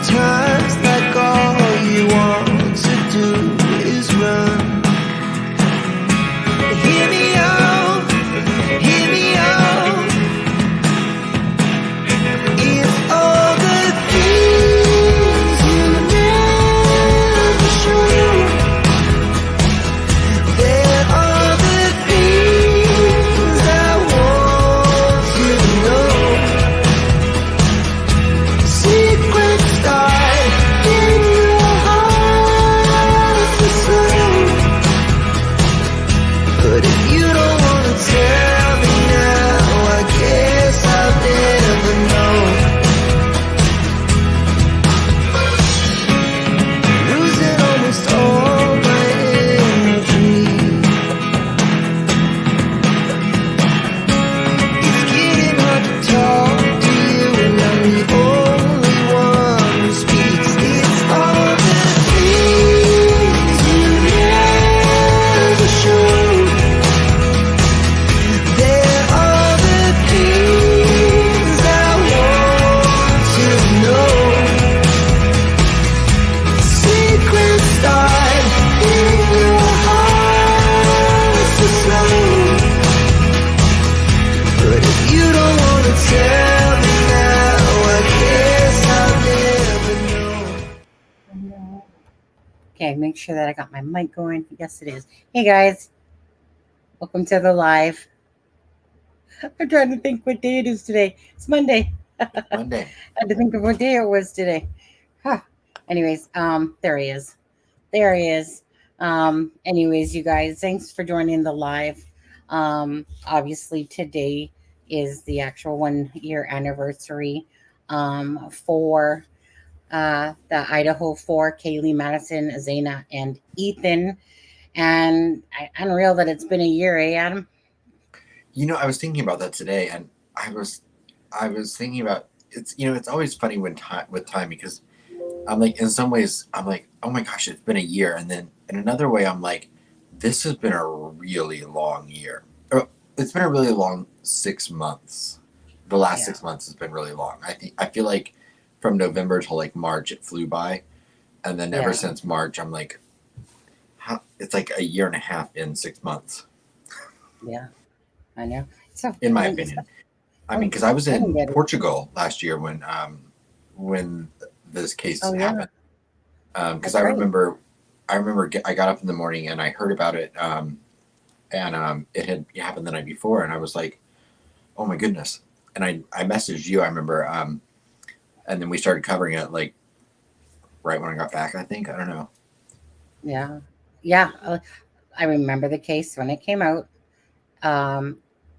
sometimes like all you want to do is run. Hear me out, hear me out. It's all the things you never show. There are the things I want you to know. Secrets start in your heart to slow. But if you don't want to tell me now, I guess I'll never know. Losing almost all my energy. It's getting hard to talk to you, and I'm the only one who speaks. It's all the things you never show. There are the things I want to know. Secrets start in your heart to slow. But if you don't want to tell me now, I guess I'll never know. Okay, make sure that I got my mic going. Yes, it is. Hey guys, welcome to the live. I'm trying to think what day it is today. It's Monday. Monday. I had to think of what day it was today. Huh. Anyways, there he is. There he is. Anyways, you guys, thanks for joining the live. Obviously today is the actual 1 year anniversary for the Idaho4, Kaylee-Madison-Xana and Ethan. And unreal that it's been a year, eh, Adam? You know, I was thinking about that today, and I was thinking about it's. You know, it's always funny with time because I'm like, in some ways, I'm like, oh my gosh, it's been a year, and then in another way, I'm like, this has been a really long year. It's been a really long 6 months. The last 6 months has been really long. I feel like from November to like March, it flew by, and then ever since March, I'm like, it's like a year and a half in 6 months. Yeah, I know. So, in my opinion, I mean, because I was in Portugal last year when this case happened. Because I remember I got up in the morning and I heard about it, and it had happened the night before, and I was like, oh my goodness. And I messaged you, I remember, and then we started covering it like right when I got back, I think. I don't know. Yeah. I remember the case when it came out.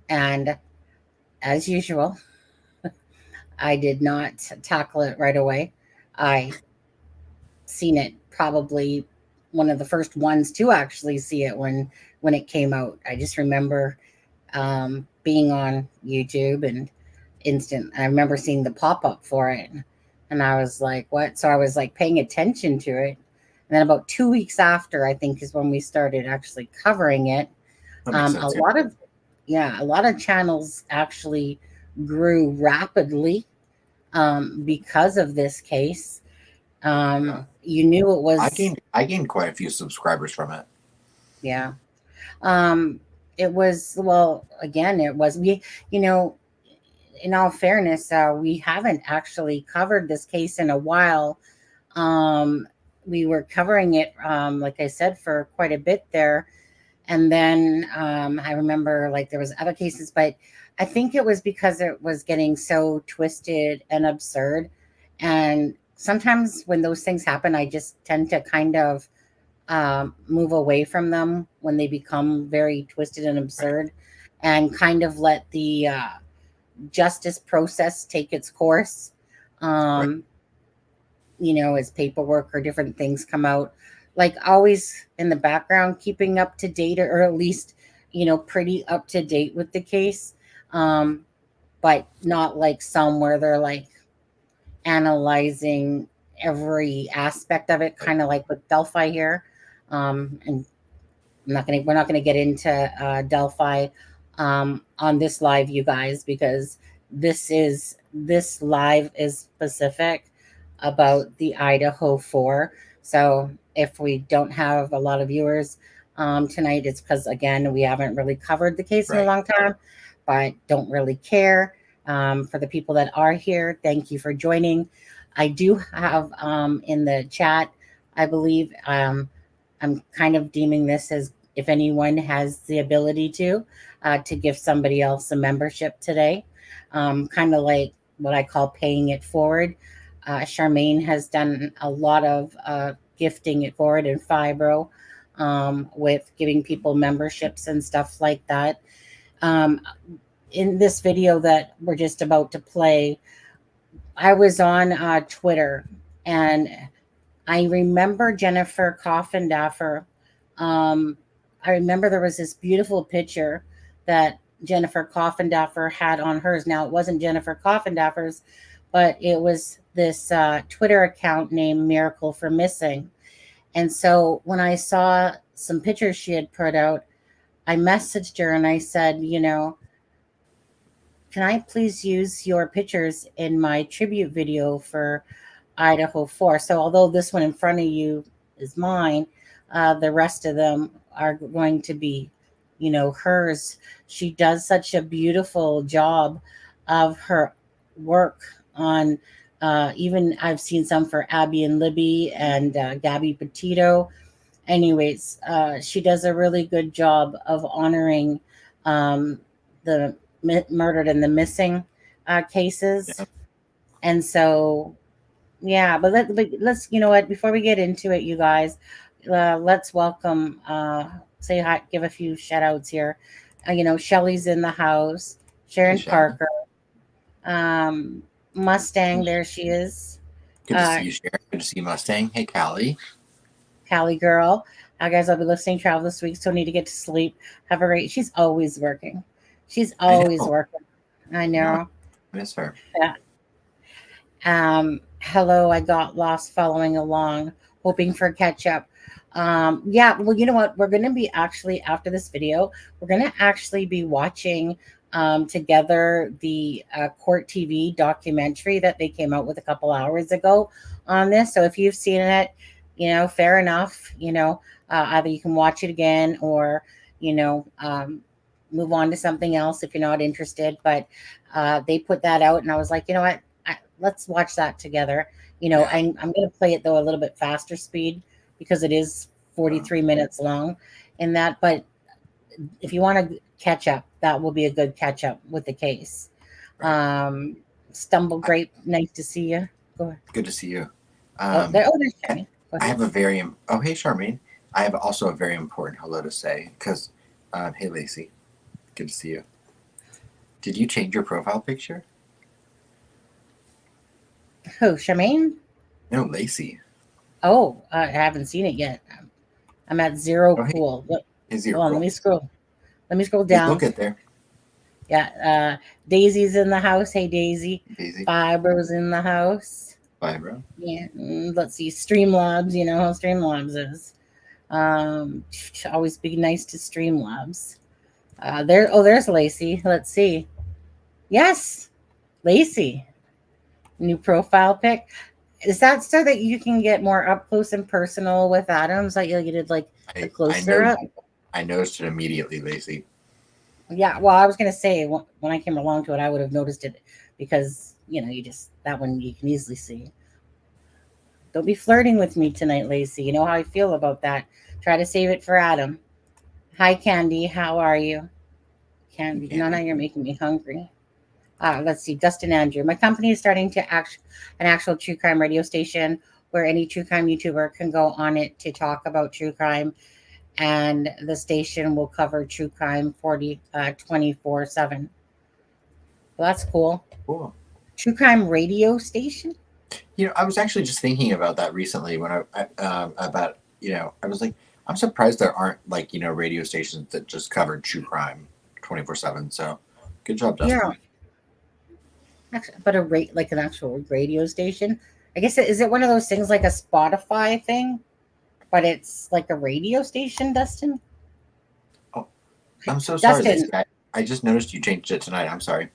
And as usual, I did not tackle it right away. I seen it probably one of the first ones to actually see it when it came out. I just remember being on YouTube and I remember seeing the pop-up for it, and I was like, what? So I was like paying attention to it. And then about 2 weeks after, I think, is when we started actually covering it. A lot of channels actually grew rapidly because of this case. You knew it was. I gained quite a few subscribers from it. Yeah. It was, well, again, it was, in all fairness, we haven't actually covered this case in a while. We were covering it, like I said, for quite a bit there. And then I remember like there was other cases, but I think it was because it was getting so twisted and absurd. And sometimes when those things happen, I just tend to kind of move away from them when they become very twisted and absurd, and kind of let the justice process take its course. As paperwork or different things come out, like always in the background, keeping up to date, or at least, pretty up to date with the case. But not like some where they're like analyzing every aspect of it, kind of like with Delphi here. And we're not gonna get into Delphi on this live, you guys, because this live is specific about the Idaho 4. So if we don't have a lot of viewers tonight, it's because, again, we haven't really covered the case in a Right. long time, but don't really care. For the people that are here, thank you for joining. I do have in the chat, I believe, I'm kind of deeming this as if anyone has the ability to give somebody else a membership today, kind of like what I call paying it forward. Charmaine has done a lot of gifting it forward in Fibro, with giving people memberships and stuff like that. Um, in this video that we're just about to play, I was on Twitter, and I remember Jennifer Coffindaffer. Um, I remember there was this beautiful picture that Jennifer Coffindaffer had on hers. Now, it wasn't Jennifer Coffindaffer's, but it was this Twitter account named Miracle for Missing. And so when I saw some pictures she had put out, I messaged her and I said, can I please use your pictures in my tribute video for Idaho 4? So although this one in front of you is mine, the rest of them are going to be, hers. She does such a beautiful job of her work on. Even I've seen some for Abby and Libby and Gabby Petito. Anyways, she does a really good job of honoring the murdered and the missing cases. Yeah. And so, yeah, but let's, before we get into it, you guys, let's welcome, say hi, give a few shout outs here. Shelly's in the house, Hey, Sharon Shelly. Parker, um, Mustang, there she is, Good to see you, Sharon. Good to see you, Mustang. Hey, Callie. Callie girl. Guys, I'll be listening travel this week, so need to get to sleep. Have a great. She's always working. She's I always know. working. I No, know. I miss her. Yeah. Hello, I got lost following along, hoping for catch up. Yeah, well, you know what? We're going to be actually, after this video, we're going to actually be watching together the Court TV documentary that they came out with a couple hours ago on this. So if you've seen it, fair enough. Either you can watch it again or, move on to something else if you're not interested. But they put that out, and I was like, you know what? Let's watch that together. Yeah. I'm going to play it though a little bit faster speed because it is 43 minutes long in that. But if you want to catch up, that will be a good catch up with the case. Right. Stumble Grape, nice to see you. Go ahead. Good to see you. There's Shani. Go I ahead. have hey, Charmaine. I have also a very important hello to say because, hey, Lacey. Good to see you. Did you change your profile picture? Who, Charmaine? No, Lacey. Oh, I haven't seen it yet. I'm at zero Oh, hey. cool. Is Hold your on, let me scroll. Let me scroll down. We'll get there. Yeah, Daisy's in the house. Hey, Daisy. Daisy. Fibro's in the house. Fibro. Yeah, let's see. Streamlabs, you know how Streamlabs is. Always be nice to Streamlabs. There's Lacey. Let's see. Yes, Lacey. New profile pic. Is that so that you can get more up close and personal with Adams? Like you did, like the closer up. I noticed it immediately, Lacey. Yeah, well, I was gonna say when I came along to it, I would have noticed it because you just that one you can easily see. Don't be flirting with me tonight, Lacey. You know how I feel about that. Try to save it for Adam. Hi, Candy. How are you? Candy. Nana, you're making me hungry. Let's see. Dustin Andrew. My company is starting to an actual true crime radio station where any true crime YouTuber can go on it to talk about true crime, and the station will cover true crime 24/7. Well, that's cool. Cool. True crime radio station. I was actually just thinking about that recently when I was like, I'm surprised there aren't radio stations that just cover true crime 24/7. So, good job, Dustin. Yeah. Actually, but like an actual radio station. I guess is it one of those things like a Spotify thing, but it's like a radio station, Dustin? Oh, I'm so sorry, Dustin. Lacey. I just noticed you changed it tonight. I'm sorry.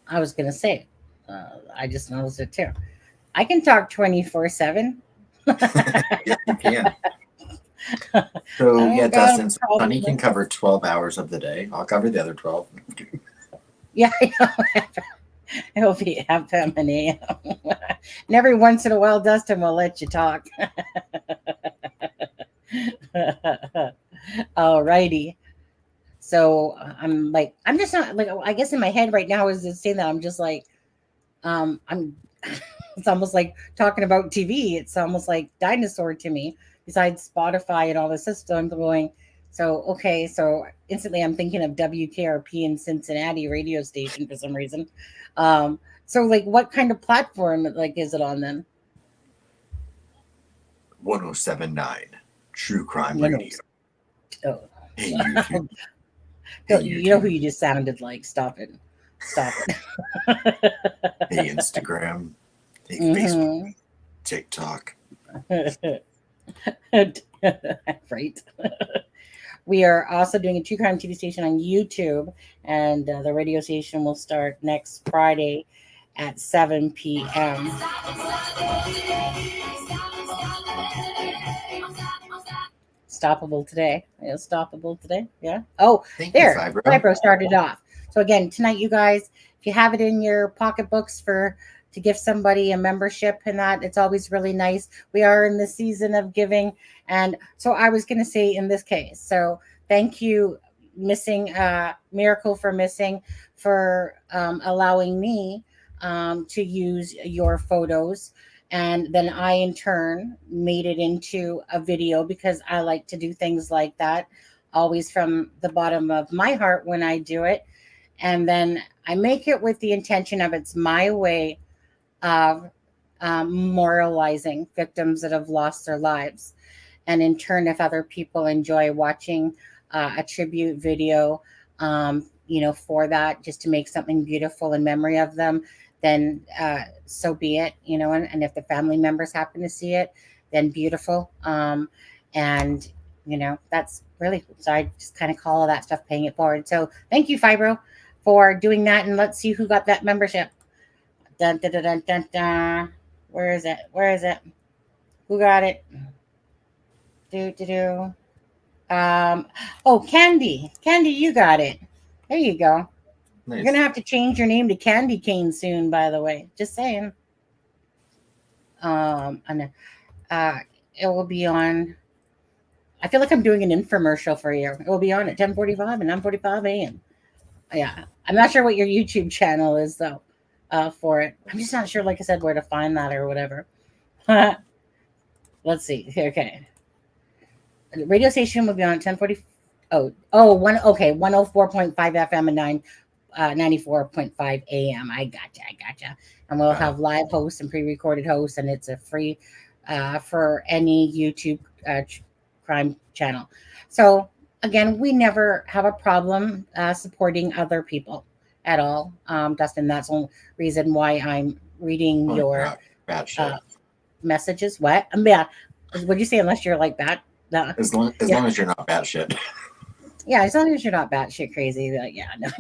I was gonna say, I just noticed it too. I can talk 24/7. Yes, you can. I So yeah, don't got a Dustin, so problem Sonny can with it. cover 12 hours of the day. I'll cover the other 12. Yeah, it'll be FM and AM. And every once in a while, Dustin will let you talk. Alrighty. So I'm like, I'm just not like, I guess in my head right now is just saying that I'm just like, I'm. It's almost like talking about TV. It's almost like dinosaur to me. Besides Spotify and all the systems, I'm going. So okay, so instantly I'm thinking of WKRP in Cincinnati radio station for some reason. So like, what kind of platform like is it on then? 1079 True Crime No, no. Radio. Oh, Hey YouTube. Hey you know who YouTube. you just sounded like. Stop it. Stop it. Hey Instagram. Hey Facebook. Hmm. TikTok. Right. We are also doing a true crime TV station on YouTube, and the radio station will start next Friday at 7 p.m. Stoppable today. Yeah, stoppable today. Yeah. Oh, Thank you, there. Fibro. Fibro started off. So again, tonight, you guys, if you have it in your pocketbooks for to give somebody a membership and that, it's always really nice. We are in the season of giving, and so I was going to say in this case. So thank you, missing Miracle for missing for allowing me to use your photos, and then I in turn made it into a video because I like to do things like that, always from the bottom of my heart when I do it. And then I make it with the intention of it's my way of moralizing victims that have lost their lives. And in turn, if other people enjoy watching a tribute video, for that, just to make something beautiful in memory of them, then so be it, and if the family members happen to see it, then beautiful. And, that's really, so I just kind of call all that stuff paying it forward. So thank you, Fibro, for doing that. And let's see who got that membership. Dun, dun, dun, dun, dun, dun. Where is it? Where is it? Who got it? Do, do, do. Oh, Candy. Candy, you got it. There you go. You're Nice. gonna have to change your name to Candy Cane soon, by the way. Just saying. And uh, it will be on. I feel like I'm doing an infomercial for you. It will be on at 10:45 and 9:45 a.m. Yeah, I'm not sure what your YouTube channel is though. For it, I'm just not sure. Like I said, where to find that or whatever. Let's see. Okay, the radio station will be on at 10:40. One. Okay, 104.5 FM and 94.5 AM. I gotcha. And we'll have live hosts and pre-recorded hosts, and it's a free for any YouTube crime channel. So again, we never have a problem supporting other people at all. Dustin, that's the only reason why I'm reading your bad shit. messages. What? Yeah. What'd you say? Unless you're like that. As long as you're not bad shit. Yeah, as long as you're not batshit crazy, like, yeah, no.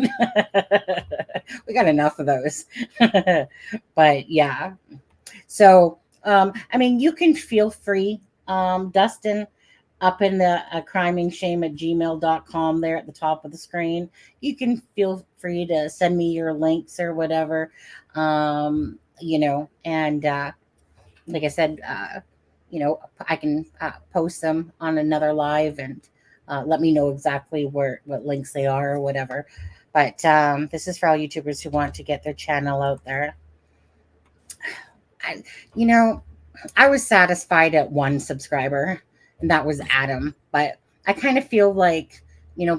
We got enough of those. But yeah. So I mean, you can feel free, Dustin, up in the crimingshame@gmail.com there at the top of the screen. You can feel free to send me your links or whatever. And like I said, I can post them on another live, and let me know exactly what links they are or whatever. But this is for all YouTubers who want to get their channel out there. I, you know, I was satisfied at one subscriber, and that was Adam. But I kind of feel like,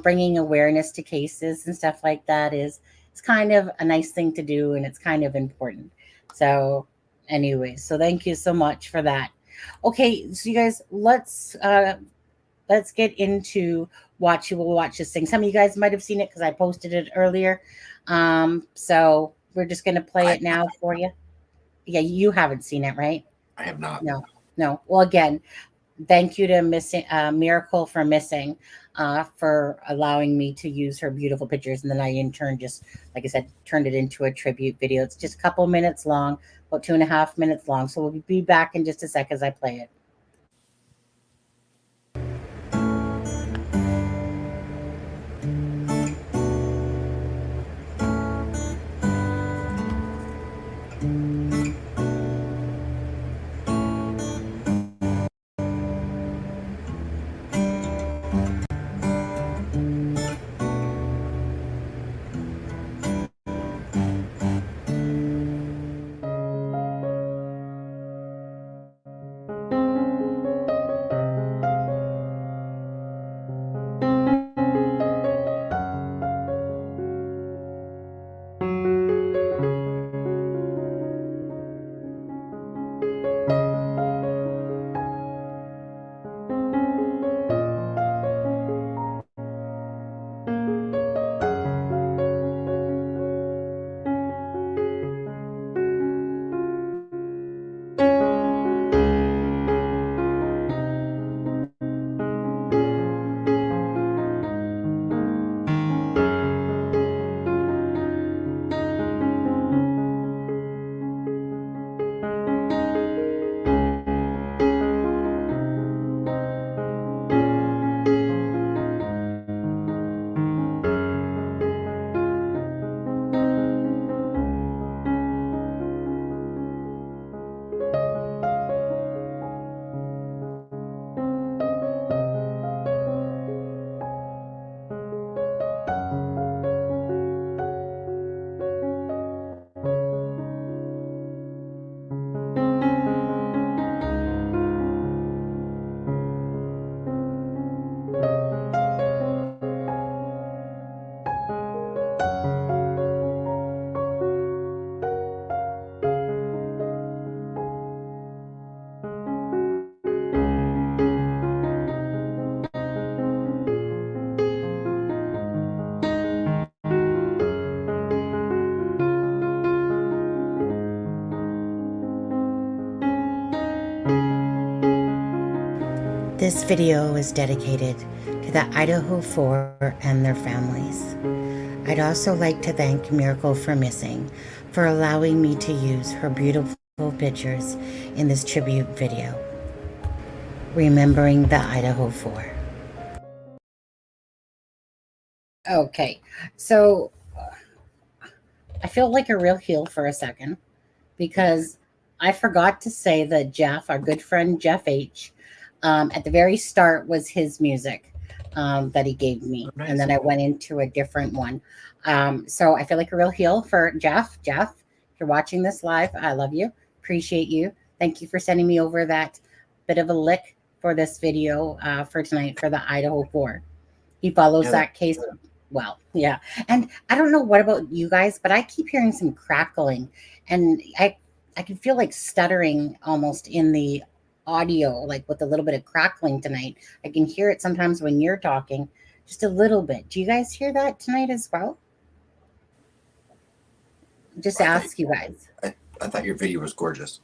bringing awareness to cases and stuff like that it's kind of a nice thing to do, and it's kind of important. So, anyway, so thank you so much for that. Okay, so you guys, let's get into watch. You will watch this thing. Some of you guys might have seen it because I posted it earlier. So we're just gonna play it now for you. Yeah, you haven't seen it, right? I have not. No. Well, again, thank you to missing Miracle for missing. for allowing me to use her beautiful pictures. And then I, in turn, just, like I said, turned it into a tribute video. It's just a couple minutes long, about 2.5 minutes long. So we'll be back in just a sec as I play it. This video is dedicated to the Idaho4 and their families. I'd also like to thank Miracle for Missing for allowing me to use her beautiful pictures in this tribute video, remembering the Idaho4. Okay, so I feel like a real heel for a second because I forgot to say that Jeff, our good friend Jeff H., at the very start was his music that he gave me. Oh, nice. And then I went into a different one. So I feel like a real heel for Jeff. Jeff, if you're watching this live, I love you. Appreciate you. Thank you for sending me over that bit of a lick for this video for tonight for the Idaho4. He follows that case well. Yeah. And I don't know what about you guys, but I keep hearing some crackling and I can feel like stuttering almost in the audio, like with a little bit of crackling tonight. I can hear it sometimes when you're talking, just a little bit. Do you guys hear that tonight as well? Just ask you guys. I thought your video was gorgeous.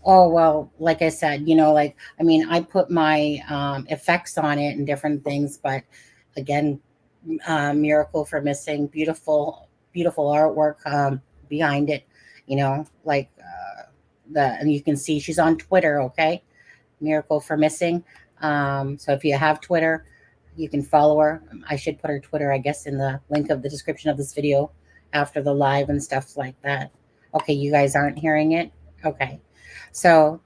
Oh, well, like I said, you know, like, I mean, I put my effects on it and different things, but again, Miracle for Missing, beautiful, beautiful artwork behind it, you know, like and you can see she's on Twitter, okay? Miracle for Missing. So if you have Twitter, you can follow her. I should put her Twitter, I guess, in the link of the description of this video after the live and stuff like that. Okay, you guys aren't hearing it? Okay. So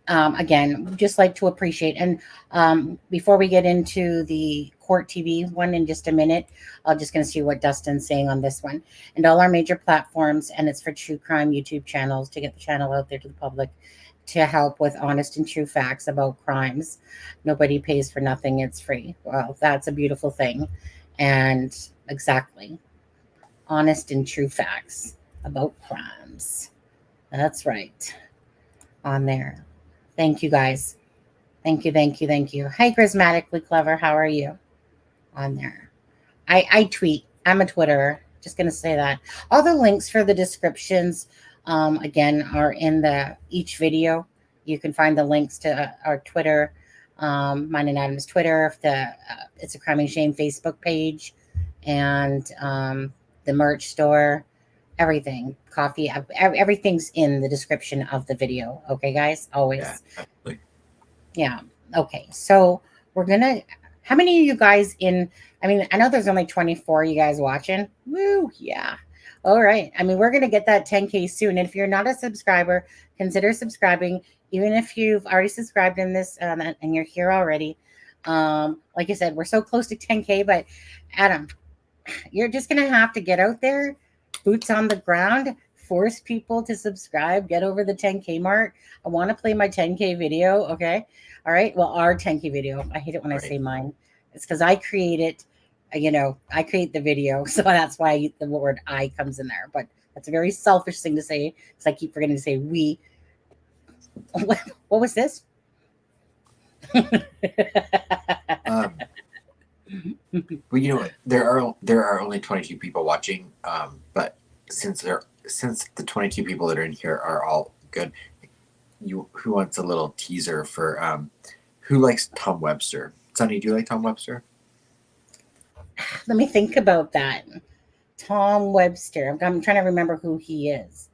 again, just like to appreciate. And before we get into the Court TV one in just a minute, I'm just going to see what Dustin's saying on this one. And all our major platforms, and it's for true crime YouTube channels to get the channel out there to the public to help with honest and true facts about crimes. Nobody pays for nothing. It's free. Well, that's a beautiful thing. And exactly. Honest and true facts about crimes. That's right. On there. Thank you, guys. Thank you, thank you, thank you. Hi, Charismatically Clever. How are you? On there. I tweet. I'm a Twitterer. Just going to say that. All the links for the descriptions, again, are in each video. You can find the links to our Twitter, Mine and Adam's Twitter, It's a Crime and Shame Facebook page, and the merch store, everything, coffee, everything's in the description of the video. Okay, guys, always. Yeah, absolutely. Yeah. Okay. So we're gonna. How many of you guys in? I mean, I know there's only 24 you guys watching. Woo! Yeah. All right. I mean, we're gonna get that 10K soon. And if you're not a subscriber, consider subscribing. Even if you've already subscribed in this and you're here already. Like I said, we're so close to 10K. But Adam, you're just gonna have to get out there, boots on the ground, force people to subscribe, get over the 10K mark. I want to play my 10K video. Okay. All right. Well, our 10K video. I hate it when I say mine. It's because I create it. I create the video. So that's why the word I comes in there. But that's a very selfish thing to say because I keep forgetting to say we. What was this? Well, you know what? There are only 22 people watching. But since the 22 people that are in here are all good, who wants a little teaser for who likes Tom Webster? Sonny, do you like Tom Webster? Let me think about that. Tom Webster. I'm trying to remember who he is.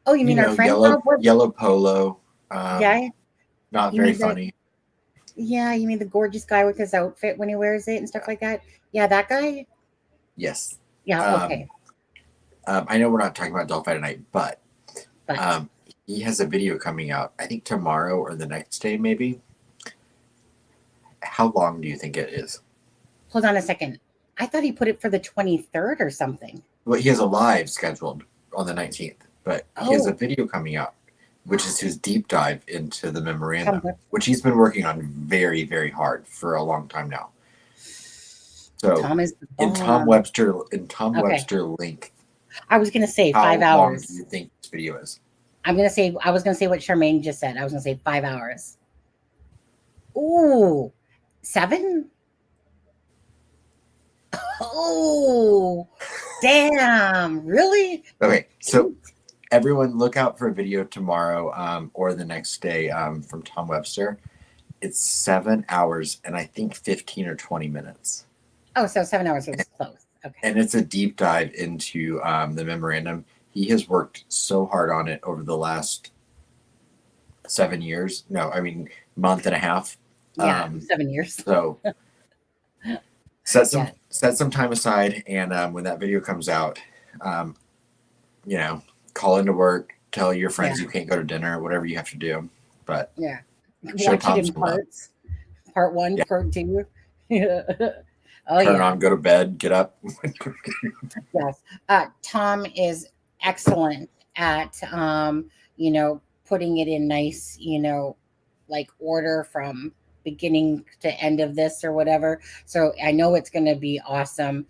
Oh, you mean our friend yellow polo? Yeah. Not very funny. Yeah, you mean the gorgeous guy with his outfit when he wears it and stuff like that? Yeah, that guy? Yes. Yeah, okay. I know we're not talking about Delphi tonight, but he has a video coming out, I think tomorrow or the next day, maybe. How long do you think it is? Hold on a second. I thought he put it for the 23rd or something. Well, he has a live scheduled on the 19th, but he has a video coming out, which is his deep dive into the memorandum, which he's been working on very, very hard for a long time now. So Tom is in Tom Webster link. I was gonna say 5 hours. How long do you think this video is? I was gonna say what Charmaine just said. I was gonna say 5 hours. Ooh, 7? Oh, damn! Really? Okay, so everyone, look out for a video tomorrow or the next day from Tom Webster. It's 7 hours and I think 15 or 20 minutes. Oh, so 7 hours was close. Okay. And it's a deep dive into the memorandum. He has worked so hard on it over the last 7 years. No, I mean, month and a half. Yeah, 7 years. So set some time aside, and when that video comes out, call into work, tell your friends you can't go to dinner, whatever you have to do. But watch it in parts. Part 1, part 2. Turn it on, go to bed, get up. Yes. Tom is excellent at putting it in nice, like order from beginning to end of this or whatever. So I know it's going to be awesome.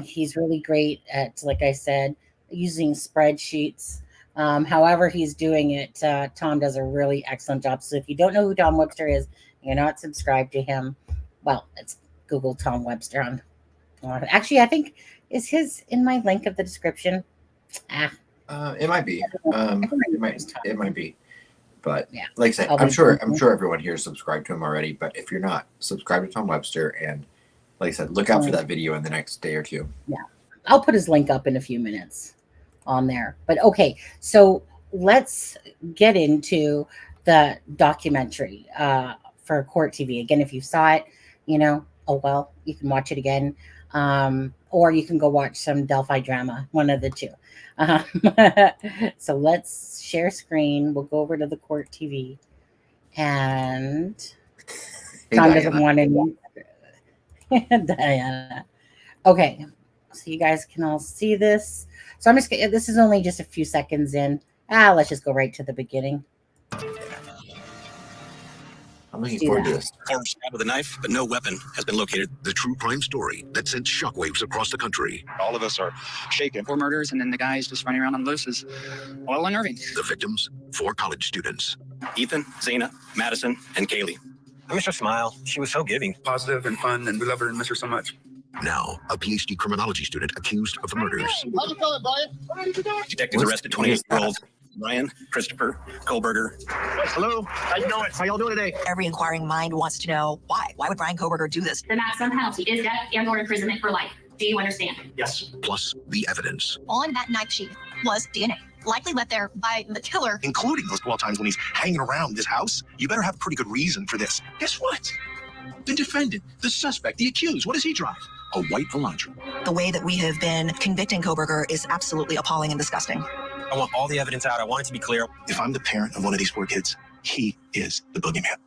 He's really great at, like I said, using spreadsheets. However he's doing it, Tom does a really excellent job. So if you don't know who Tom Webster is, you're not subscribed to him, well, it's Google Tom Webster on. Actually, I think is his in my link of the description. It might be. It might be. But like I said, I'll I'm sure everyone here is subscribed to him already. But if you're not, subscribe to Tom Webster, and like I said, look out for that video in the next day or two. Yeah, I'll put his link up in a few minutes on there. But okay, so let's get into the documentary for Court TV. Again, if you saw it, oh well, you can watch it again, or you can go watch some Delphi drama, one of the two. So let's share screen. We'll go over to the Court TV, and Tom doesn't want any. Diana. Okay, so you guys can all see this. So I'm just. This is only just a few seconds in. Let's just go right to the beginning. I'm looking forward to this. Former stabbed with a knife, but no weapon has been located. The true crime story that sent shockwaves across the country. All of us are shaken. 4 murders, and then the guys just running around on the loose is a little unnerving. The victims, 4 college students. Ethan, Xana, Madison, and Kaylee. I miss her smile. She was so giving. Positive and fun, and we love her and miss her so much. Now, a PhD criminology student accused of the murders. Detectives arrested 28-year-old Ryan, Christopher, Kohlberger. Hello, how you doing? How y'all doing today? Every inquiring mind wants to know why. Why would Brian Kohlberger do this? The maximum penalty is death and/or imprisonment for life. Do you understand? Yes. Plus the evidence, On that knife sheath was DNA, likely left there by the killer. including those 12 times when he's hanging around this house. You better have a pretty good reason for this. Guess what? The defendant, the suspect, the accused, what does he drive? A white Elantra. The way that we have been convicting Kohlberger is absolutely appalling and disgusting. I want all the evidence out. I want it to be clear. If I'm the parent of one of these poor kids, he is the boogeyman.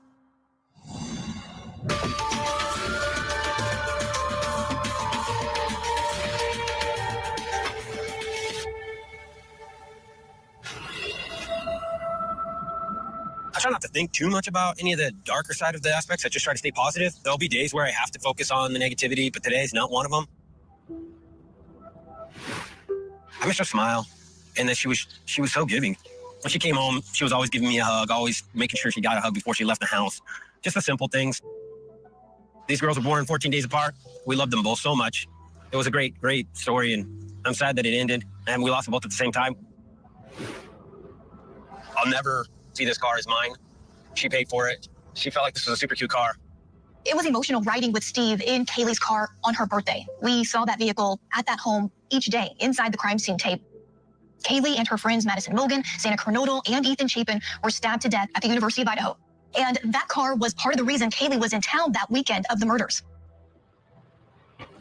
I try not to think too much about any of the darker side of the aspects. I just try to stay positive. There'll be days where I have to focus on the negativity, but today's not one of them. I miss her smile, and that she was so giving. When she came home, she was always giving me a hug, always making sure she got a hug before she left the house. Just the simple things. These girls were born 14 days apart. We loved them both so much. It was a great, great story, and I'm sad that it ended, and we lost them both at the same time. I'll never see this car as mine. She paid for it. She felt like this was a super cute car. It was emotional riding with Steve in Kaylee's car on her birthday. We saw that vehicle at that home each day inside the crime scene tape. Kaylee and her friends Madison Mogan, Xana Kernodle, and Ethan Chapin were stabbed to death at the University of Idaho. And that car was part of the reason Kaylee was in town that weekend of the murders.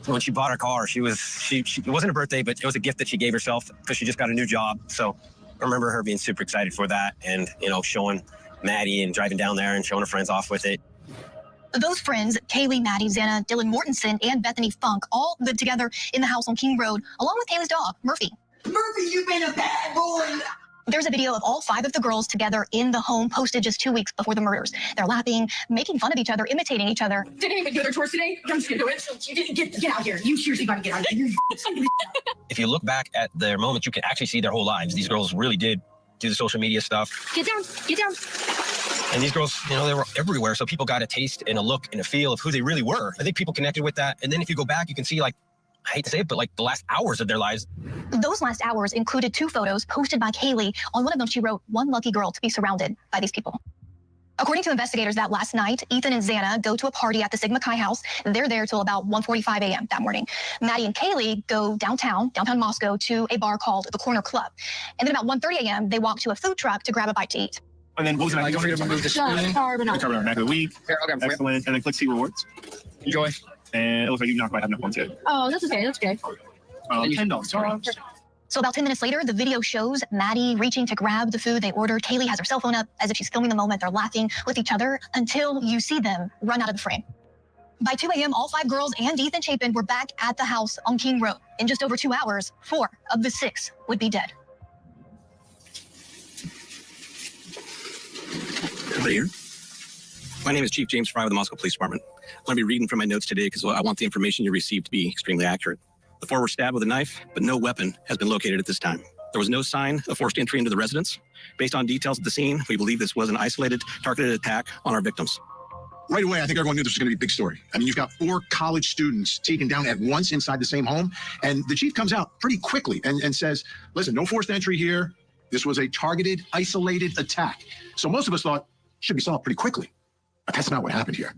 When she bought her car, it wasn't a birthday, but it was a gift that she gave herself because she just got a new job. So I remember her being super excited for that and, showing Maddie and driving down there and showing her friends off with it. Those friends, Kaylee, Maddie, Xana, Dylan Mortensen, and Bethany Funk, all lived together in the house on King Road, along with Kaylee's dog, Murphy. Murphy, you've been a bad boy. There's a video of all 5 of the girls together in the home posted just 2 weeks before the murders. They're laughing, making fun of each other, imitating each other. Didn't even do their chores today. I'm just gonna do it. You didn't get out here. You seriously gotta get out here. If you look back at their moments, you can actually see their whole lives. These girls really did do the social media stuff. Get down. Get down. And these girls, they were everywhere. So people got a taste and a look and a feel of who they really were. I think people connected with that. And then if you go back, you can see, I hate to say it, but the last hours of their lives. Those last hours included 2 photos posted by Kaylee. On one of them, she wrote, "One lucky girl to be surrounded by these people." According to investigators, that last night, Ethan and Xana go to a party at the Sigma Chi house. They're there till about 1:45 a.m. that morning. Maddie and Kaylee go downtown Moscow, to a bar called the Corner Club. And then about 1:30 a.m., they walk to a food truck to grab a bite to eat. And then what was it? Don't forget to remove the spoon. Carbonara back of the week. Here, I'll grab it for you. Excellent. And then click see rewards. Enjoy. And it looks like you've not quite had enough ones yet. Oh, that's okay. That's okay. $10. So about 10 minutes later, the video shows Maddie reaching to grab the food they ordered. Kaylee has her cell phone up as if she's filming the moment. They're laughing with each other until you see them run out of the frame. By 2 a.m., all 5 girls and Ethan Chapin were back at the house on King Road. In just over 2 hours, 4 of the 6 would be dead. Everybody here? My name is Chief James Fry with the Moscow Police Department. I'm going to be reading from my notes today because I want the information you received to be extremely accurate. The 4 were stabbed with a knife, but no weapon has been located at this time. There was no sign of forced entry into the residence. Based on details of the scene, we believe this was an isolated, targeted attack on our victims. Right away, I think everyone knew this was going to be a big story. I mean, you've got 4 college students taken down at once inside the same home, and the chief comes out pretty quickly and says, listen, no forced entry here. This was a targeted, isolated attack. So most of us thought, should be solved pretty quickly. But that's not what happened here.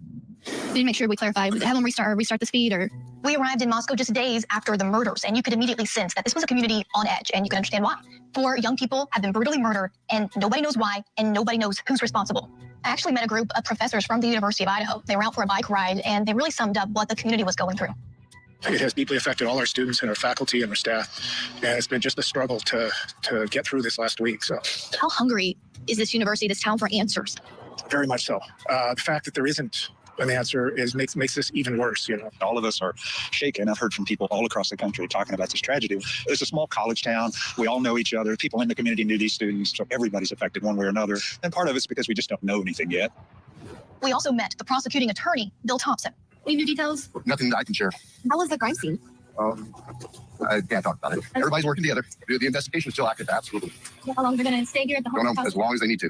We need to make sure we clarify. Have them restart this feed, or... We arrived in Moscow just days after the murders, and you could immediately sense that this was a community on edge, and you can understand why. 4 young people have been brutally murdered, and nobody knows why, and nobody knows who's responsible. I actually met a group of professors from the University of Idaho. They were out for a bike ride, and they really summed up what the community was going through. It has deeply affected all our students and our faculty and our staff, and it's been just a struggle to get through this last week. So, how hungry is this university, this town, for answers? Very much so. The fact that there isn't an answer makes this even worse. All of us are shaken. I've heard from people all across the country talking about this tragedy. It's a small college town. We all know each other. People in the community knew these students, so everybody's affected one way or another. And part of it's because we just don't know anything yet. We also met the prosecuting attorney, Bill Thompson. Any new details? Nothing that I can share. How was the crime scene? I can't talk about it. Everybody's working together. The investigation is still active, absolutely. How long are they going to stay here at the home? Don't know, as long as they need to.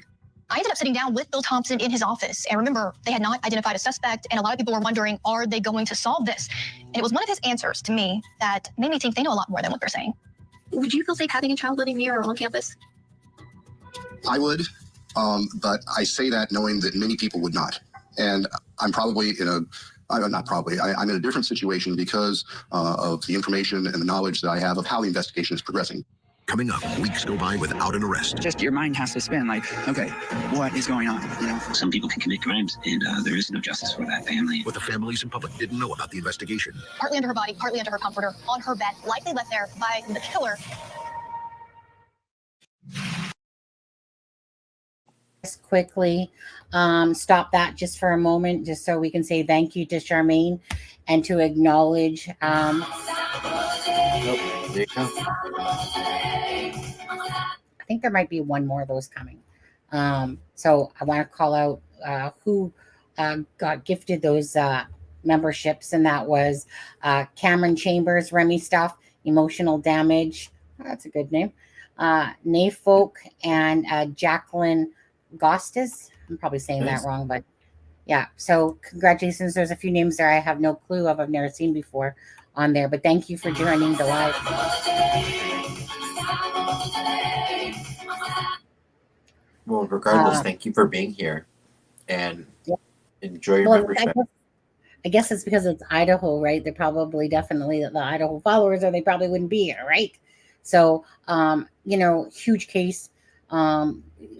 I ended up sitting down with Bill Thompson in his office. And remember, they had not identified a suspect, and a lot of people were wondering, are they going to solve this? And it was one of his answers to me that made me think they know a lot more than what they're saying. Would you feel safe having a child living near or on campus? I would, but I say that knowing that many people would not. And I'm probably I'm not probably, I'm in a different situation because of the information and the knowledge that I have of how the investigation is progressing. Coming up, weeks go by without an arrest. Just your mind has to spin like, okay, what is going on? You know, Some people can commit crimes, and there is no justice for that family. What the families and public didn't know about the investigation. Partly under her body, partly under her comforter, on her bed, likely left there by the killer. Quickly stop that just for a moment, just so we can say thank you to Charmaine and to acknowledge There you go. I think there might be one more of those coming. So I want to call out who got gifted those memberships, and that was Cameron Chambers, Remy Stuff, Emotional Damage. That's a good name. Nay Folk and Jacqueline Gostis. I'm probably saying that wrong, but yeah. So congratulations. There's a few names there I have no clue of. I've never seen before on there, but thank you for joining the live. Well, regardless, thank you for being here, and enjoy your membership. I guess it's because it's Idaho, right? They're probably definitely the Idaho followers, or they probably wouldn't be here, right? So, huge case,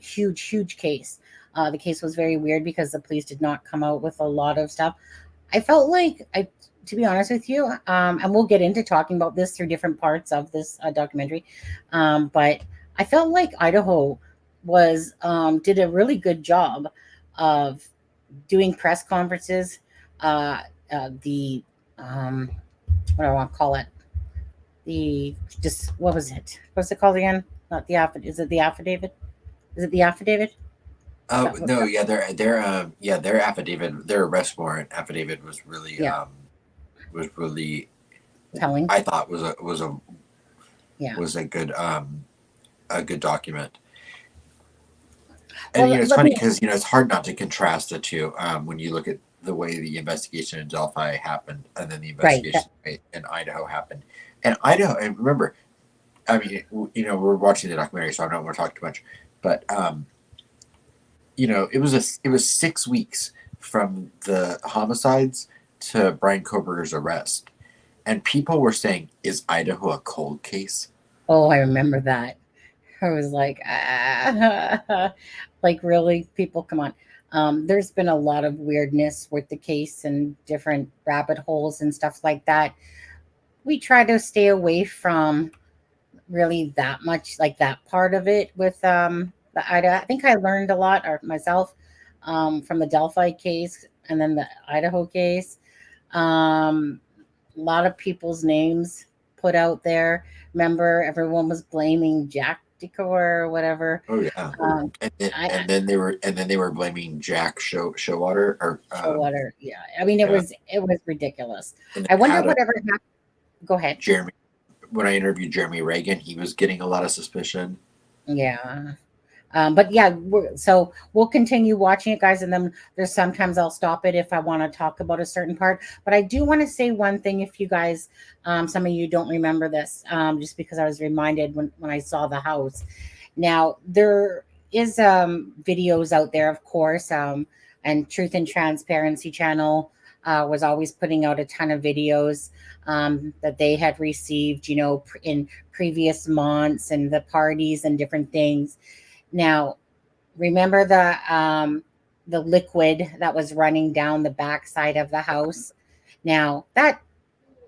huge case. The case was very weird because the police did not come out with a lot of stuff. I felt like, to be honest with you, and we'll get into talking about this through different parts of this documentary, but I felt like Idaho did a really good job of doing press conferences. What do I want to call it? What was it? What's it called again? Not the affidavit. Is it the affidavit? Is it the affidavit? Oh no, yeah, their affidavit, their arrest warrant affidavit was really telling. I thought was a good document. And it's funny because it's hard not to contrast the two when you look at the way the investigation in Delphi happened and then the investigation in Idaho happened. And Idaho, and remember, I mean, we're watching the documentary, so I don't want to talk too much, but it was 6 weeks from the homicides to Brian Koberger's arrest, and people were saying, "Is Idaho a cold case?" Oh, I remember that. I was like, like, really, people, come on. There's been a lot of weirdness with the case and different rabbit holes and stuff like that. We try to stay away from really that much, like that part of it with the Idaho. I think I learned a lot myself from the Delphi case and then the Idaho case. A lot of people's names put out there. Remember, everyone was blaming Jack Decor or whatever. Oh yeah, and then they were blaming Jack Showwater or Showwater. Yeah, I mean it was ridiculous. I wonder whatever happened. Go ahead, Jeremy. When I interviewed Jeremy Reagan, he was getting a lot of suspicion. Yeah. But yeah, so we'll continue watching it, guys, and then there's sometimes I'll stop it if I want to talk about a certain part. But I do want to say one thing, if you guys, some of you don't remember this, just because I was reminded when I saw the house. Now, there is videos out there, of course, and Truth and Transparency channel was always putting out a ton of videos that they had received, in previous months, and the parties and different things. Now, remember the liquid that was running down the backside of the house? Now, that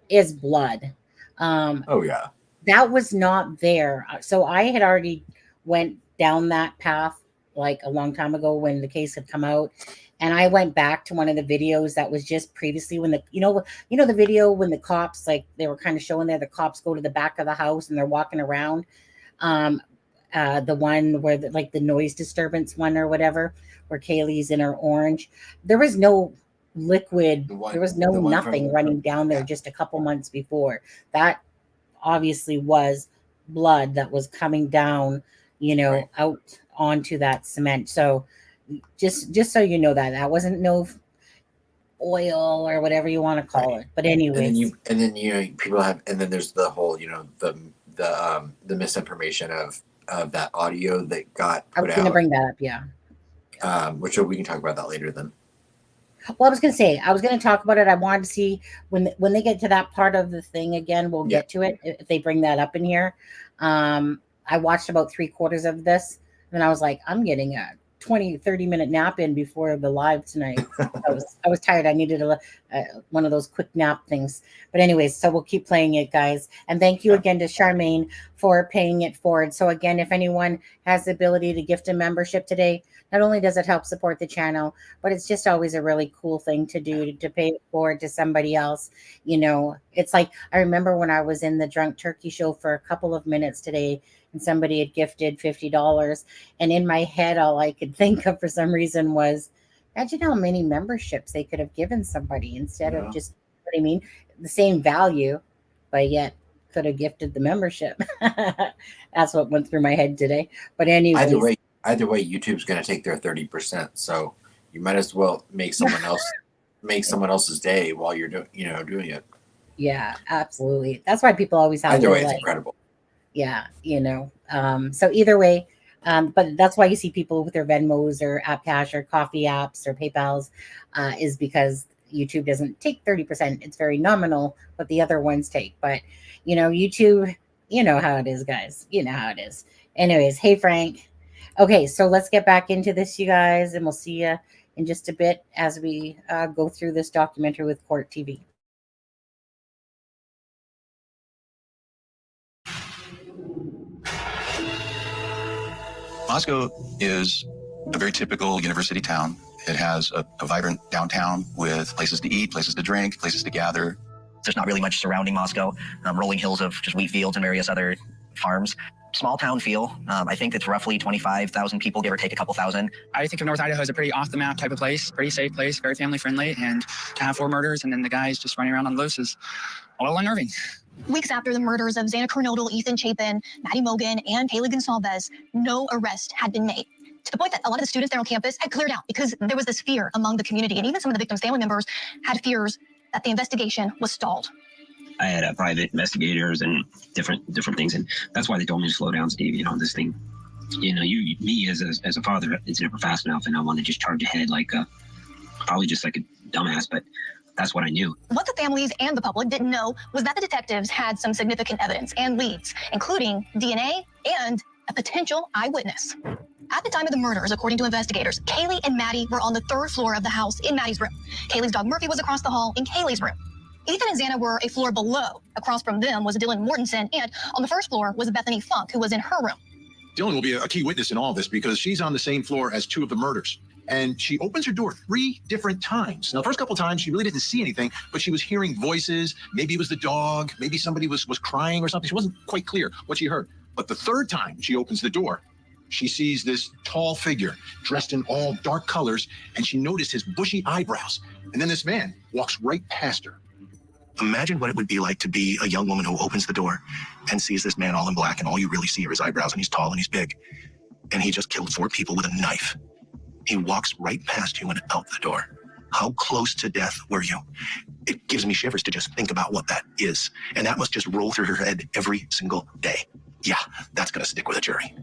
is blood. Oh, yeah. That was not there. So I had already went down that path like a long time ago when the case had come out. And I went back to one of the videos that was just previously when the video when the cops, like they were kind of showing there, the cops go to the back of the house and they're walking around. The one where the noise disturbance one or whatever, where Kaylee's in her orange. There was no liquid. There was nothing running down there just a couple months before. That obviously was blood that was coming down, out onto that cement. So just so you know that wasn't no oil or whatever you want to call it. But anyway, and then people have, and then there's the whole, the misinformation of of that audio that got I put was going to out. bring that up. Yeah. Which we can talk about that later then. Well, I was going to say, I was going to talk about it. I wanted to see when they get to that part of the thing again, we'll get to it if they bring that up in here. I watched about 3/4 of this and I was like, I'm getting a 20-30 minute nap in before the live tonight. I was tired. I needed one of those quick nap things. But anyways, so we'll keep playing it, guys. And thank you again to Charmaine for paying it forward. So again, if anyone has the ability to gift a membership today, not only does it help support the channel, but it's just always a really cool thing to do, to pay it forward to somebody else. You know, it's like, I remember when I was in the Drunk Turkey show for a couple of minutes today, and somebody had gifted $50. And in my head, all I could think of for some reason was, imagine how many memberships they could have given somebody instead of just, what I mean, the same value, but yet could have gifted the membership. That's what went through my head today. But anyways. Either way, YouTube's going to take their 30%. So you might as well make someone else's day while you're doing it. Yeah, absolutely. That's why people always have either way, it's incredible. Yeah, so either way, but that's why you see people with their Venmos or App Cash or coffee apps or PayPals, is because YouTube doesn't take 30%. It's very nominal, but the other ones take. But YouTube, you know how it is, guys. You know how it is. Anyways, hey Frank. Okay, so let's get back into this, you guys, and we'll see you in just a bit as we go through this documentary with Court TV. Moscow is a very typical university town. It has a vibrant downtown with places to eat, places to drink, places to gather. There's not really much surrounding Moscow. Rolling hills of just wheat fields and various other farms. Small town feel. I think it's roughly 25,000 people, give or take a couple thousand. I think of North Idaho as a pretty off the map type of place, pretty safe place, very family friendly, and to have 4 murders and then the guys just running around on the loose is a little unnerving. Weeks after the murders of Ethan Chapin, Maddie Mogan, and Kaylee Gonsalves, no arrest had been made. To the point that a lot of the students there on campus had cleared out because there was this fear among the community, and even some of the victims' family members had fears that the investigation was stalled. I had private investigators and different things, and that's why they told me to slow down, Steve. This thing, me as a father, it's never fast enough, and I want to just charge ahead like probably just like a dumbass, but that's what I knew. What the families and the public didn't know was that the detectives had some significant evidence and leads, including DNA and a potential eyewitness. At the time of the murders, according to investigators, Kaylee and Maddie were on the 3rd floor of the house in Maddie's room. Kaylee's dog Murphy was across the hall in Kaylee's room. Ethan and Xana were a floor below. Across from them was Dylan Mortensen, and on the 1st floor was Bethany Funk, who was in her room. Dylan will be a key witness in all this because she's on the same floor as 2 of the murders. And she opens her door 3 different times. Now, the first couple of times, she really didn't see anything, but she was hearing voices. Maybe it was the dog. Maybe somebody was crying or something. She wasn't quite clear what she heard. But the 3rd time she opens the door, she sees this tall figure dressed in all dark colors, and she noticed his bushy eyebrows. And then this man walks right past her. Imagine what it would be like to be a young woman who opens the door and sees this man all in black, and all you really see are his eyebrows, and he's tall and he's big. And he just killed 4 people with a knife. He walks right past you and out the door. How close to death were you? It gives me shivers to just think about what that is. And that must just roll through her head every single day. Yeah, that's going to stick with a jury.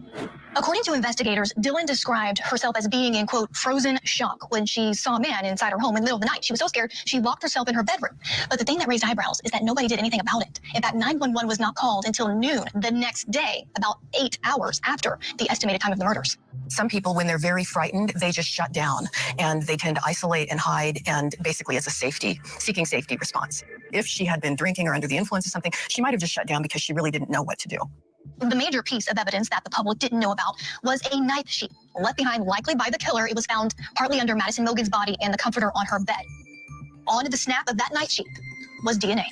According to investigators, Dylan described herself as being in, quote, frozen shock when she saw a man inside her home in the middle of the night. She was so scared, she locked herself in her bedroom. But the thing that raised eyebrows is that nobody did anything about it. In fact, 911 was not called until noon the next day, about 8 hours after the estimated time of the murders. Some people, when they're very frightened, they just shut down and they tend to isolate and hide, and basically it's a seeking safety response. If she had been drinking or under the influence of something, she might have just shut down because she really didn't know what to do. The major piece of evidence that the public didn't know about was a knife sheath left behind likely by the killer. It was found partly under Madison Mogan's body and the comforter on her bed. On the snap of that knife sheath was DNA.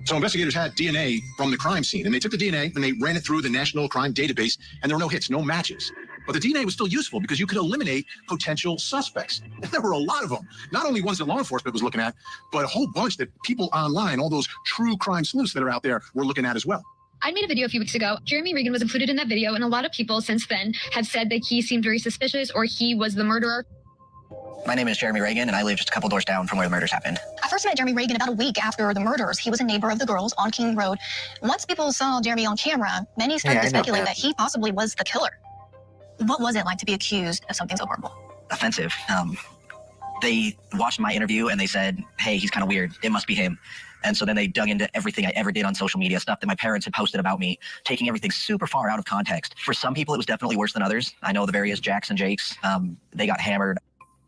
So investigators had DNA from the crime scene, and they took the DNA and they ran it through the National Crime Database, and there were no hits, no matches. But the DNA was still useful because you could eliminate potential suspects. And there were a lot of them, not only ones that law enforcement was looking at, but a whole bunch that people online, all those true crime sleuths that are out there, were looking at as well. I made a video a few weeks ago. Jeremy Regan was included in that video, and a lot of people since then have said that he seemed very suspicious or he was the murderer. My name is Jeremy Reagan, and I live just a couple doors down from where the murders happened. I first met Jeremy Reagan about a week after the murders. He was a neighbor of the girls on King Road. Once people saw Jeremy on camera, many started to speculate that he possibly was the killer. What was it like to be accused of something so horrible? Offensive. They watched my interview and they said, hey, he's kind of weird. It must be him. And so then they dug into everything I ever did on social media, stuff that my parents had posted about me, taking everything super far out of context. For some people, it was definitely worse than others. I know the various Jacks and Jakes, they got hammered.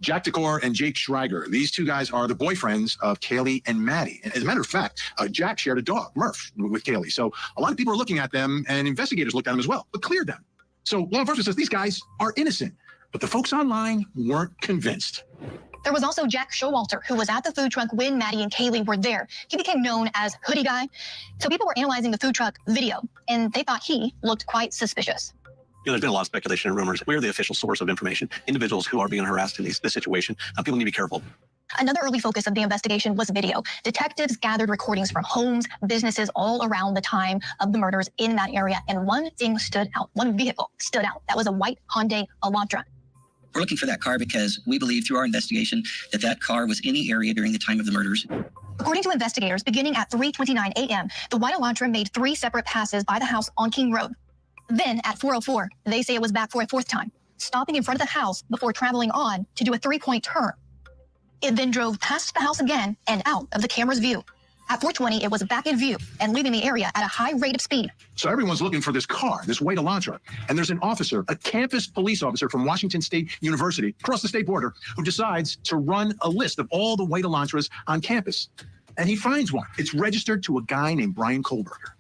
Jack Decor and Jake Schreiger. These two guys are the boyfriends of Kaylee and Maddie. And as a matter of fact, Jack shared a dog, Murph, with Kaylee. So a lot of people are looking at them, and investigators looked at them as well, but cleared them. So law enforcement says these guys are innocent, but the folks online weren't convinced. There was also Jack Showalter, who was at the food truck when Maddie and Kaylee were there. He became known as Hoodie Guy. So people were analyzing the food truck video, and they thought he looked quite suspicious. There's been a lot of speculation and rumors. We're the official source of information. Individuals who are being harassed in this situation, people need to be careful. Another early focus of the investigation was video. Detectives gathered recordings from homes, businesses all around the time of the murders in that area. And one thing stood out, one vehicle stood out. That was a white Hyundai Elantra. We're looking for that car because we believe through our investigation that that car was in the area during the time of the murders. According to investigators, beginning at 3:29 a.m., the white Elantra made 3 separate passes by the house on King Road. Then at 4:04, they say it was back for a 4th time, stopping in front of the house before traveling on to do a 3-point turn. It then drove past the house again and out of the camera's view. At 4:20, it was back in view and leaving the area at a high rate of speed. So everyone's looking for this car, this white Elantra. And there's an officer, a campus police officer from Washington State University, across the state border, who decides to run a list of all the white Elantras on campus. And he finds one. It's registered to a guy named Brian Kohlberger.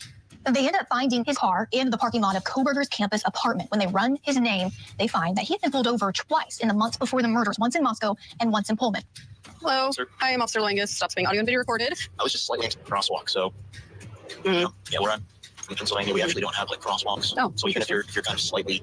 They end up finding his car in the parking lot of Kohlberger's campus apartment. When they run his name, they find that he had been pulled over twice in the months before the murders, once in Moscow and once in Pullman. Hello, I am Officer Langus. Stops being audio and video recorded. I was just slightly into the crosswalk, so yeah, where I'm from Pennsylvania, we actually don't have like crosswalks. Oh. So even if you're kind of slightly,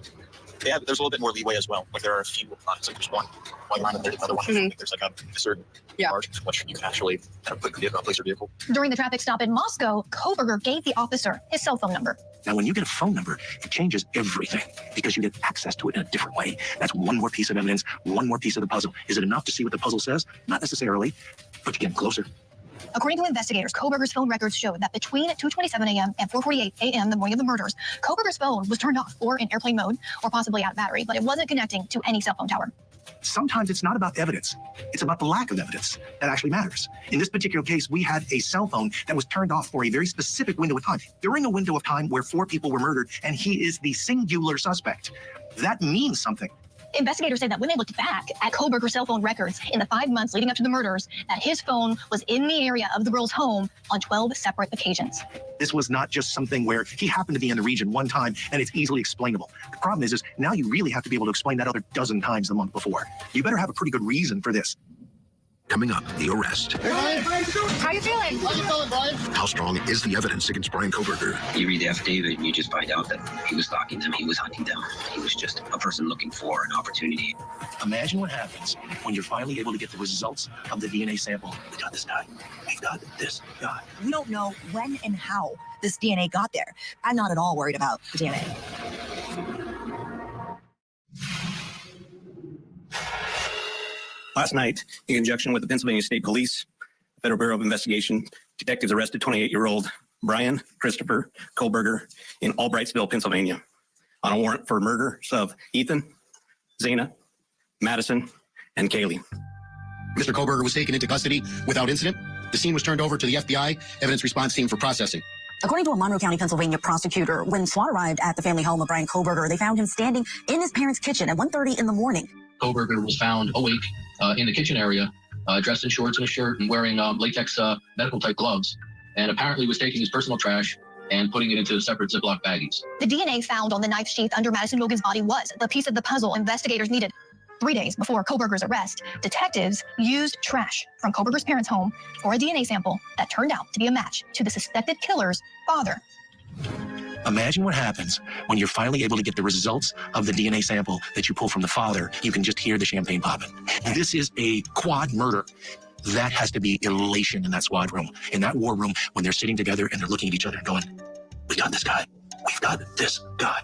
yeah, there's a little bit more leeway as well. Like there are a few, it's like there's one white line and there's another one. There's like a certain margin in which you can actually kind of put the vehicle, place your vehicle. During the traffic stop in Moscow, Kohlberger gave the officer his cell phone number. Now, when you get a phone number, it changes everything because you get access to it in a different way. That's one more piece of evidence, one more piece of the puzzle. Is it enough to see what the puzzle says? Not necessarily, but you get closer. According to investigators, Kohlberger's phone records showed that between 2:27 a.m. and 4:48 a.m. the morning of the murders, Kohlberger's phone was turned off or in airplane mode or possibly out of battery, but it wasn't connecting to any cell phone tower. Sometimes it's not about evidence. It's about the lack of evidence that actually matters. In this particular case, we had a cell phone that was turned off for a very specific window of time. During a window of time where 4 people were murdered, and he is the singular suspect. That means something. Investigators say that when they looked back at Kohlberger's cell phone records in the 5 months leading up to the murders, that his phone was in the area of the girl's home on 12 separate occasions. This was not just something where he happened to be in the region one time and it's easily explainable. The problem is now you really have to be able to explain that other dozen times the month before. You better have a pretty good reason for this. Coming up, the arrest. How you feeling? How you feeling, Brian? How strong is the evidence against Brian Kohlberger? You read the affidavit and you just find out that he was stalking them, he was hunting them. He was just a person looking for an opportunity. Imagine what happens when you're finally able to get the results of the DNA sample. We got this guy. We've got this guy. We don't know when and how this DNA got there. I'm not at all worried about the DNA. Last night, in conjunction with the Pennsylvania State Police, Federal Bureau of Investigation, detectives arrested 28-year-old Brian Christopher Kohlberger in Albrightsville, Pennsylvania, on a warrant for murders of Ethan, Xana, Madison, and Kaylee. Mr. Kohlberger was taken into custody without incident. The scene was turned over to the FBI evidence response team for processing. According to a Monroe County, Pennsylvania prosecutor, when SWAT arrived at the family home of Brian Kohlberger, they found him standing in his parents' kitchen at 1:30 in the morning. Kohlberger was found awake in the kitchen area, dressed in shorts and a shirt and wearing latex medical-type gloves, and apparently was taking his personal trash and putting it into separate Ziploc baggies. The DNA found on the knife sheath under Madison Logan's body was the piece of the puzzle investigators needed. 3 days before Kohlberger's arrest, detectives used trash from Kohlberger's parents' home for a DNA sample that turned out to be a match to the suspected killer's father. Imagine what happens when you're finally able to get the results of the DNA sample that you pull from the father. You can just hear the champagne popping. This is a quad murder. That has to be elation in that squad room, in that war room, when they're sitting together and they're looking at each other and going, we got this guy. We've got this guy.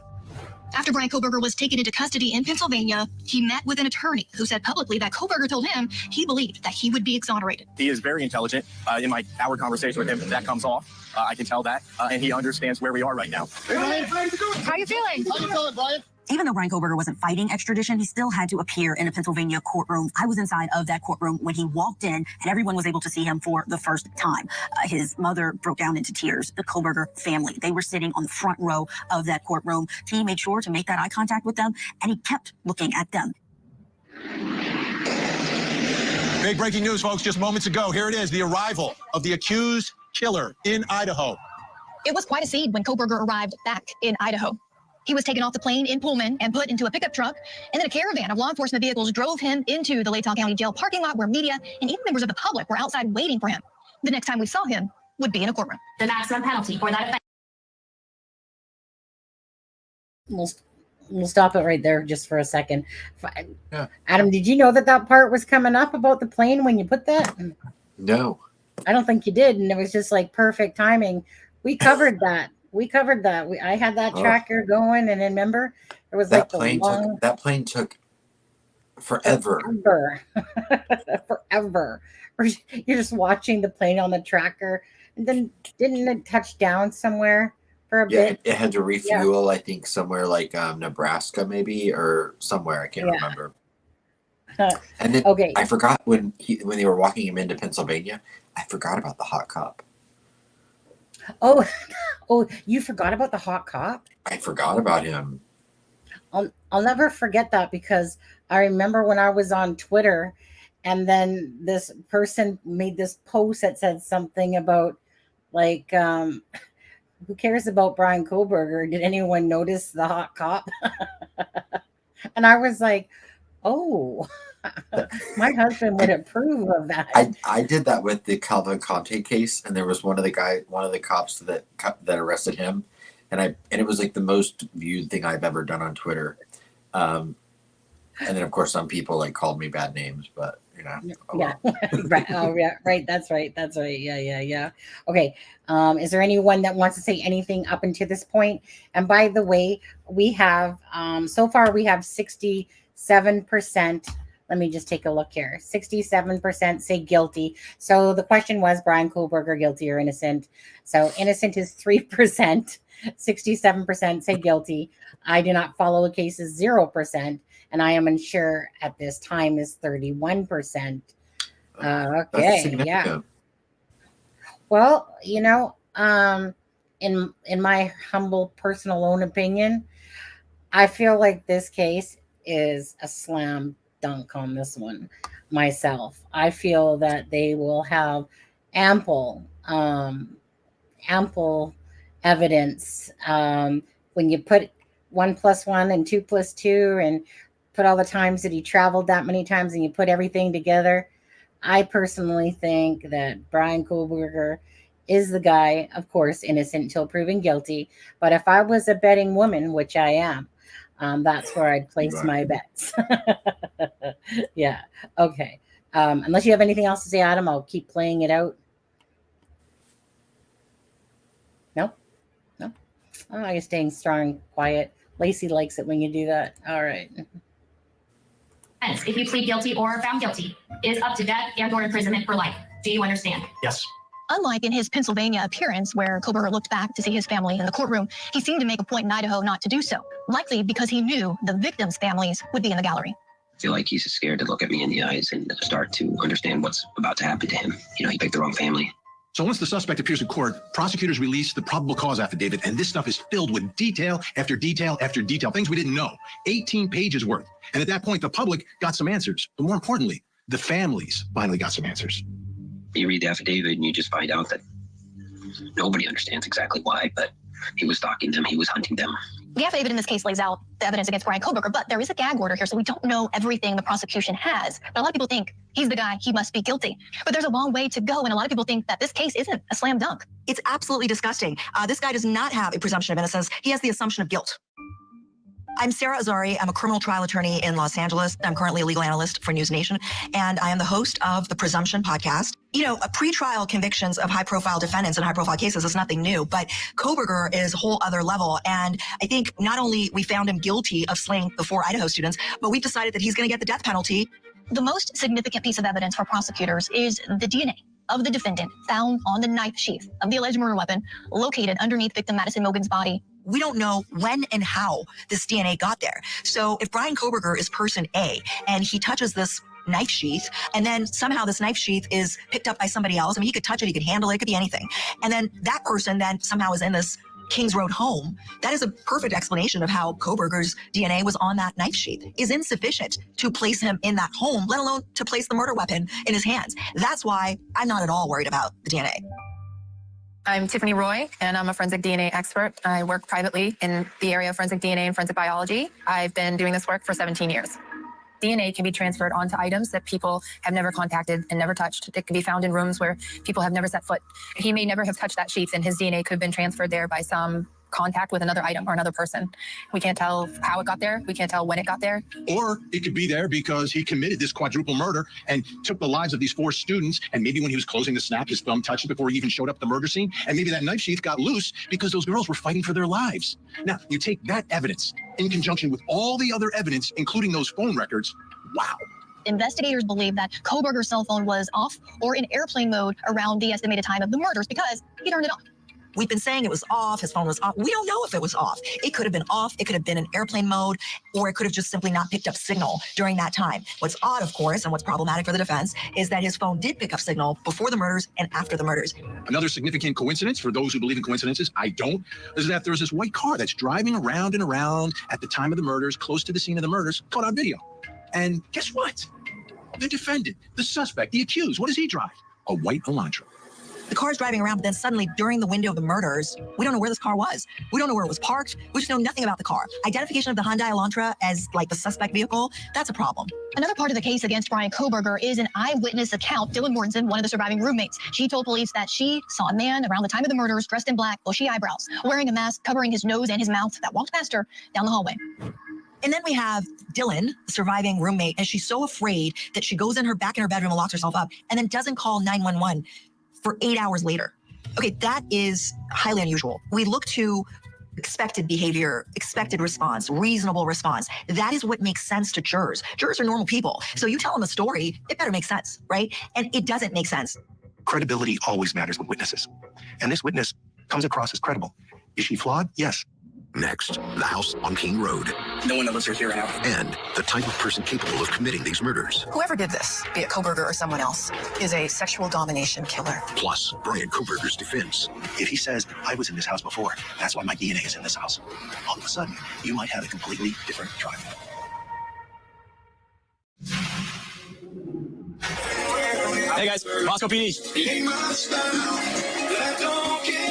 After Brian Kohberger was taken into custody in Pennsylvania, he met with an attorney who said publicly that Kohberger told him he believed that he would be exonerated. He is very intelligent. In my hour conversation with him, that comes off. I can tell that, and he understands where we are right now. Hey, Brian, how you feeling? How you feeling, Brian? Even though Brian Kohberger wasn't fighting extradition, he still had to appear in a Pennsylvania courtroom. I was inside of that courtroom when he walked in, and everyone was able to see him for the first time. His mother broke down into tears. The Kohberger family, they were sitting on the front row of that courtroom. He made sure to make that eye contact with them, and he kept looking at them. Big breaking news, folks, just moments ago. Here it is, the arrival of the accused killer in Idaho. It was quite a scene when Kohberger arrived back in Idaho. He was taken off the plane in Pullman and put into a pickup truck, and then a caravan of law enforcement vehicles drove him into the Latah County Jail parking lot where media and even members of the public were outside waiting for him. The next time we saw him would be in a courtroom. The maximum penalty for that offense. We'll stop it right there just for a second. Yeah. Adam, did you know that part was coming up about the plane when you put that? No. I don't think you did, and it was just like perfect timing. We covered that. I had that tracker going, and remember, it was that like that plane took forever. Forever. You're just watching the plane on the tracker, and then didn't it touch down somewhere for a bit? It had to refuel. I think somewhere like Nebraska, maybe, or somewhere. I can't remember. And then I forgot when they were walking him into Pennsylvania. I forgot about the hot cop. Oh, you forgot about the hot cop? I forgot about him. I'll never forget that, because I remember when I was on Twitter, and then this person made this post that said something about like, who cares about Brian Kohberger? Did anyone notice the hot cop? And I was like, oh, my husband would approve of that. I did that with the Calvin Conte case, and there was one of the cops that arrested him, and it was like the most viewed thing I've ever done on Twitter. And then of course some people like called me bad names, but you know. Yeah. Right. Oh yeah. Right. That's right. Yeah. Okay. Is there anyone that wants to say anything up until this point? And by the way, we have so far we have 67%. Let me just take a look here. 67% say guilty. So the question was Brian Kohberger guilty or innocent. So innocent is 3%. 67% say guilty. I do not follow the case is 0%. And I am unsure at this time is 31%. Okay. Yeah. Well, you know, in my humble personal own opinion, I feel like this case is a slam dunk on this one myself. I feel that they will have ample evidence when you put 1 + 1 and 2 + 2 and put all the times that he traveled that many times and you put everything together. I personally think that Brian Kohberger is the guy, of course, innocent until proven guilty. But if I was a betting woman, which I am, that's where I'd place my bets. Yeah. Okay. Unless you have anything else to say, Adam, I'll keep playing it out. No? Oh, you're staying strong and quiet. Lacey likes it when you do that. All right. If you plead guilty or are found guilty, is up to death and/or imprisonment for life. Do you understand? Yes. Unlike in his Pennsylvania appearance, where Kohberger looked back to see his family in the courtroom, he seemed to make a point in Idaho not to do so, likely because he knew the victims' families would be in the gallery. I feel like he's scared to look at me in the eyes and start to understand what's about to happen to him. You know, he picked the wrong family. So once the suspect appears in court, prosecutors release the probable cause affidavit, and this stuff is filled with detail after detail after detail, things we didn't know, 18 pages worth. And at that point, the public got some answers. But more importantly, the families finally got some answers. You read the affidavit and you just find out that nobody understands exactly why, but he was stalking them, he was hunting them. The affidavit in this case lays out the evidence against Brian Kohberger, but there is a gag order here, so we don't know everything the prosecution has. But a lot of people think he's the guy, he must be guilty. But there's a long way to go, and a lot of people think that this case isn't a slam dunk. It's absolutely disgusting. This guy does not have a presumption of innocence. He has the assumption of guilt. I'm Sarah Azari. I'm a criminal trial attorney in Los Angeles. I'm currently a legal analyst for News Nation, and I am the host of the Presumption podcast. You know, pretrial convictions of high-profile defendants in high-profile cases is nothing new, but Kohberger is a whole other level. And I think not only we found him guilty of slaying the 4 Idaho students, but we've decided that he's going to get the death penalty. The most significant piece of evidence for prosecutors is the DNA of the defendant found on the knife sheath of the alleged murder weapon located underneath victim Madison Mogen's body. We don't know when and how this DNA got there. So if Brian Kohberger is person A and he touches this knife sheath, and then somehow this knife sheath is picked up by somebody else. I mean, he could touch it, he could handle it, it could be anything. And then that person then somehow is in this Kings Road home. That is a perfect explanation of how Kohberger's DNA was on that knife sheath. Is insufficient to place him in that home, let alone to place the murder weapon in his hands. That's why I'm not at all worried about the DNA. I'm Tiffany Roy, and I'm a forensic DNA expert. I work privately in the area of forensic DNA and forensic biology. I've been doing this work for 17 years. DNA can be transferred onto items that people have never contacted and never touched. It can be found in rooms where people have never set foot. He may never have touched that sheath, and his DNA could have been transferred there by some contact with another item or another person. We can't tell how it got there. We can't tell when it got there. Or it could be there because he committed this quadruple murder and took the lives of these 4 students. And maybe when he was closing the snap, his thumb touched it before he even showed up at the murder scene. And maybe that knife sheath got loose because those girls were fighting for their lives. Now, you take that evidence in conjunction with all the other evidence, including those phone records. Wow. Investigators believe that Kohberger's cell phone was off or in airplane mode around the estimated time of the murders because he turned it off. We've been saying it was off, his phone was off. We don't know if it was off. It could have been off, it could have been in airplane mode, or it could have just simply not picked up signal during that time. What's odd, of course, and what's problematic for the defense is that his phone did pick up signal before the murders and after the murders. Another significant coincidence, for those who believe in coincidences, I don't, is that there's this white car that's driving around and around at the time of the murders, close to the scene of the murders, caught on video. And guess what? The defendant, the suspect, the accused, what does he drive? A white Elantra. The car's driving around, but then suddenly during the window of the murders, we don't know where this car was. We don't know where it was parked. We just know nothing about the car. Identification of the Hyundai Elantra as like the suspect vehicle, that's a problem. Another part of the case against Brian Kohberger is an eyewitness account. Dylan Mortensen, one of the surviving roommates, she told police that she saw a man around the time of the murders dressed in black, bushy eyebrows, wearing a mask covering his nose and his mouth that walked past her down the hallway. And then we have Dylan, the surviving roommate, and she's so afraid that she goes back in her bedroom and locks herself up and then doesn't call 911 for 8 hours later. Okay, that is highly unusual. We look to expected behavior, expected response, reasonable response. That is what makes sense to jurors. Jurors are normal people. So you tell them a story, it better make sense, right? And it doesn't make sense. Credibility always matters with witnesses. And this witness comes across as credible. Is she flawed? Yes. Next, the house on King Road. No one knows here right now. And the type of person capable of committing these murders. Whoever did this, be it Kohberger or someone else, is a sexual domination killer. Plus, Brian Kohberger's defense. If he says, I was in this house before, that's why my DNA is in this house, all of a sudden, you might have a completely different trial. Hey guys, Moscow PD.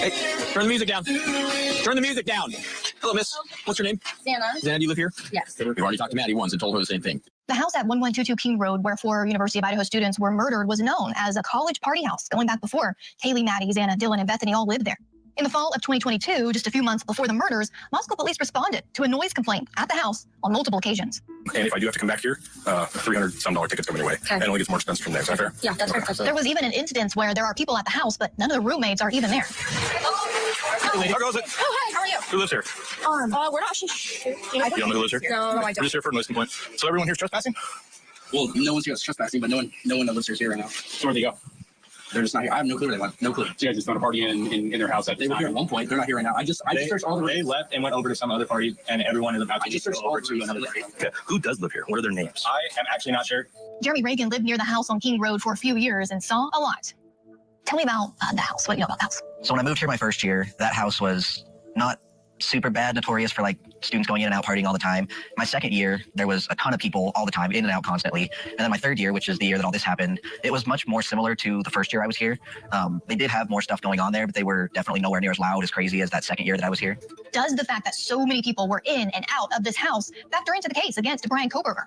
Hey, turn the music down. Turn the music down. Hello, miss. What's your name? Xana. Xana, do you live here? Yes. We've already talked to Maddie once and told her the same thing. The house at 1122 King Road, where 4 University of Idaho students were murdered, was known as a college party house going back before Kaylee, Maddie, Xana, Dylan, and Bethany all lived there. In the fall of 2022, just a few months before the murders, Moscow police responded to a noise complaint at the house on multiple occasions. And if I do have to come back here, $300-some ticket's coming your way. Okay. And it only gets more expensive from there. Is that fair? Yeah, that's fair. There was even an incident where there are people at the house, but none of the roommates are even there. How goes it? Oh, hi, how are you? Who lives here? We're not sure. You don't know who lives here? No, I We're don't. just here for a noise complaint. So everyone here's trespassing? Well, no one's here that's trespassing, but no one that lives here is here right now. So where'd they go? They're just not here. I have no clue where they went. No clue. So you guys just found a party in their house at They were here at one point. They're not here right now. I just searched all the They left and went over to some other party, and everyone is about to just searched go over all to another party. Okay. Who does live here? What are their names? I am actually not sure. Jeremy Reagan lived near the house on King Road for a few years and saw a lot. Tell me about the house. What do you know about the house? So when I moved here my first year, that house was not super bad, notorious for like students going in and out partying all the time. My second year, there was a ton of people all the time, in and out constantly. And then my third year, which is the year that all this happened, it was much more similar to the first year I was here. They did have more stuff going on there, but they were definitely nowhere near as loud, as crazy as that second year that I was here. Does the fact that so many people were in and out of this house factor into the case against Brian Kohberger?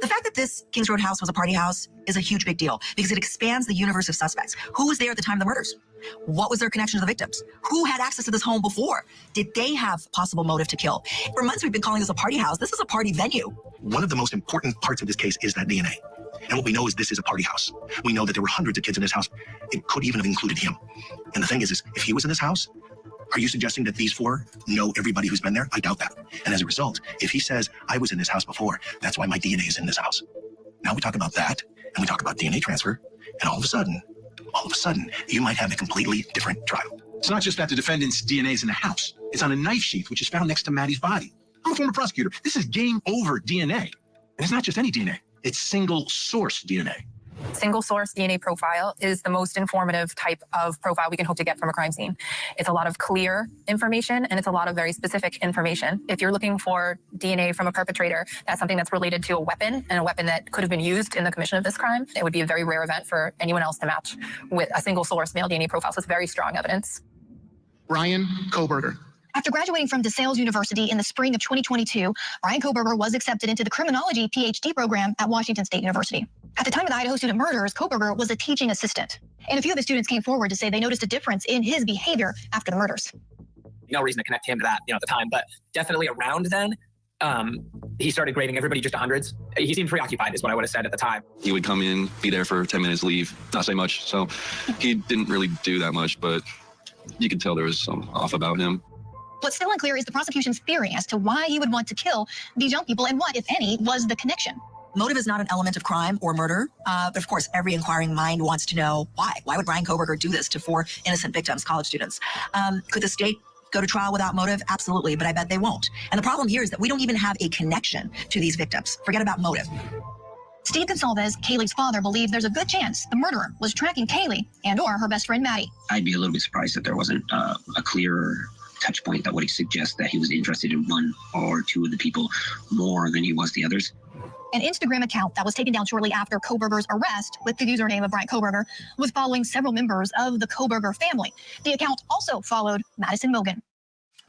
The fact that this Kings Road house was a party house is a huge big deal because it expands the universe of suspects. Who was there at the time of the murders? What was their connection to the victims? Who had access to this home before? Did they have possible motive to kill? For months, we've been calling this a party house. This is a party venue. One of the most important parts of this case is that DNA. And what we know is this is a party house. We know that there were hundreds of kids in this house. It could even have included him. And the thing is if he was in this house, are you suggesting that these four know everybody who's been there? I doubt that. And as a result, if he says, I was in this house before, that's why my DNA is in this house. Now we talk about that, and we talk about DNA transfer, and all of a sudden, you might have a completely different trial. It's not just that the defendant's DNA is in the house. It's on a knife sheath, which is found next to Maddie's body. I'm a former prosecutor. This is game over DNA. And it's not just any DNA. It's single source DNA. Single source DNA profile is the most informative type of profile we can hope to get from a crime scene. It's a lot of clear information and it's a lot of very specific information. If you're looking for DNA from a perpetrator, that's something that's related to a weapon and a weapon that could have been used in the commission of this crime. It would be a very rare event for anyone else to match with a single source male DNA profile. So it's very strong evidence. Brian Kohberger. After graduating from DeSales University in the spring of 2022, Brian Kohberger was accepted into the criminology PhD program at Washington State University. At the time of the Idaho student murders, Kohberger was a teaching assistant. And a few of the students came forward to say they noticed a difference in his behavior after the murders. No reason to connect him to that, at the time, but definitely around then, he started grading everybody just 100s. He seemed preoccupied is what I would have said at the time. He would come in, be there for 10 minutes, leave, not say much. So he didn't really do that much, but you could tell there was some off about him. What's still unclear is the prosecution's theory as to why he would want to kill these young people and what, if any, was the connection. Motive is not an element of crime or murder, but of course, every inquiring mind wants to know why. Why would Brian Kohberger do this to 4 innocent victims, college students? Could the state go to trial without motive? Absolutely, but I bet they won't. And the problem here is that we don't even have a connection to these victims. Forget about motive. Steve Gonsalves, Kaylee's father, believes there's a good chance the murderer was tracking Kaylee and/or her best friend Maddie. I'd be a little bit surprised that there wasn't a clearer touch point that would suggest that he was interested in one or two of the people more than he was the others. An Instagram account that was taken down shortly after Kohberger's arrest with the username of Brian Kohberger was following several members of the Kohberger family. The account also followed Madison Mogan.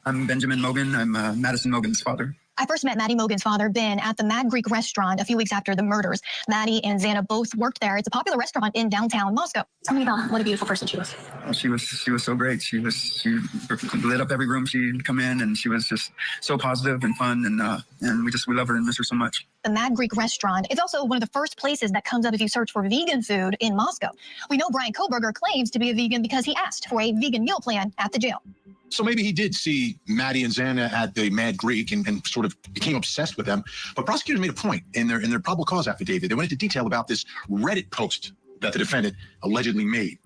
I'm Benjamin Mogan. I'm Madison Mogan's father. I first met Maddie Mogan's father, Ben, at the Mad Greek restaurant a few weeks after the murders. Maddie and Xana both worked there. It's a popular restaurant in downtown Moscow. Tell me about what a beautiful person she was. She was so great. She lit up every room she'd come in, and she was just so positive and fun, and we love her and miss her so much. The Mad Greek restaurant is also one of the first places that comes up if you search for vegan food in Moscow. We know Brian Kohberger claims to be a vegan because he asked for a vegan meal plan at the jail. So maybe he did see Maddie and Xana at the Mad Greek and sort of became obsessed with them. But prosecutors made a point in their probable cause affidavit. They went into detail about this Reddit post that the defendant allegedly made,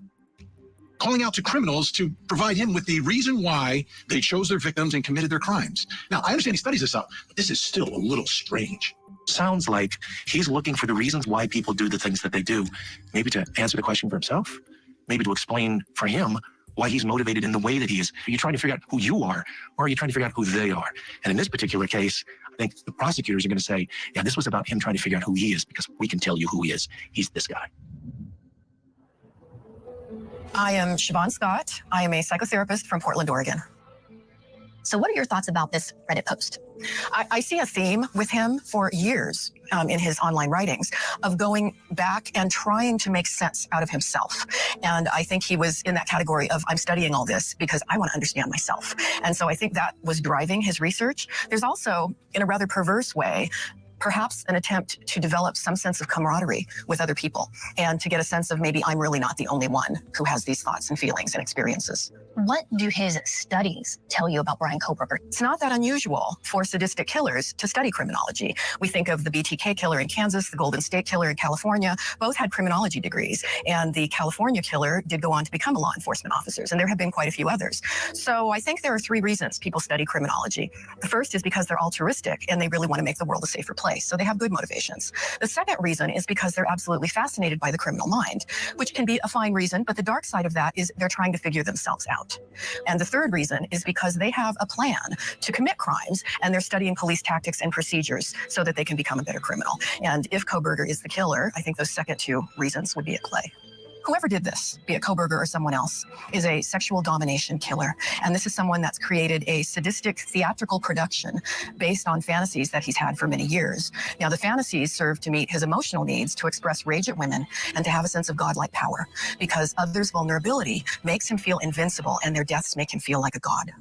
calling out to criminals to provide him with the reason why they chose their victims and committed their crimes. Now, I understand he studies this out, but this is still a little strange. Sounds like he's looking for the reasons why people do the things that they do, maybe to answer the question for himself, maybe to explain for him why he's motivated in the way that he is. Are you trying to figure out who you are, or are you trying to figure out who they are? And in this particular case, I think the prosecutors are going to say, yeah, this was about him trying to figure out who he is, because we can tell you who he is. He's this guy. I am Siobhan Scott. I am a psychotherapist from Portland, Oregon. So what are your thoughts about this Reddit post? I see a theme with him for years in his online writings of going back and trying to make sense out of himself. And I think he was in that category of, I'm studying all this because I want to understand myself. And so I think that was driving his research. There's also, in a rather perverse way, perhaps an attempt to develop some sense of camaraderie with other people and to get a sense of maybe I'm really not the only one who has these thoughts and feelings and experiences. What do his studies tell you about Brian Kohberger? It's not that unusual for sadistic killers to study criminology. We think of the BTK killer in Kansas, the Golden State killer in California. Both had criminology degrees, and the California killer did go on to become law enforcement officers, and there have been quite a few others. So I think there are 3 reasons people study criminology. The first is because they're altruistic and they really want to make the world a safer place, so they have good motivations. The second reason is because they're absolutely fascinated by the criminal mind, which can be a fine reason, but the dark side of that is they're trying to figure themselves out. And the third reason is because they have a plan to commit crimes, and they're studying police tactics and procedures so that they can become a better criminal. And if Kohberger is the killer, I think those second 2 reasons would be at play. Whoever did this, be it Kohberger or someone else, is a sexual domination killer. And this is someone that's created a sadistic theatrical production based on fantasies that he's had for many years. Now, the fantasies serve to meet his emotional needs, to express rage at women, and to have a sense of godlike power, because others' vulnerability makes him feel invincible, and their deaths make him feel like a god.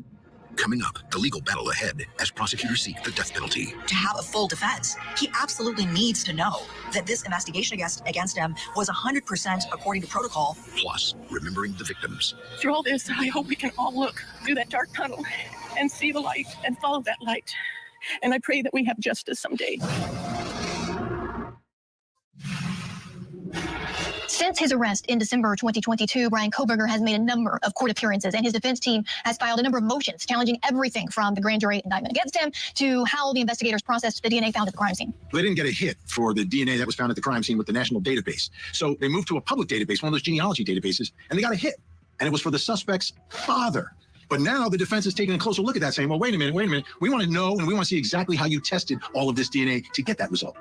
Coming up, the legal battle ahead as prosecutors seek the death penalty. To have a full defense, he absolutely needs to know that this investigation against him was 100% according to protocol. Plus, remembering the victims. Through all this, I hope we can all look through that dark tunnel and see the light and follow that light. And I pray that we have justice someday. Since his arrest in December 2022, Bryan Kohberger has made a number of court appearances, and his defense team has filed a number of motions challenging everything from the grand jury indictment against him to how the investigators processed the DNA found at the crime scene. They didn't get a hit for the DNA that was found at the crime scene with the national database. So they moved to a public database, one of those genealogy databases, and they got a hit. And it was for the suspect's father. But now the defense is taking a closer look at that, saying, well, wait a minute. We want to know, and we want to see exactly how you tested all of this DNA to get that result.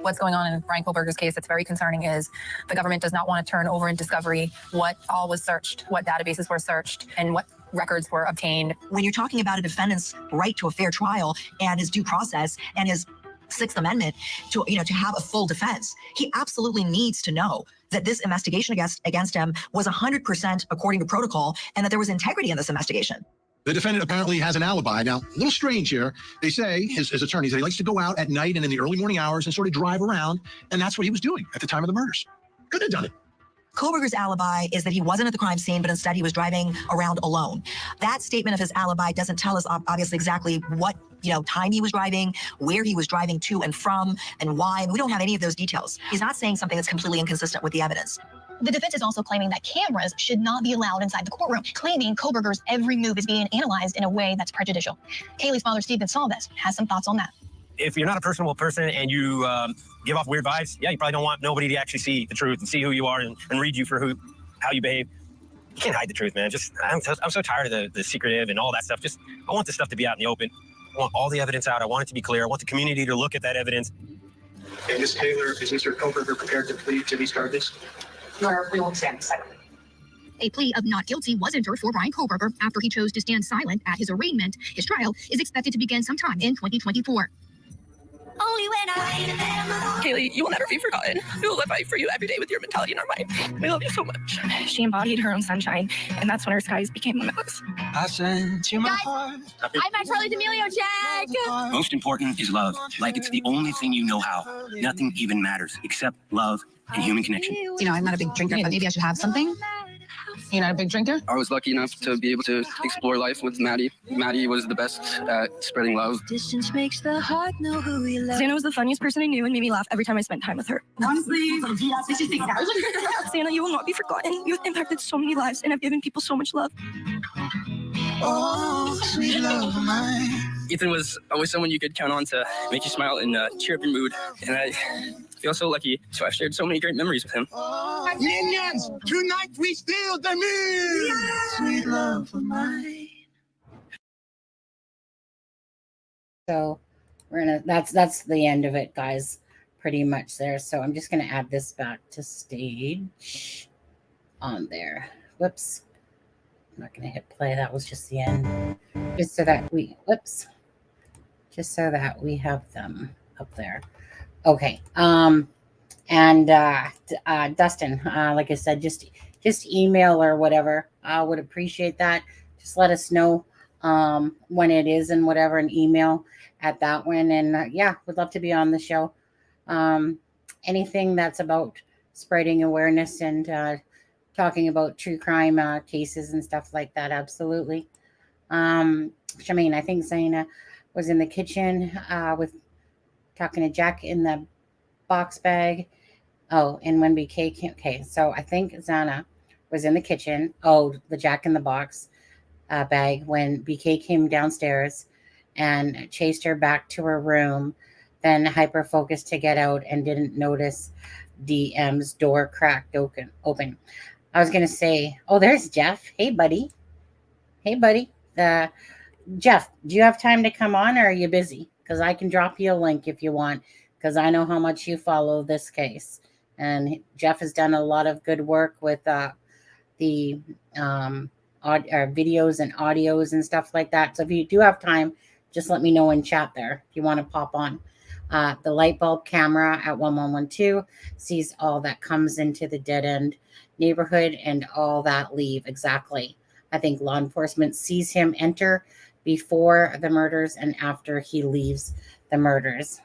What's going on in Bryan Kohberger's case that's very concerning is the government does not want to turn over in discovery what all was searched, what databases were searched, and what records were obtained. When you're talking about a defendant's right to a fair trial and his due process and his Sixth Amendment to have a full defense, he absolutely needs to know that this investigation against him was 100% according to protocol and that there was integrity in this investigation. The defendant apparently has an alibi. Now, a little strange here. They say, his attorneys, that he likes to go out at night and in the early morning hours and sort of drive around, and that's what he was doing at the time of the murders. Could have done it. Kohberger's alibi is that he wasn't at the crime scene, but instead he was driving around alone. That statement of his alibi doesn't tell us obviously exactly what time he was driving, where he was driving to and from, and why. We don't have any of those details. He's not saying something that's completely inconsistent with the evidence. The defense is also claiming that cameras should not be allowed inside the courtroom, claiming Kohberger's every move is being analyzed in a way that's prejudicial. Kaylee's father, Steve Gonsalves, has some thoughts on that. If you're not a personable person and you give off weird vibes, you probably don't want nobody to actually see the truth and see who you are and read you for how you behave. You can't hide the truth, man. I'm so tired of the secretive and all that stuff. I want this stuff to be out in the open. I want all the evidence out. I want it to be clear. I want the community to look at that evidence. And Ms. Taylor, is Mr. Kohberger prepared to plead to these charges? We will stand silent. A plea of not guilty was entered for Bryan Kohberger after he chose to stand silent at his arraignment. His trial is expected to begin sometime in 2024. Kaylee, you will never be forgotten. We will fight for you every day with your mentality in our mind. We love you so much. She embodied her own sunshine, and that's when her skies became limitless. I sent you my heart. I'm my Charlie D'Amelio check. Most important is love. Like it's the only thing you know how. Nothing even matters except love and human connection. I'm not a big drinker, but maybe I should have something. You're not a big drinker? I was lucky enough to be able to explore life with Maddie. Maddie was the best at spreading love. Distance makes the heart know who we love. Xana was the funniest person I knew and made me laugh every time I spent time with her. Honestly, Xana, you will not be forgotten. You have impacted so many lives and have given people so much love. Oh, sweet love of mine. Ethan was always someone you could count on to make you smile and cheer up your mood. And I feel so lucky to have shared so many great memories with him. Minions, tonight we steal the moon. Sweet love of mine. So that's the end of it, guys, pretty much there. So I'm just going to add this back to stage on there. Whoops. I'm not going to hit play. That was just the end. Just so that we have them up there. Okay. And Dustin, like I said, just email or whatever. I would appreciate that. Just let us know when it is and whatever, and email at that one. And would love to be on the show. Anything that's about spreading awareness and talking about true crime cases and stuff like that. Absolutely. Shameen, I think Xana was in the kitchen with talking to Jack in the box bag. Oh, and when BK came, okay, so I think Xana was in the kitchen. Oh, the Jack in the box bag when BK came downstairs and chased her back to her room, then hyper focused to get out and didn't notice DM's door cracked open. I was going to say, oh, there's Jeff. Hey, buddy. Jeff, do you have time to come on, or are you busy? Because I can drop you a link if you want, because I know how much you follow this case. And Jeff has done a lot of good work with the videos and audios and stuff like that. So if you do have time, just let me know in chat there if you want to pop on. The light bulb camera at 1112 sees all that comes into the dead end neighborhood and all that leave. Exactly. I think law enforcement sees him enter before the murders and after he leaves the murders.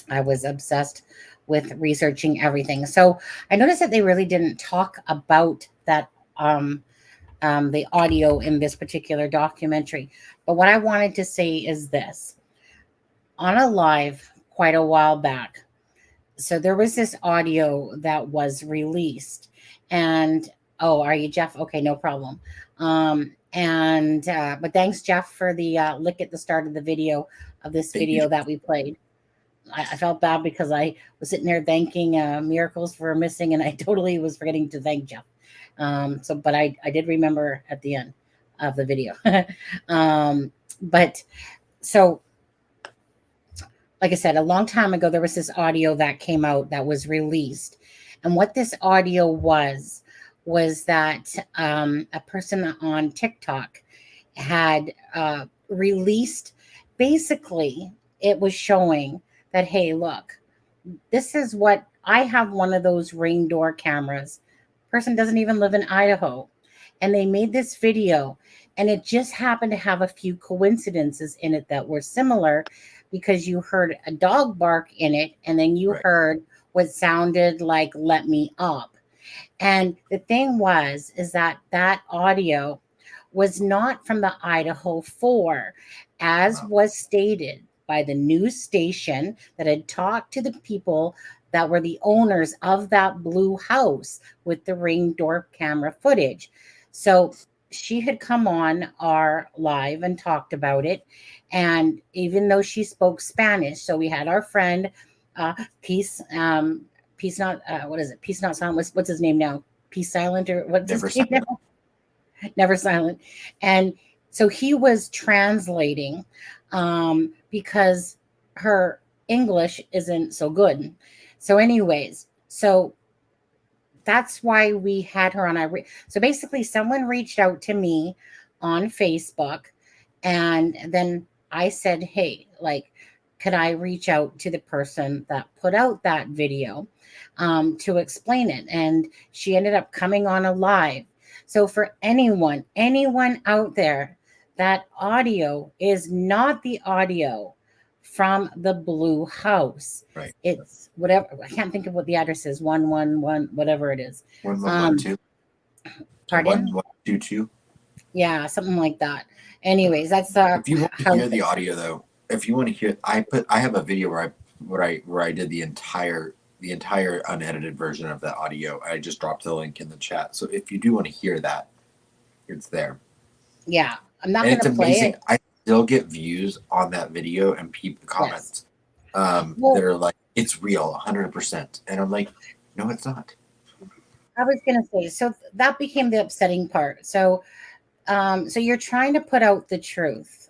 I was obsessed with researching everything. So I noticed that they really didn't talk about that the audio in this particular documentary. But what I wanted to say is this. On a live quite a while back, so there was this audio that was released, and oh, are you Jeff? Okay, no problem. But thanks, Jeff, for the lick at the start of the video of this video that we played. I felt bad because I was sitting there thanking Miracles for missing, and I totally was forgetting to thank Jeff. But I did remember at the end of the video. But so, like I said, a long time ago, there was this audio that came out that was released. And what this audio was that a person on TikTok had released, basically, it was showing that, hey, look, this is what, I have one of those Ring door cameras. Person doesn't even live in Idaho. And they made this video, and it just happened to have a few coincidences in it that were similar, because you heard a dog bark in it, and then you heard what sounded like "let me up." And the thing is that audio was not from the Idaho4, as was stated by the news station that had talked to the people that were the owners of that blue house with the Ring door camera footage. So she had come on our live and talked about it. And even though she spoke Spanish, so we had our friend, Peace Not Silent. What's his name now? Peace Silent, or what's his name now? Never Silent. And so he was translating because her English isn't so good. So anyways, so that's why we had her on our. So basically, someone reached out to me on Facebook, and then I said, hey, like, could I reach out to the person that put out that video to explain it? And she ended up coming on a live. So for anyone out there, that audio is not the audio from the blue house. Right. It's whatever. I can't think of what the address is. 111, whatever it is. 1112. Pardon? 1122. Yeah, something like that. Anyways, that's if you want to hear the audio though, if you want to hear, I have a video where I did the entire unedited version of that audio. I just dropped the link in the chat. So if you do want to hear that, it's there. Yeah, I'm not going to play it. I still get views on that video and people comments that are like, it's real 100%. And I'm like, no, it's not. I was going to say, so that became the upsetting part. So you're trying to put out the truth,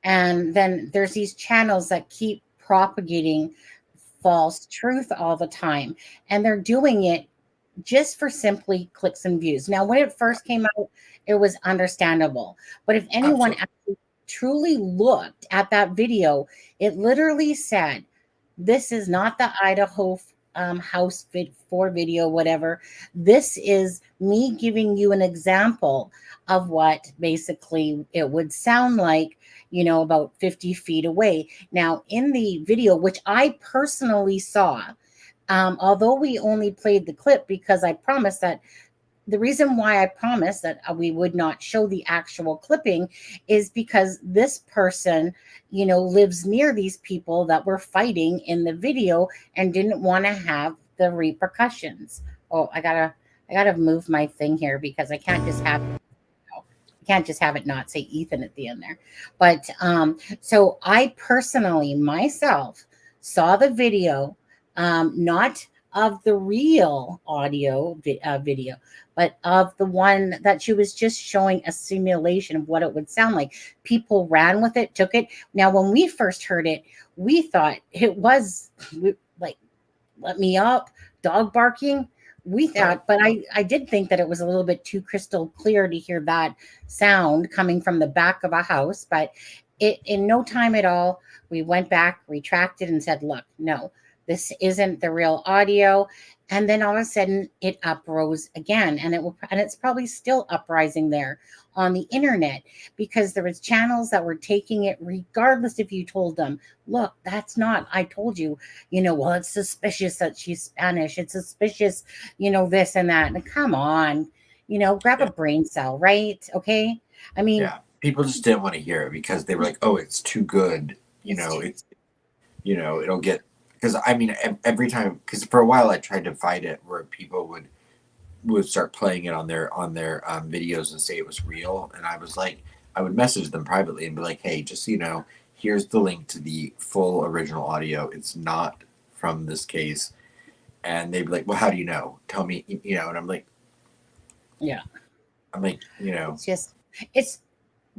and then there's these channels that keep propagating false truth all the time. And they're doing it just for simply clicks and views. Now, when it first came out, it was understandable. But if anyone actually truly looked at that video, it literally said, this is not the Idaho house for video, whatever. This is me giving you an example of what basically it would sound like, about 50 feet away. Now, in the video, which I personally saw, although we only played the clip because I promised that the reason why I promised that we would not show the actual clipping is because this person, lives near these people that were fighting in the video and didn't want to have the repercussions. Oh, I gotta move my thing here because I can't just have it not say Ethan at the end there. But so I personally myself saw the video, not of the real audio video, but of the one that she was just showing a simulation of what it would sound like. People ran with it, took it. Now, when we first heard it, we thought it was like, let me up, dog barking. We thought, but I did think that it was a little bit too crystal clear to hear that sound coming from the back of a house. But in no time at all, we went back, retracted, and said, look, no, this isn't the real audio. And then all of a sudden it uprose again, and it's probably still uprising there on the internet, because there was channels that were taking it regardless if you told them, look, that's not, I told you, well, it's suspicious that she's Spanish, it's suspicious, this and that. And come on, grab a brain cell, right? Okay. I mean, people just didn't want to hear it because they were like, oh, it's too good, it'll get, because I mean, every time, because for a while I tried to fight it where people would start playing it on their videos and say it was real, and I was like, I would message them privately and be like, hey, just so you know, here's the link to the full original audio, it's not from this case. And they'd be like, well, how do you know, tell me, and I'm like, it's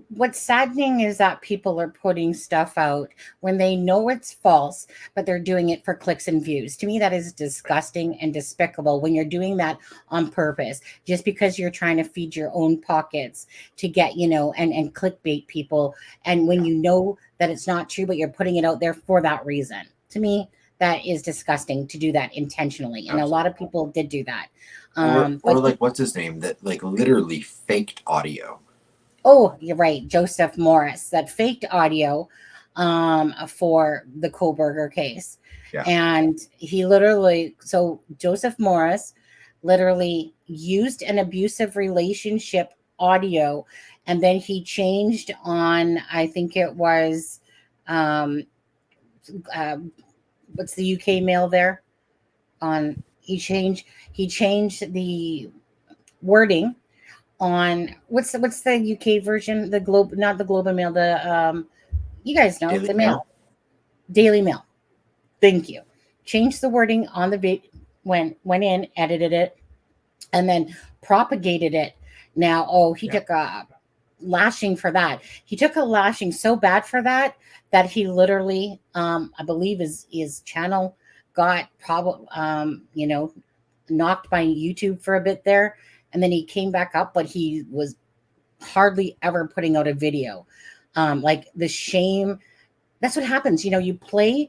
what's saddening is that people are putting stuff out when they know it's false, but they're doing it for clicks and views. To me, that is disgusting and despicable when you're doing that on purpose, just because you're trying to feed your own pockets to get, and clickbait people. And when you know that it's not true, but you're putting it out there for that reason. To me, that is disgusting to do that intentionally. And a lot of people did do that. Or like, what's his name? That like literally faked audio. Oh, you're right. Joseph Morris, that faked audio for the Koberger case. Yeah. And he literally, so Joseph Morris literally used an abusive relationship audio, and then he changed on, I think it was, what's the UK mail there? He changed the wording on what's the UK version, the Globe, not the Globe and Mail, the you guys know, the Mail, Daily Mail. Thank you. Changed the wording on the went in, edited it, and then propagated it. Now, he took a lashing for that. He took a lashing so bad for that he literally, I believe his channel got knocked by YouTube for a bit there. And then he came back up, but he was hardly ever putting out a video. Like the shame, that's what happens. You play,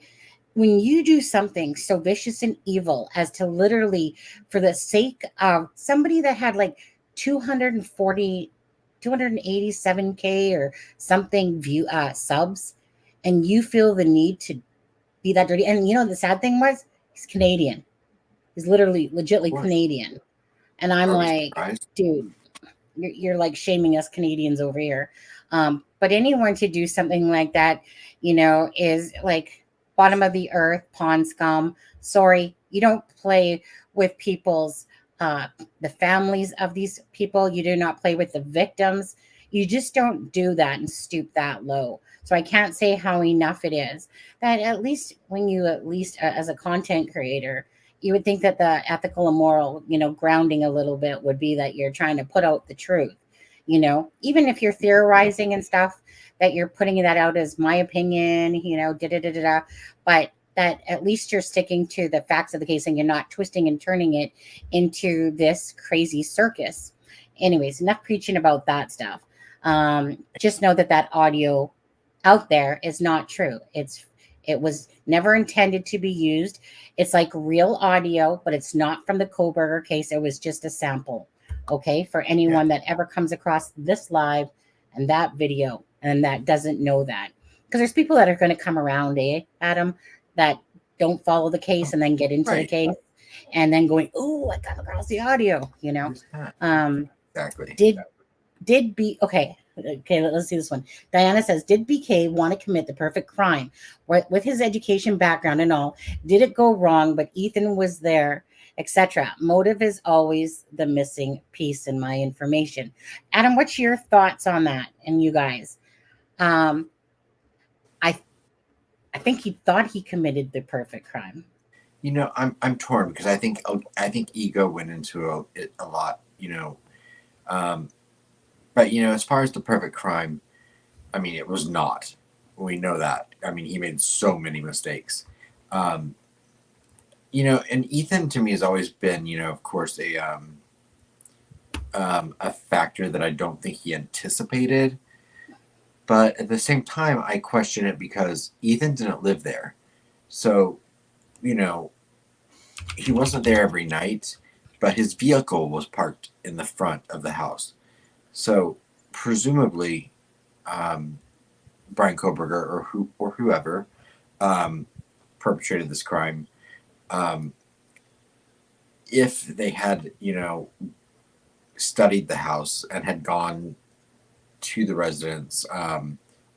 when you do something so vicious and evil as to literally, for the sake of somebody that had like 287K or something subs, and you feel the need to be that dirty. And the sad thing was, he's Canadian. He's literally legitly Canadian. And I'm like, dude, you're like shaming us Canadians over here. But anyone to do something like that, is like bottom of the earth, pond scum. Sorry, you don't play with people's, the families of these people. You do not play with the victims. You just don't do that and stoop that low. So I can't say how enough it is that at least when you, as a content creator, you would think that the ethical and moral, grounding a little bit would be that you're trying to put out the truth, even if you're theorizing and stuff, that you're putting that out as my opinion, but that at least you're sticking to the facts of the case and you're not twisting and turning it into this crazy circus. Anyways, enough preaching about that stuff. Just know that audio out there is not true. It was never intended to be used. It's like real audio, but it's not from the Koberger case. It was just a sample. Okay. For anyone that ever comes across this live and that video and that doesn't know that, because there's people that are going to come around, Adam, that don't follow the case and then get into the case and then going, oh, I got across the audio, Exactly. Okay, let's see this one. Diana says, did BK want to commit the perfect crime? With his education background and all, did it go wrong, but Ethan was there, etc.? Motive is always the missing piece in my information. Adam, what's your thoughts on that? And you guys, I think he thought he committed the perfect crime. I'm torn because I think ego went into it a lot, But, as far as the perfect crime, I mean, it was not. We know that. I mean, he made so many mistakes. And Ethan to me has always been, of course, a factor that I don't think he anticipated. But at the same time, I question it because Ethan didn't live there. So, you know, he wasn't there every night, but his vehicle was parked in the front of the house. So presumably, Brian Koberger or whoever perpetrated this crime, if they had, you know, studied the house and had gone to the residence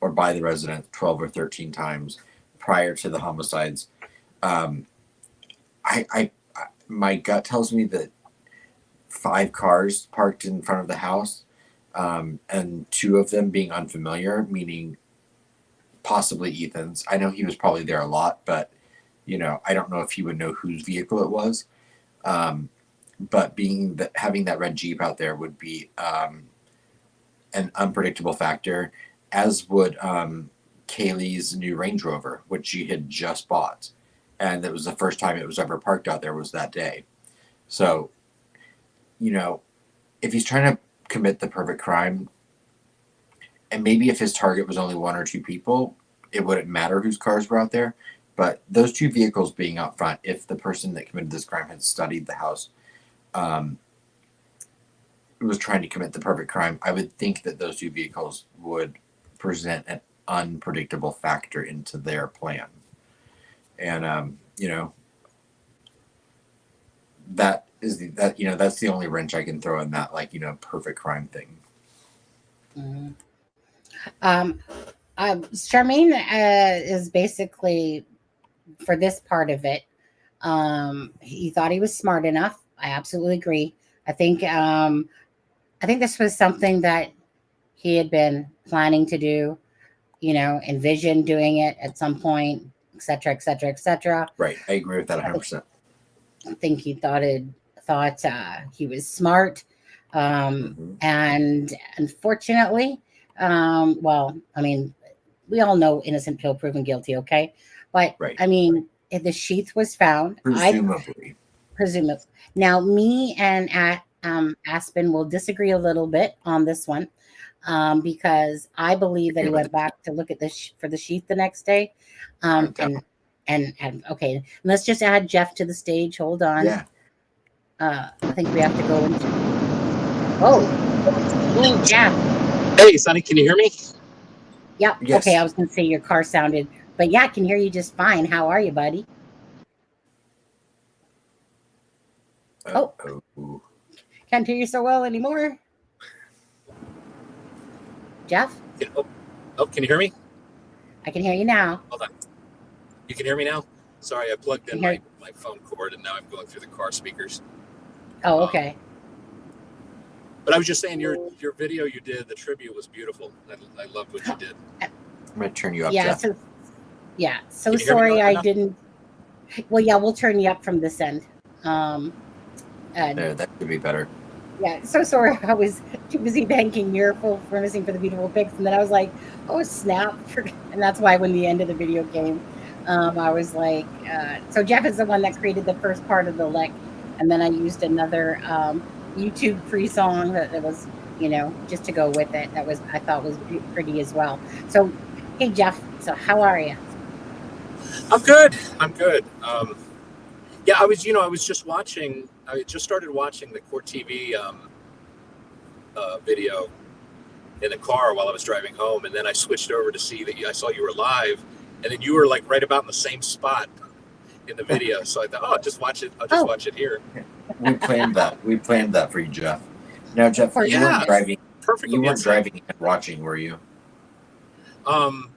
or by the residence 12 or 13 times prior to the homicides, my gut tells me that 5 cars parked in front of the house, and 2 of them being unfamiliar, meaning possibly Ethan's. I know he was probably there a lot, but you know, I don't know if he would know whose vehicle it was. But being that having that red Jeep out there would be an unpredictable factor, as would Kaylee's new Range Rover, which she had just bought, and it was the first time it was ever parked out there was that day. So, you know, if he's trying to commit the perfect crime, and maybe if his target was only 1 or 2 people, it wouldn't matter whose cars were out there. But those 2 vehicles being out front, if the person that committed this crime had studied the house, was trying to commit the perfect crime, I would think that those 2 vehicles would present an unpredictable factor into their plan. And you know, that's the only wrench I can throw in that, like, you know, perfect crime thing. Charmaine is basically, for this part of it, he thought he was smart enough. I absolutely agree. I think this was something that he had been planning to do, you know, envisioned doing it at some point, et cetera, et cetera, et cetera. Right. I agree with that 100%. I think he thought he was smart. And unfortunately, well, I mean, we all know innocent until proven guilty, okay? But right. I mean, if the sheath was found, presumably. Now, me and Aspen will disagree a little bit on this one, because I believe that he went back to look at this for the sheath the next day, and okay, let's just add Jeff to the stage. Hold on. Yeah. I think we have to go into. Oh, Jeff. Hey, Sonny, can you hear me? Yep. Yes. Okay, I was going to say your car sounded, but yeah, I can hear you just fine. How are you, buddy? Oh, can't hear you so well anymore. Jeff? Oh, can you hear me? I can hear you now. Hold on. You can hear me now? Sorry, I plugged in my phone cord and now I'm going through the car speakers. Oh, okay. But I was just saying your video you did, the tribute was beautiful. I loved what you did. I'm going to turn you up, Yeah, Jeff. So sorry I didn't. Well, yeah, we'll turn you up from this end. There, that could be better. Yeah, so sorry. I was too busy thanking Miracle for missing for the beautiful pics, and then I was like, "Oh snap!" And that's why when the end of the video came, I was like, "So Jeff is the one that created the first part of the lick, and then I used another YouTube free song that was, you know, just to go with it. That was I thought was pretty as well. So, hey Jeff, so how are you? I'm good. Yeah, I was just watching. I just started watching the Court TV video in the car while I was driving home, and then I switched over to see that I saw you were live, and then you were like right about in the same spot in the video. So I thought, I'll just watch it here. We planned that for you, Jeff. Now, Jeff, you weren't driving. Perfect. You weren't driving and watching, were you? Well,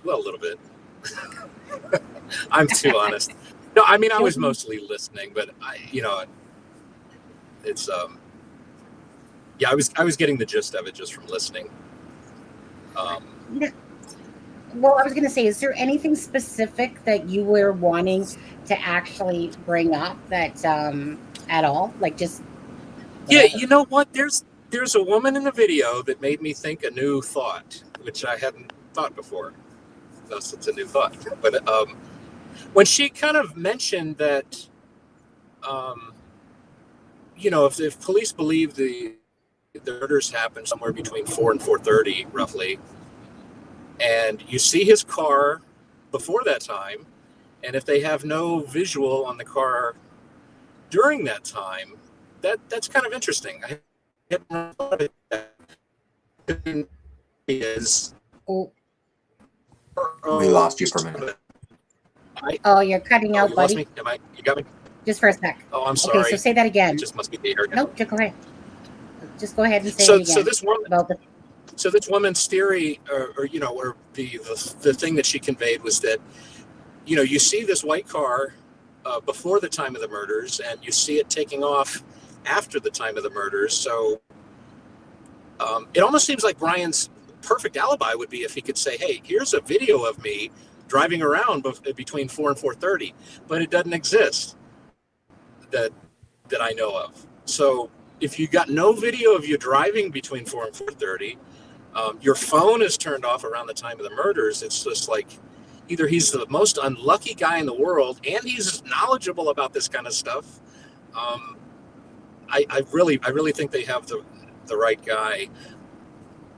a little bit. I'm too honest. No, I mean I was mostly listening, but it's yeah, I was getting the gist of it just from listening. Well, I was going to say, is there anything specific that you were wanting to actually bring up that at all, like just? Whatever. Yeah, you know what? There's a woman in the video that made me think a new thought, which I hadn't thought before. Thus, it's a new thought, but when she kind of mentioned that, if police believe the murders happened somewhere between 4 and 4:30, roughly, and you see his car before that time, And if they have no visual on the car during that time, that's kind of interesting. I hadn't thought of it. Is We lost you for a minute. Oh, you're cutting out, you lost buddy. me? You got me? Just for a sec. Oh, I'm sorry. Okay, so say that again. It just must be the air. Nope, go ahead. Just go ahead and say So, it again. So this woman's theory, or the thing that she conveyed was that, you see this white car before the time of the murders, and you see it taking off after the time of the murders. So it almost seems like Brian's perfect alibi would be if he could say, hey, here's a video of me driving around between 4 and 4:30, but it doesn't exist that I know of. So if you got no video of you driving between 4 and 4:30, your phone is turned off around the time of the murders, it's just like either he's the most unlucky guy in the world and he's knowledgeable about this kind of stuff. I really think they have the right guy.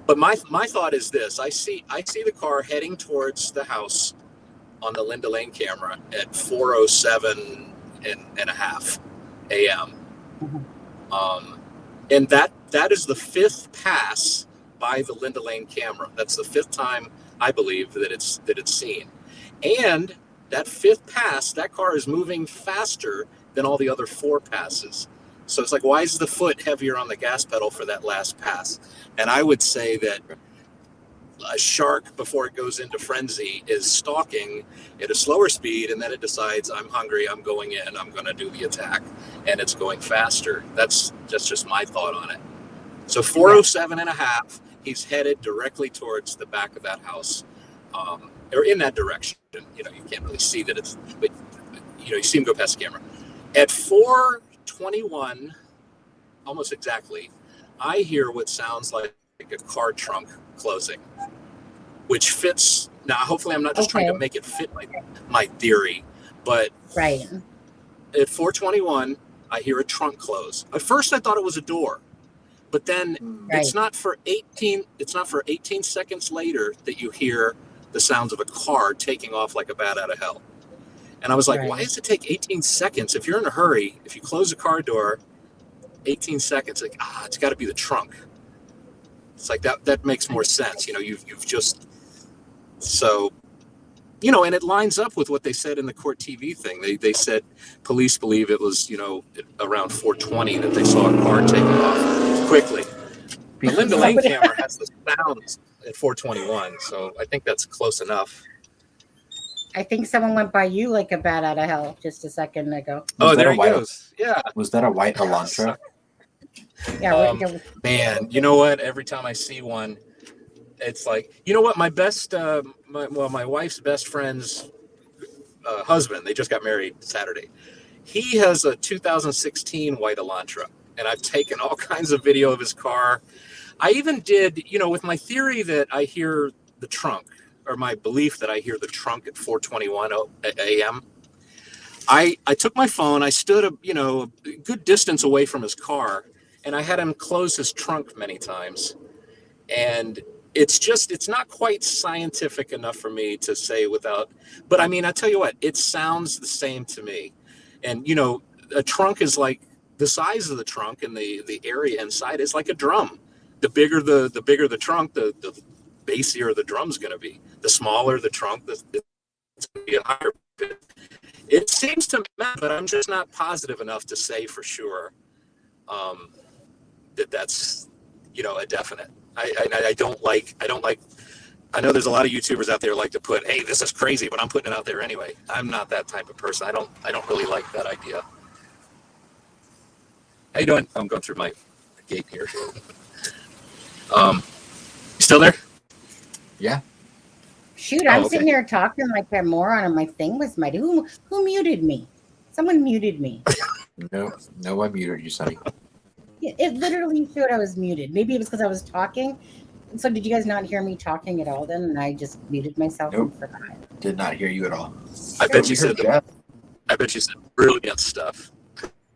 But my thought is this: I see the car heading towards the house on the Linda Lane camera at 4:07 and a half a.m. And that is the fifth pass by the Linda Lane camera. That's the fifth time I believe that it's seen. And that fifth pass, that car is moving faster than all the other 4 passes. So it's like, why is the foot heavier on the gas pedal for that last pass? And I would say that a shark, before it goes into frenzy, is stalking at a slower speed, and then it decides, I'm hungry, I'm going in, I'm going to do the attack, and it's going faster. That's just my thought on it. So 4:07 and a half, he's headed directly towards the back of that house, or in that direction. You can't really see that it's, but you see him go past the camera. At 4:21, almost exactly, I hear what sounds like a car trunk closing, which fits. Now, hopefully I'm not just trying to make it fit my theory, but right at 4:21, I hear a trunk close. At first I thought it was a door, but then it's not for 18 seconds later that you hear the sounds of a car taking off like a bat out of hell. And I was like, why does it take 18 seconds? If you're in a hurry, if you close a car door, 18 seconds, like, it's got to be the trunk. It's like that makes more sense. You've just, so, and it lines up with what they said in the court TV thing. They said police believe it was, around 4:20 that they saw a car taking off quickly. The Linda Lane camera has the sounds at 4:21, so I think that's close enough. I think someone went by you like a bat out of hell just a second ago. There he goes. Yeah. Was that a white Elantra? Yeah. Man, you know what? Every time I see one, it's like, my best, my wife's best friend's husband, they just got married Saturday. He has a 2016 white Elantra, and I've taken all kinds of video of his car. I even did, with my theory that I hear the trunk, or my belief that I hear the trunk at 4:21 a.m. I took my phone, I stood a good distance away from his car, and I had him close his trunk many times. And it's not quite scientific enough for me to say without, but I mean, I tell you what, it sounds the same to me. And, a trunk is like the size of the trunk, and the area inside is like a drum. The bigger the trunk, the bassier the drum's going to be. The smaller the trunk, it's going to be a higher pitch. It seems to matter, but I'm just not positive enough to say for sure that's a definite. I don't like. I know there's a lot of YouTubers out there like to put, hey, this is crazy, but I'm putting it out there anyway. I'm not that type of person. I don't really like that idea. How you doing? I'm going through my gate here. You still there? Yeah. Shoot, I'm sitting here talking like a moron, and my thing was muted. Who muted me? Someone muted me. No one muted you, Sonny. It literally showed I was muted. Maybe it was because I was talking. So did you guys not hear me talking at all then? And I just muted myself and forgot. Did not hear you at all. I bet you said brilliant stuff.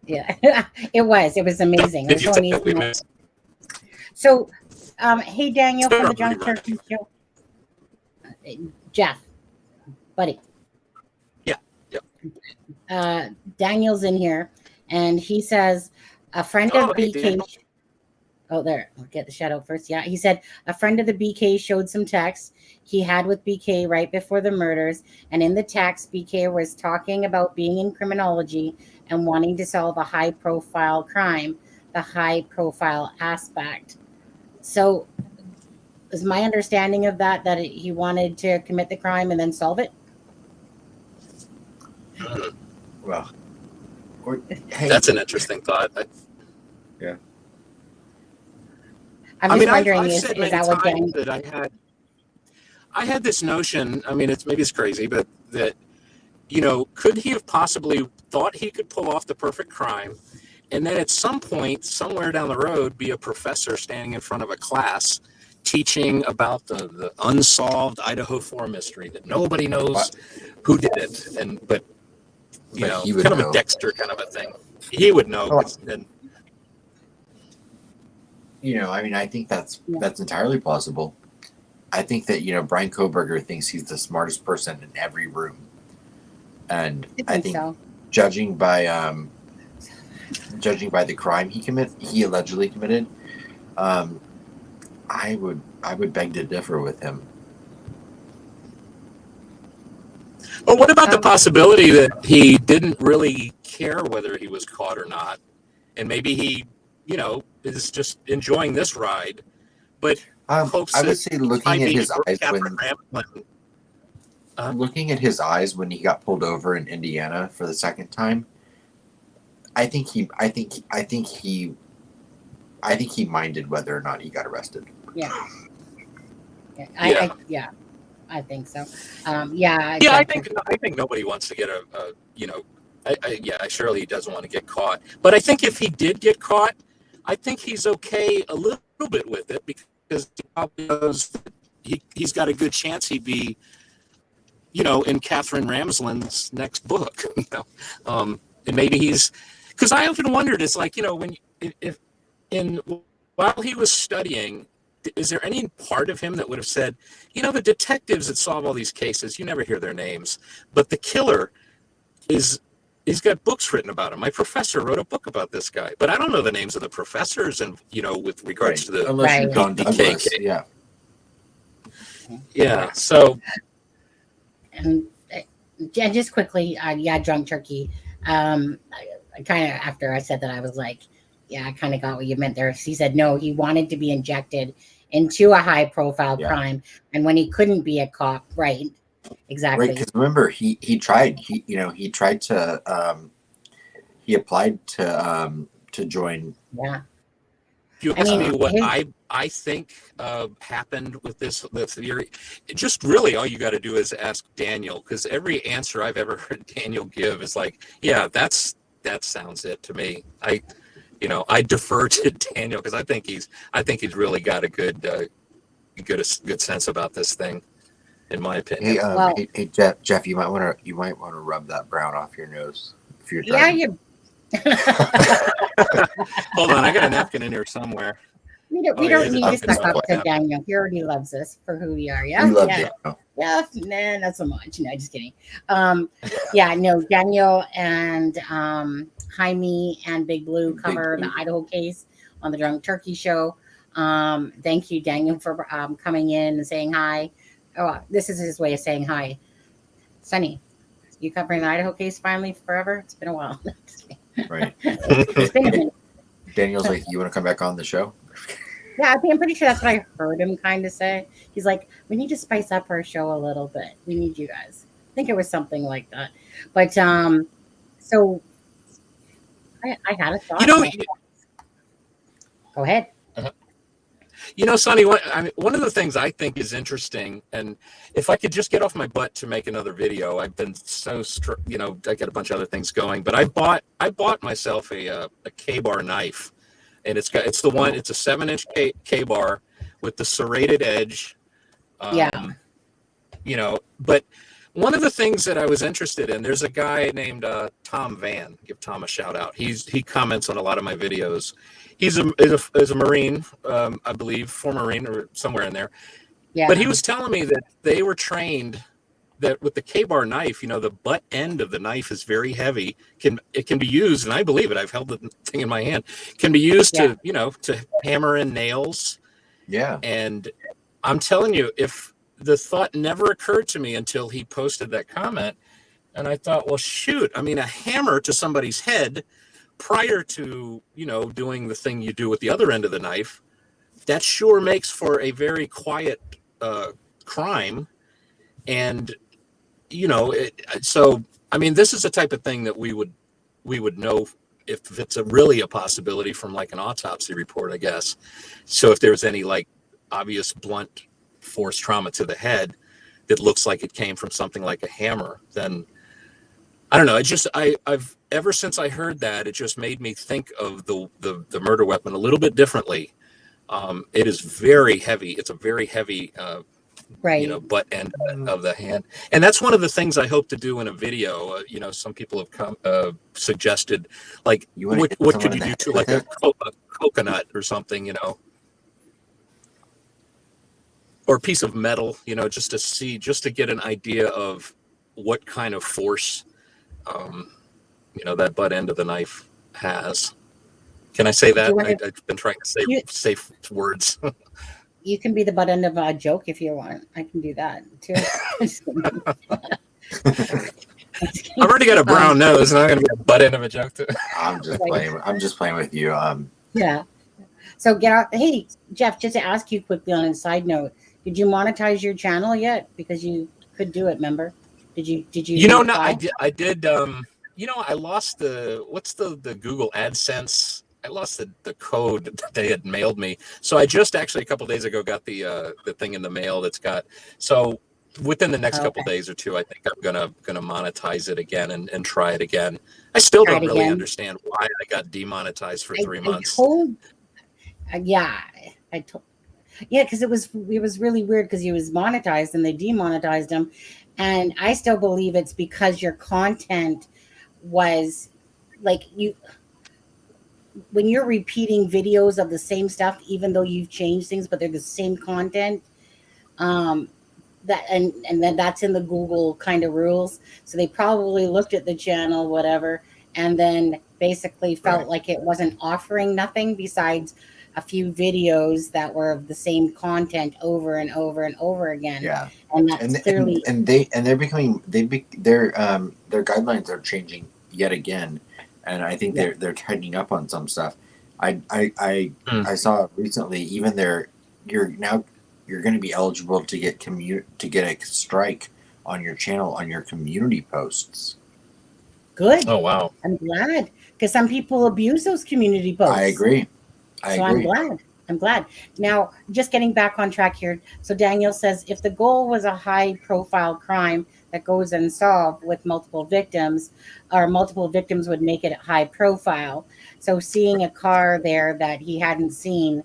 Yeah, it was amazing. It was so amazing. So, hey, Daniel from the Junk Turkey Show. Jeff, buddy. Yeah. Daniel's in here, and he says a friend of BK. Oh, there. I'll get the shout out first. Yeah, he said a friend of the BK showed some texts he had with BK right before the murders, and in the text, BK was talking about being in criminology and wanting to solve a high-profile crime, the high-profile aspect. So, is my understanding of that he wanted to commit the crime and then solve it? Well, that's an interesting thought. Yeah. I'm just wondering, I've is said many that what times Dan? that I had this notion. I mean, maybe it's crazy, but that could he have possibly thought he could pull off the perfect crime, and then at some point, somewhere down the road, be a professor standing in front of a class teaching about the unsolved Idaho4 mystery that nobody knows who did it, but he would kind of know. a Dexter kind of a thing. He would know. And I mean, I think that's entirely plausible. I think that Brian Kohberger thinks he's the smartest person in every room, and I think so. judging by the crime he allegedly committed, I would beg to differ with him. Well, what about the possibility that he didn't really care whether he was caught or not, and maybe he, is just enjoying this ride, but I would say looking at his eyes looking at his eyes when he got pulled over in Indiana for the second time, I think he minded whether or not he got arrested. Yeah. I think so. I think nobody wants to get surely he doesn't want to get caught. But I think if he did get caught, I think he's okay a little bit with it because he probably knows that he's got a good chance he'd be, in Catherine Ramsland's next book. And maybe because I often wondered, it's like, while he was studying, is there any part of him that would have said, the detectives that solve all these cases, you never hear their names, but the killer he's got books written about him. My professor wrote a book about this guy, but I don't know the names of the professors, and with regards to the unless you've gone DK case. Yeah. So, and just quickly, drunk turkey. I kind of, after I said that, I was like, yeah, I kind of got what you meant there. He said no, he wanted to be injected into a high-profile crime, and when he couldn't be a cop, right? Exactly. Right, because remember, he applied to join. Yeah. You asked me what I think happened with this theory. Just really, all you got to do is ask Daniel, because every answer I've ever heard Daniel give is like, yeah, that sounds it to me. I defer to Daniel because I think he's really got a good sense about this thing, in my opinion. Hey, Jeff, you might want to rub that brown off your nose if you're driving. Yeah, you. Hold on, I got a napkin in here somewhere. We don't need to suck up to Daniel. He already loves us for who we are. Yeah, we love you. Yeah, nah, not so much. No, just kidding. Daniel and Jaime and Big Blue cover the Idaho case on the Drunk Turkey Show. Thank you, Daniel, for coming in and saying hi. Oh, this is his way of saying hi. Sonny, you covering the Idaho case finally forever? It's been a while. Right. It's been a minute. Daniel's like, you want to come back on the show? Yeah, I'm pretty sure that's what I heard him kind of say. He's like, we need to spice up our show a little bit. We need you guys. I think it was something like that. But so I had a thought. Go ahead. Sonny, one of the things I think is interesting, and if I could just get off my butt to make another video, I've been so, I got a bunch of other things going, but I bought myself a K-bar knife, and it's a 7-inch K-bar with the serrated edge. But one of the things that I was interested in, there's a guy named Tom Van. Give Tom a shout out. He comments on a lot of my videos. He's a Marine, I believe, former Marine or somewhere in there. Yeah. But he was telling me that they were trained that with the K-bar knife, the butt end of the knife is very heavy. It can be used, and I believe it. I've held the thing in my hand. Can be used to to hammer in nails. Yeah. And I'm telling you, if the thought never occurred to me until he posted that comment, and I thought, well, shoot, I mean, a hammer to somebody's head prior to doing the thing you do with the other end of the knife, that sure makes for a very quiet crime. And so I mean, this is the type of thing that we would know if it's really a possibility from like an autopsy report, I guess. So if there's any like obvious blunt force trauma to the head that looks like it came from something like a hammer, then I don't know. I've ever since I heard that, it just made me think of the murder weapon a little bit differently. It is very heavy. It's a very heavy butt end of the hand. And that's one of the things I hope to do in a video. Some people have suggested, like, what could you do to like a coconut or something, or a piece of metal, just to get an idea of what kind of force, that butt end of the knife has. Can I say that? I've been trying to say safe words. You can be the butt end of a joke if you want. I can do that too. I've already got a brown nose, and I'm going to be a butt end of a joke too. I'm just playing with you. Yeah. So get out. Hey, Jeff, just to ask you quickly on a side note, did you monetize your channel yet? Because you could do it. Remember? Did you? No, I did. I lost what's the Google AdSense. I lost the code that they had mailed me. So I just actually a couple of days ago got the thing in the mail that's got. So within the next couple of days or two, I think I'm gonna monetize it again and try it again. I still don't really understand why I got demonetized for 3 months. Because it was really weird because he was monetized and they demonetized him, and I still believe it's because your content was like when you're repeating videos of the same stuff, even though you've changed things, but they're the same content, that and then that's in the Google kind of rules. So they probably looked at the channel, whatever, and then basically felt like it wasn't offering nothing besides a few videos that were of the same content over and over and over again. Yeah. And that's clearly they're becoming their guidelines are changing yet again. And I think they're tightening up on some stuff. I saw recently even you're going to be eligible to get a strike on your channel on your community posts. Good. Oh wow! I'm glad because some people abuse those community posts. I agree. I'm glad. Now, just getting back on track here. So Daniel says if the goal was a high-profile crime that goes unsolved with multiple victims, or multiple victims would make it high profile. So seeing a car there that he hadn't seen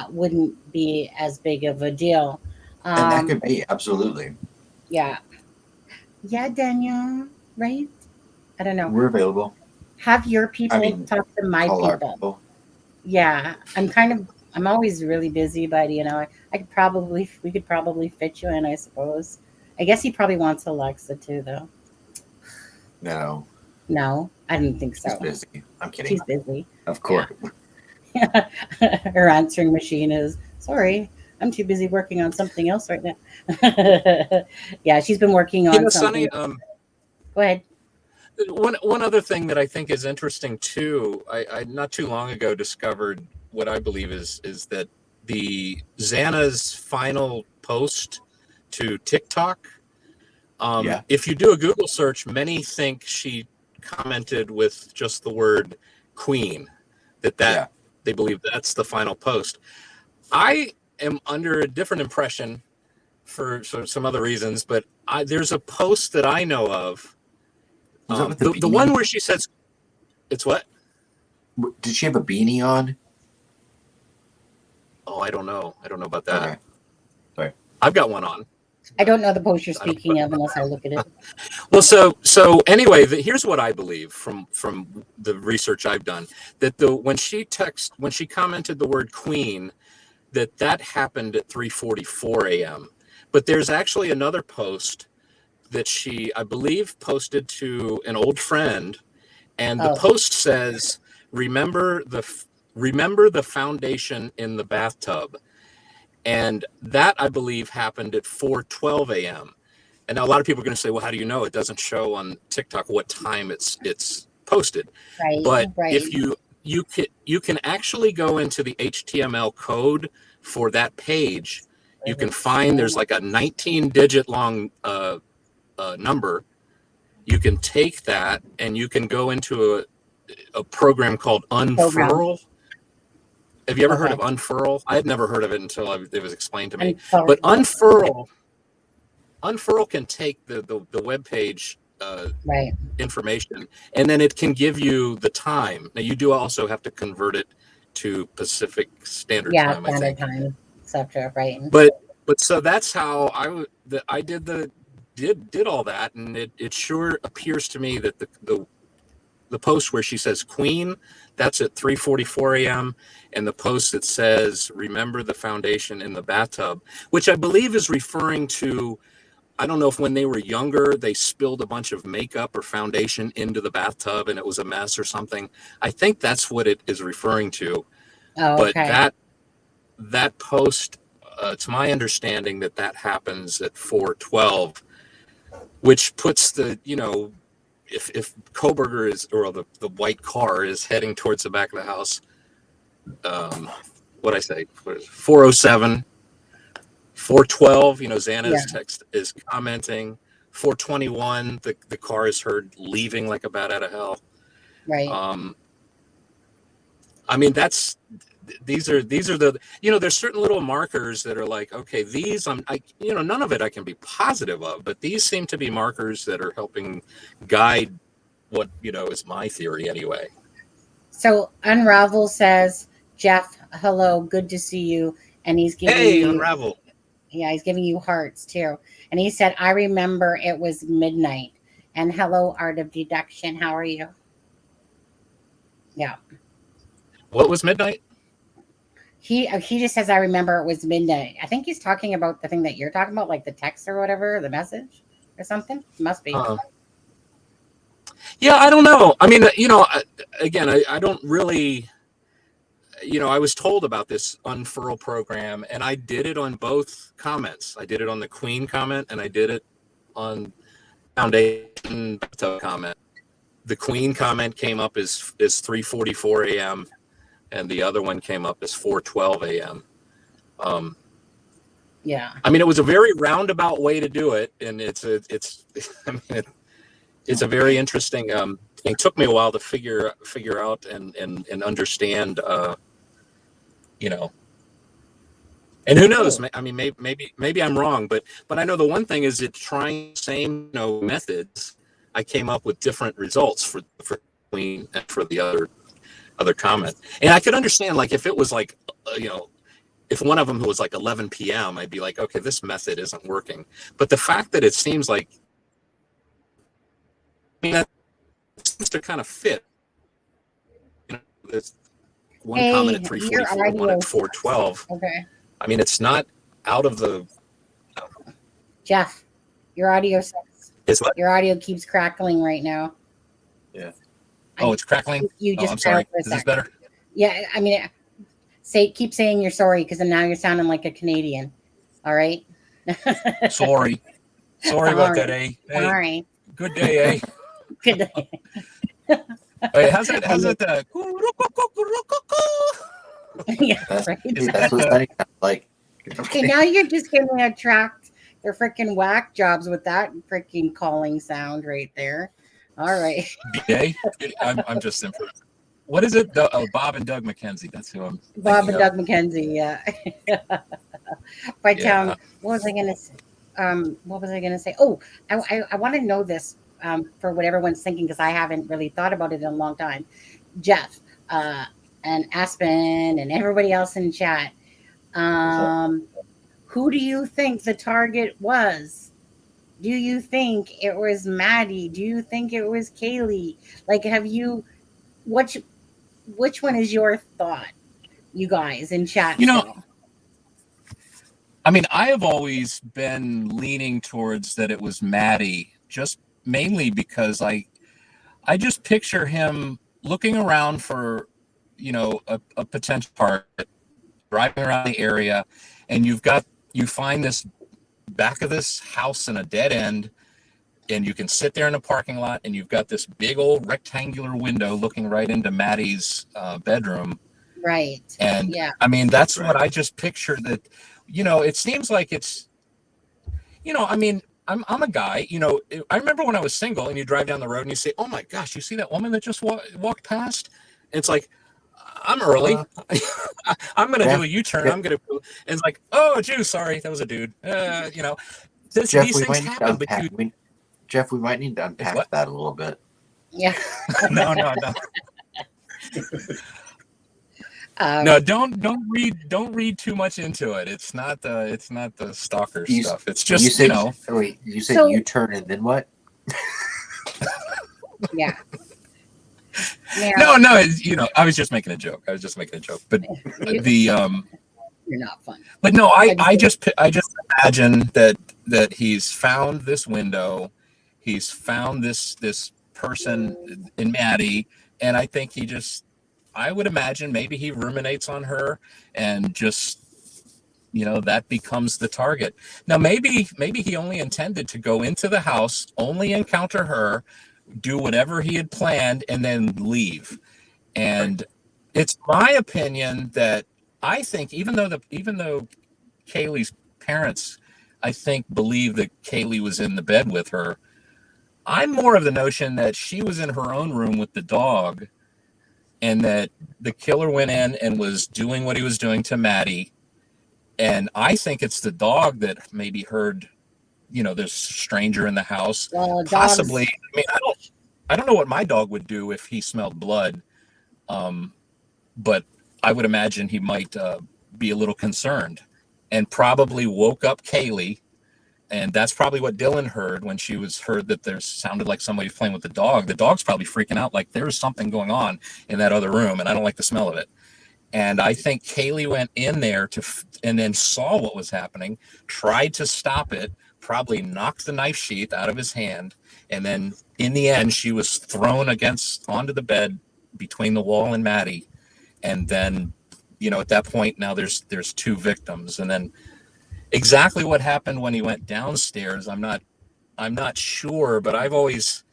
wouldn't be as big of a deal. And that could be, absolutely. Yeah. Yeah, Daniel, right? I don't know. We're available. Have your people talk to my people. Yeah, I'm always really busy, but we could probably fit you in, I suppose. I guess he probably wants Alexa too, though. No, I didn't think so. She's busy. I'm kidding. She's busy. Of course. Yeah. Her answering machine is, sorry, I'm too busy working on something else right now. Yeah, she's been working on something. Sonny, go ahead. One other thing that I think is interesting too, I not too long ago discovered what I believe is that the Xana's final post to TikTok, if you do a Google search, many think she commented with just the word queen, that they believe that's the final post. I am under a different impression for some other reasons, but there's a post that I know of. The one where she says, it's what? Did she have a beanie on? Oh, I don't know. I don't know about that. Okay. Sorry. I've got one on. I don't know the post you're speaking of unless I look at it. Well, so anyway, here's what I believe from the research I've done, that when she commented the word queen, that happened at 3:44 a.m. But there's actually another post that she, I believe, posted to an old friend, and the Oh. post says, remember the foundation in the bathtub. And that, I believe, happened at 4:12 a.m. And now a lot of people are going to say, well, how do you know? It doesn't show on TikTok what time it's posted. Right. But Right. if you can actually go into the HTML code for that page. You can find there's like a 19-digit long number. You can take that and you can go into a program called Unfurl. Have you ever heard of Unfurl? I had never heard of it until it was explained to me. But Unfurl can take the web page right. information, and then it can give you the time. Now you do also have to convert it to Pacific Standard Time, I think. Time, etc. Right. But so that's how I did all that, and it sure appears to me that the post where she says Queen, that's at 3:44 a.m. and the post that says remember the foundation in the bathtub, which I believe is referring to, I don't know if when they were younger they spilled a bunch of makeup or foundation into the bathtub and it was a mess or something. I think that's what it is referring to. Oh, but okay. that post, to my understanding, that happens at 4:12, which puts the, if Koberger is, or the white car is heading towards the back of the house, what I say, 4:07, 4:12, Xana's text is commenting, 4:21, the car is heard leaving like a bat out of hell. Right. I mean, these are the, there's certain little markers that are like, okay, these none of it I can be positive of, but these seem to be markers that are helping guide what, is my theory anyway. So Unravel says, Jeff, hello, good to see you. And he's giving you, Unravel. Yeah, he's giving you hearts too. And he said, I remember it was midnight. And hello, Art of Deduction. How are you? Yeah. What was midnight? He just says, I remember it was midnight. I think he's talking about the thing that you're talking about, like the text or whatever, the message or something. Must be. Yeah, I don't know. I mean, again, I don't really, I was told about this Unfurl program, and I did it on both comments. I did it on the Queen comment, and I did it on Foundation comment. The Queen comment came up as 3:44 a.m. and the other one came up as 4:12 a.m. Yeah. I mean, it was a very roundabout way to do it, and it's a very interesting. It took me a while to figure out and understand. And who knows? I mean, maybe I'm wrong, but I know the one thing is that trying the same methods, I came up with different results for Queen and for the other comment. And I could understand, like, if it was like, if one of them was like 11 p.m., I'd be like, okay, this method isn't working. But the fact that it seems like, I mean, that seems to kind of fit. This one comment at 3:44, one at 4:12. Okay. I mean, it's not out of the. Jeff, your audio says. Is what? Your audio keeps crackling right now. Yeah. Oh, it's crackling? You just I'm sorry. for a Is this sec. better? Yeah, I mean, keep saying you're sorry, because now you're sounding like a Canadian. All right. Sorry about that, eh? Hey, Sorry. good day, eh? Good day. Wait, how's it? Yeah, right. That's what that like. Okay, now you're just going to attract their freaking whack jobs with that freaking calling sound right there. All right. BA? I'm just impressed. What is it? Bob and Doug McKenzie. That's who I'm. Bob and Doug McKenzie. Yeah. But Yeah. what was I going to say? What was I going to say? Oh, I want to know this for what everyone's thinking, because I haven't really thought about it in a long time. Jeff and Aspen and everybody else in chat. Who do you think the target was? Do you think it was Maddie? Do you think it was Kaylee? Like, which one is your thought, you guys in chat? I mean, I have always been leaning towards that it was Maddie, just mainly because I just picture him looking around for, a potential target, driving around the area, and you find this back of this house in a dead end, and you can sit there in a parking lot, and you've got this big old rectangular window looking right into Maddie's bedroom. Right. And yeah. I mean, that's what I just pictured that, it seems like it's, I mean, I'm a guy, I remember when I was single and you drive down the road and you say, oh my gosh, you see that woman that just walked past? It's like, I'm early. I'm going to do a U-turn. I'm going to, and it's like, oh, Jew, sorry, that was a dude. These things happen, but Jeff, we might need to unpack that a little bit. Yeah. No. No, don't read too much into it. It's not the stalker stuff. It's just you said, wait, you said So- U-turn and then what? Yeah. No, I was just making a joke. But You're not funny. But no, I just imagine that he's found this window, he's found this person in Maddie, and I think I would imagine maybe he ruminates on her and just, that becomes the target. Now, maybe he only intended to go into the house, only encounter her, do whatever he had planned, and then leave. And it's my opinion that I think even though Kaylee's parents, I think, believe that Kaylee was in the bed with her, I'm more of the notion that she was in her own room with the dog, and that the killer went in and was doing what he was doing to Maddie. And I think it's the dog that maybe heard, there's a stranger in the house. Well, Possibly. I mean, I don't know what my dog would do if he smelled blood. But I would imagine he might be a little concerned and probably woke up Kaylee. And that's probably what Dylan heard when she heard that there sounded like somebody playing with the dog. The dog's probably freaking out, like there's something going on in that other room, and I don't like the smell of it. And I think Kaylee went in there and then saw what was happening, tried to stop it, probably knocked the knife sheath out of his hand, and then in the end, she was thrown onto the bed between the wall and Maddie. And then, at that point, now there's two victims, and then. Exactly what happened when he went downstairs, I'm not sure, but I've always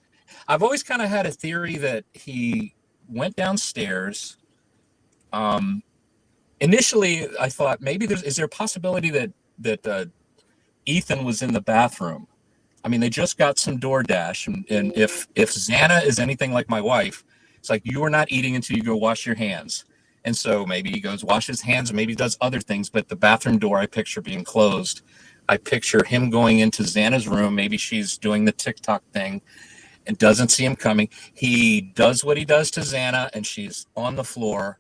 kind of had a theory that he went downstairs. Initially, I thought maybe is there a possibility that Ethan was in the bathroom? I mean, they just got some DoorDash, and if Xana is anything like my wife, it's like you are not eating until you go wash your hands. And so maybe he goes wash his hands, or maybe he does other things, but the bathroom door I picture being closed. I picture him going into Xana's room. Maybe she's doing the TikTok thing and doesn't see him coming. He does what he does to Xana, and she's on the floor.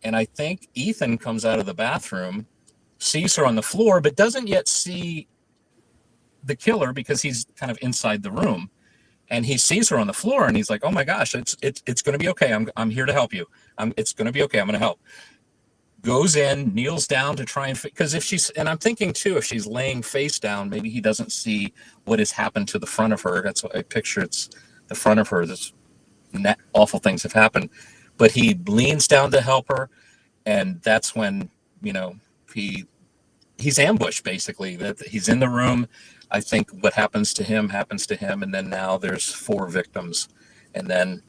And I think Ethan comes out of the bathroom, sees her on the floor, but doesn't yet see the killer because he's kind of inside the room. And he sees her on the floor, and he's like, "Oh my gosh, it's going to be okay. I'm here to help you. It's going to be okay. I'm going to help." Goes in, kneels down to try and because and I'm thinking too, if she's laying face down, maybe he doesn't see what has happened to the front of her. That's what I picture. It's the front of her. This awful things have happened, but he leans down to help her, and that's when he's ambushed basically. That he's in the room. I think what happens to him, and then now there's 4 victims, and then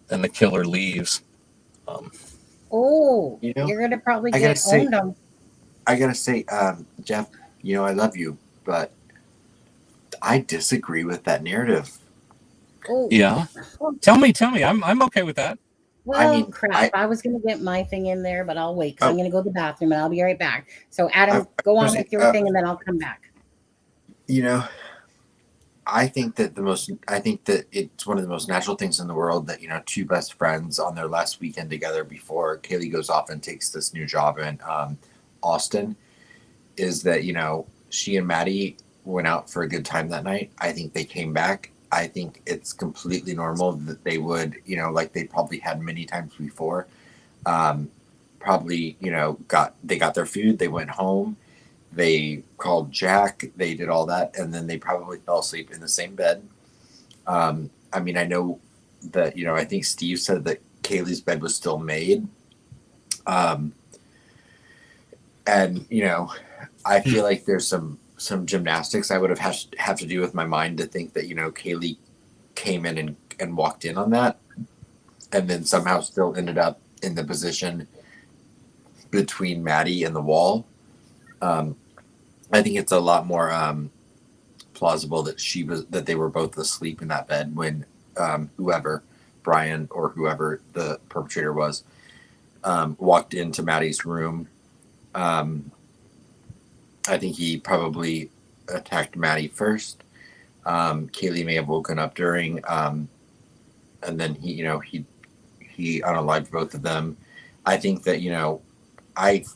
the killer leaves. You're gonna probably get owned on. I gotta say, Jeff, I love you, but I disagree with that narrative. Oh yeah, tell me. I'm okay with that. Well, crap. I was gonna get my thing in there, but I'll wait because I'm gonna go to the bathroom and I'll be right back. So, Adam, go on with your thing, and then I'll come back. I think that it's one of the most natural things in the world that, 2 best friends on their last weekend together before Kaylee goes off and takes this new job in Austin, is that, she and Maddie went out for a good time that night. I think they came back. I think it's completely normal that they would, like they probably had many times before, probably, they got their food, they went home. They called Jack. They did all that, and then they probably fell asleep in the same bed. I mean, I know that, you know, I think Steve said that Kaylee's bed was still made. And, you know, I feel like there's some gymnastics I would have to do with my mind to think that, you know, Kaylee came in and walked in on that, and then somehow still ended up in the position between Maddie and the wall. I think it's a lot more plausible that they were both asleep in that bed when whoever, Brian or whoever the perpetrator was, walked into Maddie's room. I think he probably attacked Maddie first. Kaylee may have woken up during, and then he unalived both of them. I think that, you know, I've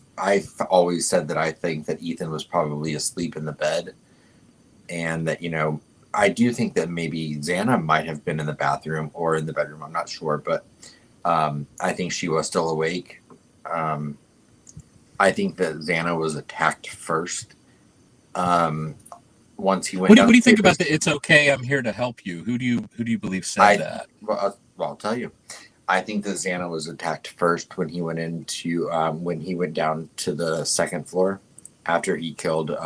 always said that I think that Ethan was probably asleep in the bed, and that, you know, I do think that maybe Xana might have been in the bathroom or in the bedroom. I'm not sure, but I think she was still awake. I think that Xana was attacked first. Once he went. What do you think about the "It's okay, I'm here to help you"? Who do you believe said that? Well, I'll tell you. I think that Xana was attacked first when he went down to the second floor after he killed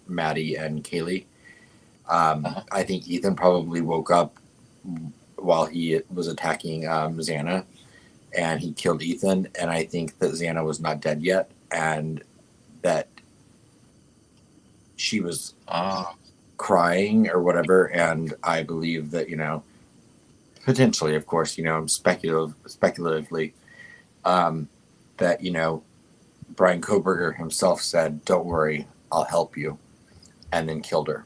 Maddie and Kaylee. I think Ethan probably woke up while he was attacking Xana, and he killed Ethan. And I think that Xana was not dead yet, and that she was crying or whatever. And I believe that, you know, potentially, of course, you know, speculatively, that, you know, Brian Koberger himself said, "Don't worry, I'll help you," and then killed her.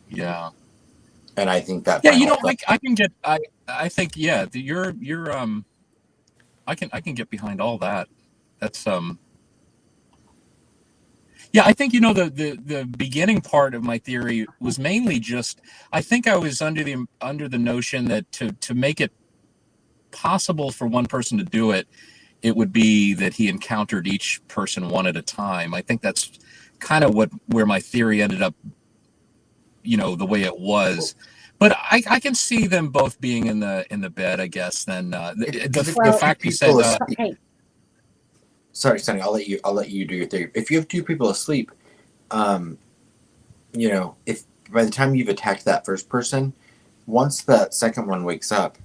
Yeah. And I think that. Yeah, you know, like I think you're I can get behind all that. That's yeah, I think, you know, the beginning part of my theory was mainly just, I think I was under the notion that to make it possible for one person to do it, it would be that he encountered each person one at a time. I think that's kind of where my theory ended up, you know, the way it was. But I can see them both being in the bed, I guess. Then the fact you said. Sorry, Sonny. I'll let you do your theory. If you have two people asleep, you know, if by the time you've attacked that first person, once that second one wakes up,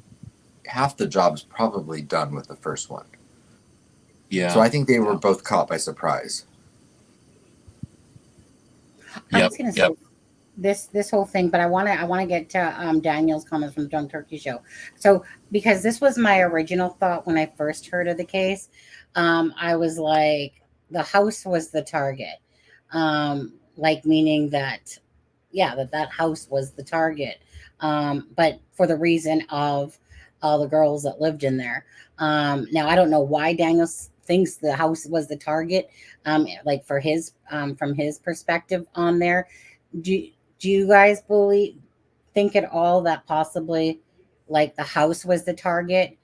half the job's probably done with the first one. Yeah. So I think they were both caught by surprise. I was gonna say this whole thing, but I wanna get to Daniel's comments from the Drunk Turkey Show. So because this was my original thought when I first heard of the case, I was like, the house was the target, like meaning that, yeah, that house was the target, but for the reason of all the girls that lived in there. Now I don't know why Daniel thinks the house was the target, like for his from his perspective on there. Do you guys think at all that possibly like the house was the target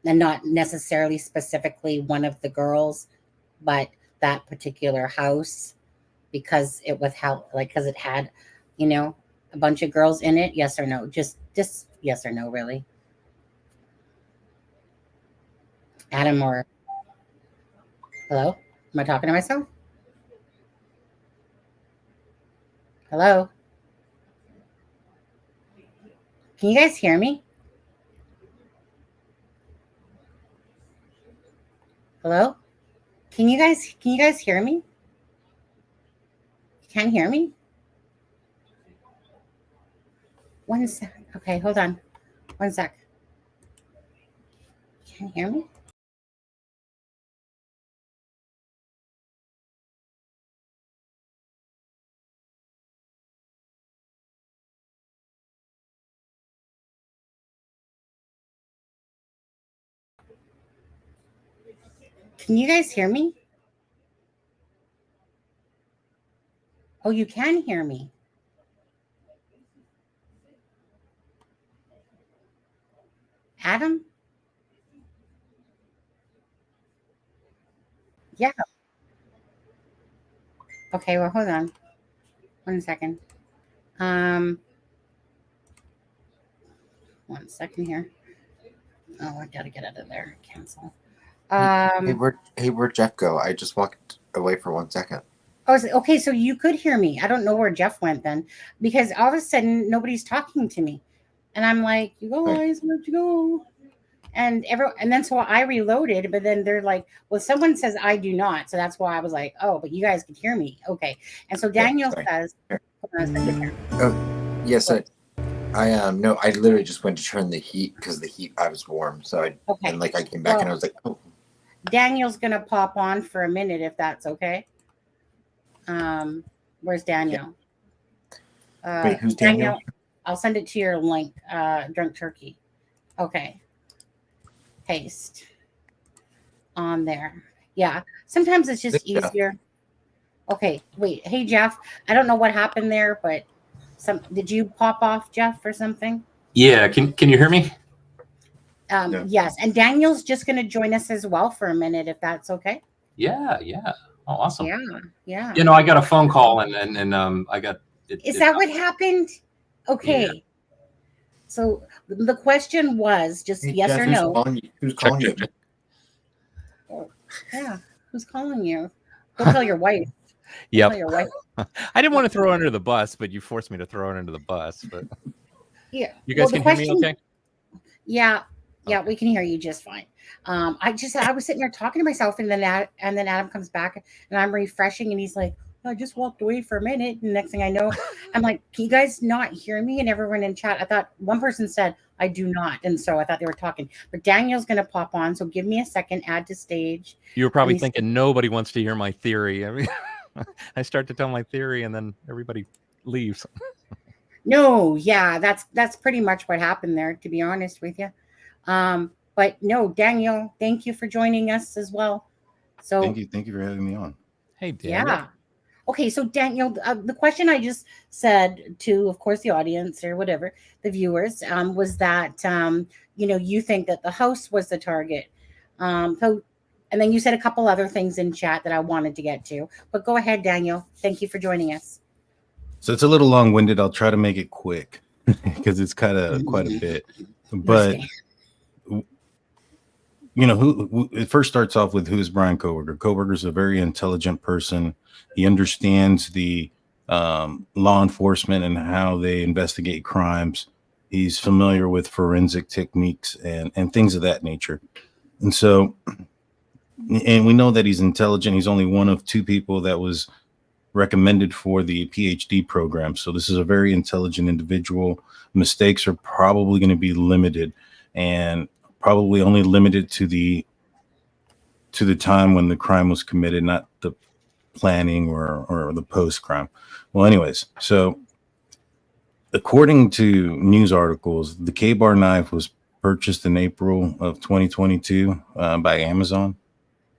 and not necessarily specifically one of the girls, but that particular house because it was because it had, you know, a bunch of girls in it? Yes or no? Just yes or no, really. Adam, or hello? Am I talking to myself? Hello? Can you guys hear me? Hello? Can you guys hear me? You can't hear me? One sec. Okay, hold on. One sec. You can't hear me? Can you guys hear me? Oh, you can hear me. Adam? Yeah. Okay, well, hold on. 1 second. 1 second here. Oh, I gotta get out of there. Cancel. Hey, where'd Jeff go? I just walked away for 1 second. Oh, okay. So you could hear me. I don't know where Jeff went then, because all of a sudden nobody's talking to me, and I'm like, "You guys, where'd you go?" And then so I reloaded, but then they're like, "Well, someone says I do not," so that's why I was like, "Oh, but you guys can hear me, okay?" And so Daniel says, hold on a second here. Oh, yes, no, I literally just went to turn the heat because I was warm, so and like I came back and I was like, oh. Daniel's gonna pop on for a minute if that's okay. Where's Daniel? Wait, who's Daniel? I'll send it to your link, Drunk Turkey. Okay. Paste on there. Yeah. Sometimes it's just easier. Okay. Wait. Hey, Jeff. I don't know what happened there, but did you pop off, Jeff, or something? Yeah. Can you hear me? No. Yes. And Daniel's just going to join us as well for a minute, if that's okay. Yeah. Oh, awesome. Yeah. You know, I got a phone call and I got. Is that what happened? Okay. Yeah. So the question was just yes Jeff, or no. Who's calling you? Yeah. Who's calling you? Go tell your wife. Yep. Tell your wife. I didn't want to throw her under the bus, but you forced me to throw her under the bus. But yeah. You guys can hear me okay? Yeah. Yeah, we can hear you just fine. I was sitting there talking to myself, and then Adam comes back, and I'm refreshing, and he's like, I just walked away for a minute, and next thing I know, I'm like, can you guys not hear me? And everyone in chat, I thought one person said, I do not, and so I thought they were talking. But Daniel's going to pop on, so give me a second, add to stage. You were probably thinking nobody wants to hear my theory. I mean, I start to tell my theory, and then everybody leaves. No, yeah, that's pretty much what happened there, to be honest with you. But no, Daniel, thank you for joining us as well. So thank you for having me on. Hey, Daniel. Yeah. Okay, so Daniel, the question I just said to, of course, the audience or whatever, the viewers, was that you think that the house was the target. And then you said a couple other things in chat that I wanted to get to. But go ahead, Daniel. Thank you for joining us. So it's a little long-winded. I'll try to make it quick because it's kind of quite a bit. But who it first starts off with, who's Brian Kohberger? Kohberger's a very intelligent person. He understands the law enforcement and how they investigate crimes. He's familiar with forensic techniques and things of that nature. And so, and we know that he's intelligent. He's only one of two people that was recommended for the PhD program. So this is a very intelligent individual. Mistakes are probably going to be limited, and probably only limited to the time when the crime was committed, not the planning or the post crime. Well, anyways, so according to news articles, the K-Bar knife was purchased in April of 2022 by Amazon,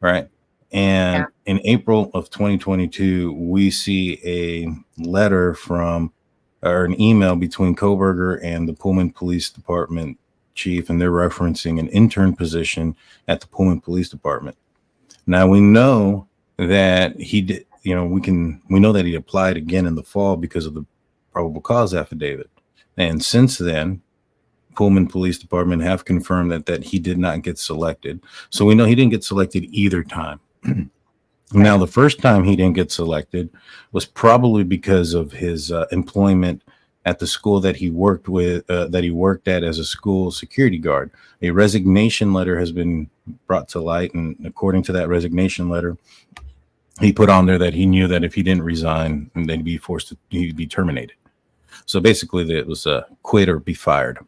right? And in April of 2022, we see a letter or an email between Kohberger and the Pullman Police Department chief, and they're referencing an intern position at the Pullman Police Department. Now we know that he did, we know that he applied again in the fall because of the probable cause affidavit. And since then, Pullman Police Department have confirmed that he did not get selected. So we know he didn't get selected either time. Now, the first time he didn't get selected was probably because of his employment at the school that he worked at as a school security guard. A resignation letter has been brought to light, and according to that resignation letter, he put on there that he knew that if he didn't resign, then he'd be terminated. So basically, it was a quit or be fired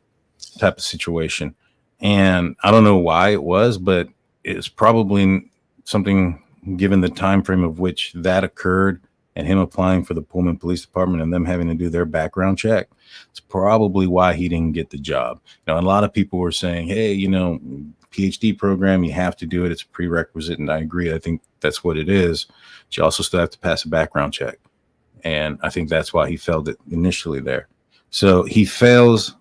type of situation. And I don't know why it was, but it's probably something, given the time frame of which that occurred, and him applying for the Pullman Police Department and them having to do their background check, it's probably why he didn't get the job. And a lot of people were saying, hey, PhD program, you have to do it. It's a prerequisite. And I agree. I think that's what it is. But you also still have to pass a background check. And I think that's why he failed it initially there. So he fails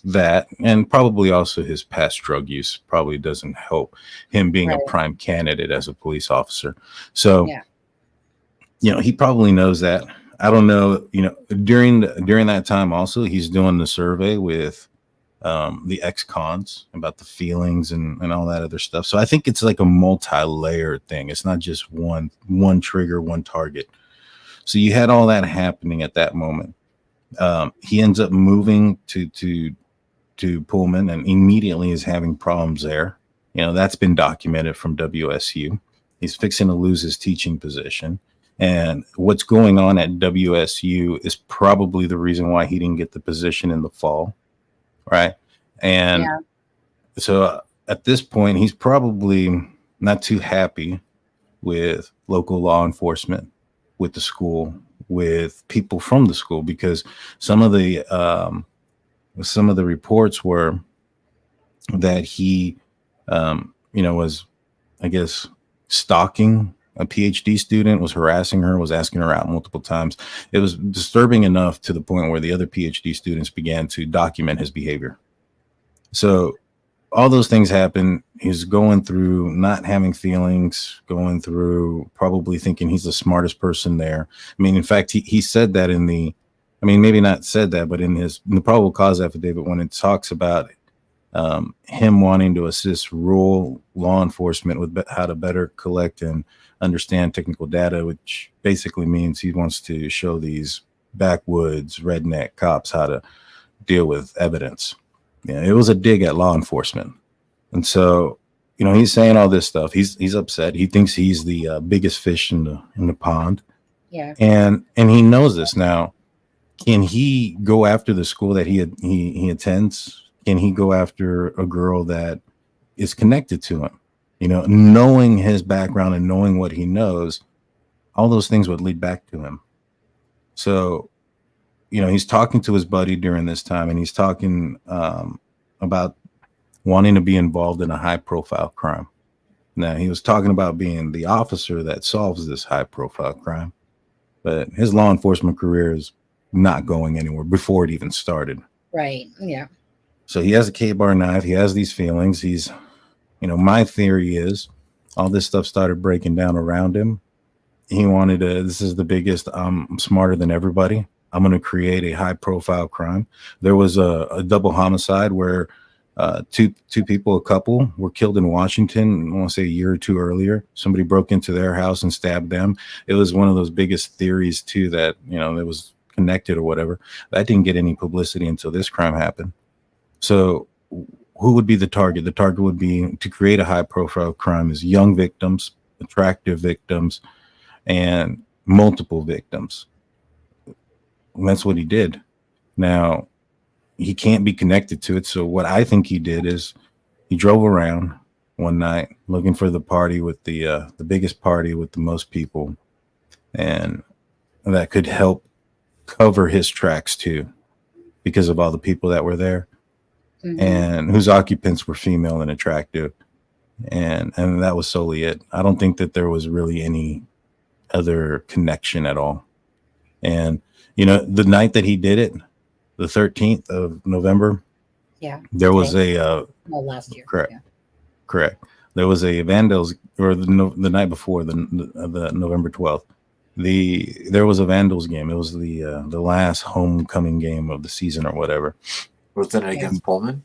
that, and probably also his past drug use probably doesn't help him being a prime candidate as a police officer. So he probably knows that. I don't know, during that time also, he's doing the survey with the ex-cons about the feelings and all that other stuff. So I think it's like a multi-layered thing. It's not just one trigger, one target. So you had all that happening at that moment. He ends up moving to Pullman and immediately is having problems there. That's been documented from WSU. He's fixing to lose his teaching position. And what's going on at WSU is probably the reason why he didn't get the position in the fall. Right. And so at this point, he's probably not too happy with local law enforcement, with the school, with people from the school, because some of the reports were that he, was, I guess, stalking a PhD student, was harassing her, was asking her out multiple times. It was disturbing enough to the point where the other PhD students began to document his behavior. So all those things happen. He's going through not having feelings, going through probably thinking he's the smartest person there. I mean, in fact, he said that maybe not said that, but in the probable cause affidavit, when it talks about him wanting to assist rural law enforcement with how to better collect and understand technical data, which basically means he wants to show these backwoods redneck cops how to deal with evidence. It was a dig at law enforcement. And so, he's saying all this stuff. He's upset. He thinks he's the biggest fish in the pond. Yeah. And he knows this now. Can he go after the school that he attends? Can he go after a girl that is connected to him? Knowing his background and knowing what he knows, all those things would lead back to him. So, he's talking to his buddy during this time, and he's talking about wanting to be involved in a high-profile crime. Now, he was talking about being the officer that solves this high-profile crime, but his law enforcement career is not going anywhere before it even started. Right. Yeah. So he has a K-bar knife. He has these feelings. He's, my theory is all this stuff started breaking down around him. He wanted to, this is the biggest, I'm smarter than everybody. I'm going to create a high profile crime. There was a double homicide where two people, a couple, were killed in Washington. I want to say a year or two earlier. Somebody broke into their house and stabbed them. It was one of those biggest theories too, that, that was connected or whatever. That didn't get any publicity until this crime happened. So who would be the target? The target would be to create a high profile crime is young victims, attractive victims, and multiple victims. And that's what he did. Now, he can't be connected to it. So what I think he did is he drove around one night looking for the party with the biggest party with the most people. And that could help cover his tracks too, because of all the people that were there. Mm-hmm. And whose occupants were female and attractive. And that was solely it. I don't think that there was really any other connection at all. And, the night that he did it, the 13th of November. Yeah. There was last year. Correct. Yeah. Correct. There was a Vandals, or the night before, the November 12th. There was a Vandals game. It was the last homecoming game of the season or whatever. Was that against Pullman?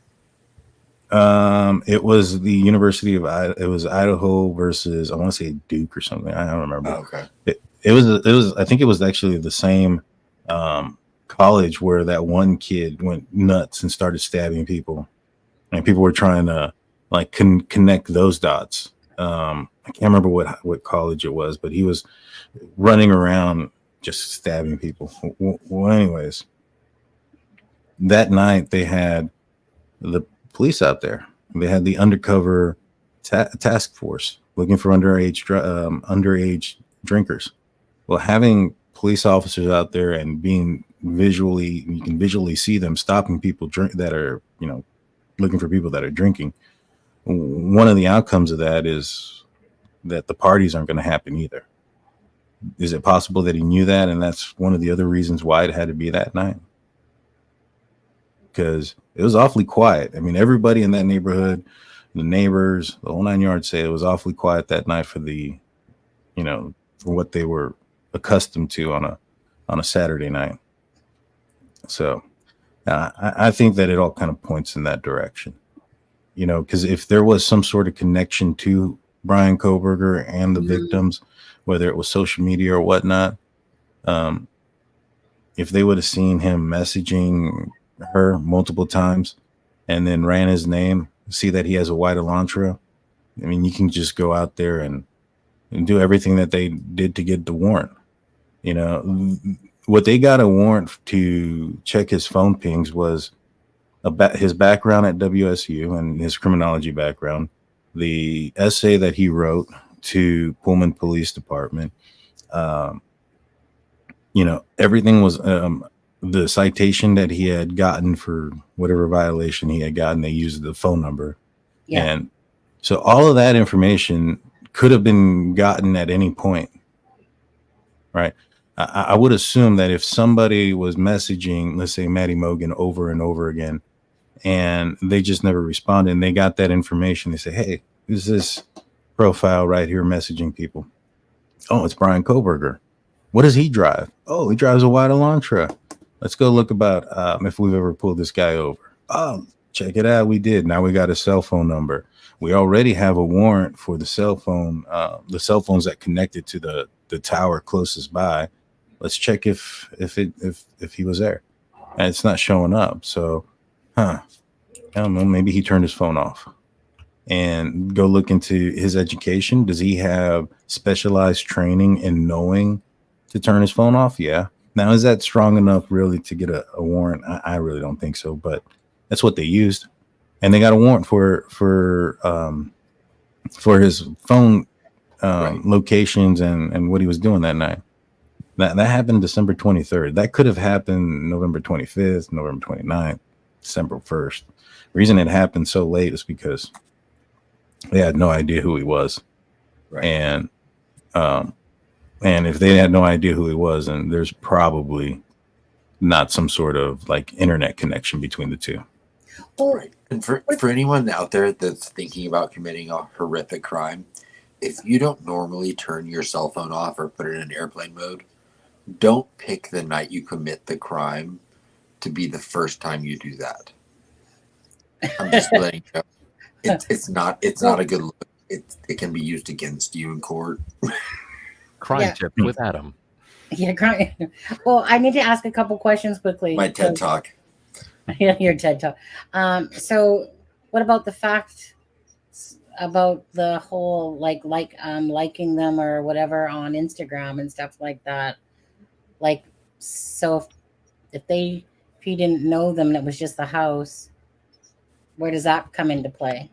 It was the University of it was Idaho versus, I want to say Duke or something. I don't remember. Oh, okay. It was I think it was actually the same college where that one kid went nuts and started stabbing people, and people were trying to connect those dots. I can't remember what college it was, but he was running around just stabbing people. Well, anyways, that night they had the police out there. They had the undercover task force looking for underage drinkers. Well, having police officers out there and being you can visually see them stopping people that are, looking for people that are drinking. One of the outcomes of that is that the parties aren't going to happen either. Is it possible that he knew that, and that's one of the other reasons why it had to be that night? Because it was awfully quiet. I mean, everybody in that neighborhood, the neighbors, the whole 9 yards, say it was awfully quiet that night for for what they were accustomed to on a Saturday night. So I think that it all kind of points in that direction, because if there was some sort of connection to Brian Kohberger and the victims, whether it was social media or whatnot, if they would have seen him messaging her multiple times and then ran his name, see that he has a white Elantra, I mean, you can just go out there and do everything that they did to get the warrant. What they got a warrant to check his phone pings was his background at WSU and his criminology background, the essay that he wrote to Pullman Police Department. Everything was the citation that he had gotten for whatever violation he had gotten. They used the phone number. Yeah. And so all of that information could have been gotten at any point. Right. I would assume that if somebody was messaging, let's say Maddie Mogan over and over again, and they just never responded and they got that information, they say, hey, who's this profile right here messaging people? Oh, it's Brian Kohberger. What does he drive? Oh, he drives a white Elantra. Let's go look about if we've ever pulled this guy over. Oh, check it out. We did. Now we got a cell phone number. We already have a warrant for the cell phone, the cell phones that connected to the tower closest by. Let's check if he was there. And it's not showing up. So, I don't know. Maybe he turned his phone off. And go look into his education. Does he have specialized training in knowing to turn his phone off? Yeah. Now, is that strong enough really to get a warrant? I really don't think so, but that's what they used. And they got a warrant for his phone locations and what he was doing that night. That happened December 23rd. That could have happened November 25th, November 29th, December 1st. The reason it happened so late is because they had no idea who he was. Right. And if they had no idea who he was, then there's probably not some sort of like internet connection between the two. Right. And for anyone out there that's thinking about committing a horrific crime, if you don't normally turn your cell phone off or put it in airplane mode, don't pick the night you commit the crime to be the first time you do that. I'm just letting you know. It's not a good look. It can be used against you in court. Crime tip with Adam. Yeah, crime. Well, I need to ask a couple questions quickly. My TED Talk. Yeah, your TED Talk. So what about the fact about the whole liking them or whatever on Instagram and stuff like that? Like, so if you didn't know them and it was just the house, where does that come into play?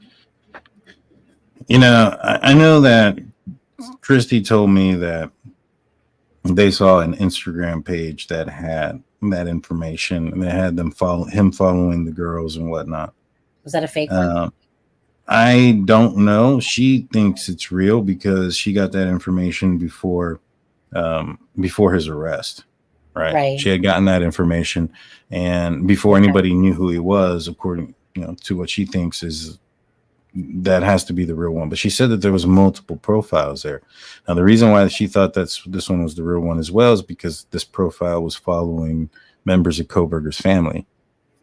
I know that Christy told me that they saw an Instagram page that had that information and they had them following the girls and whatnot. Was that a fake one? I don't know. She thinks it's real because she got that information before his arrest. Right. She had gotten that information, and before anybody knew who he was, according to what she thinks is that has to be the real one. But she said that there was multiple profiles there. Now, the reason why she thought this one was the real one as well is because this profile was following members of Kohberger's family.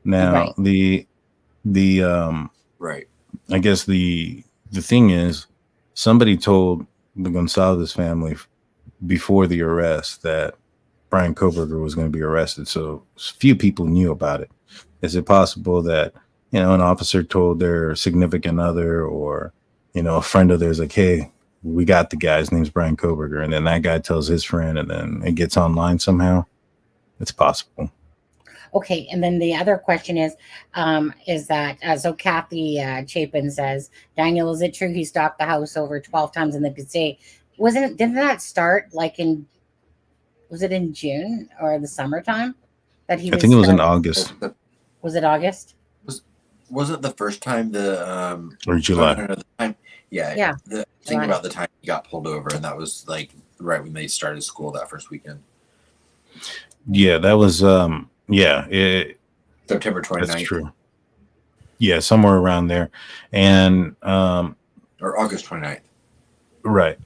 Now, the I guess the thing is, somebody told the Gonzalez family before the arrest that Brian Kohberger was going to be arrested. So few people knew about it. Is it possible that, an officer told their significant other or, a friend of theirs, like, hey, we got the guy, his name's Brian Kohberger. And then that guy tells his friend and then it gets online somehow? It's possible. Okay, and then the other question is that so Kathy Chapin says, Daniel, is it true he stalked the house over 12 times in the day? Didn't that start was it in June or the summertime that he? I think it was in August. Was it August? Was it the first time or July? The time, yeah. The thing about the time he got pulled over, and that was like right when they started school that first weekend. Yeah, that was September 29th. That's true. Yeah, somewhere around there, and or August 29th. Right.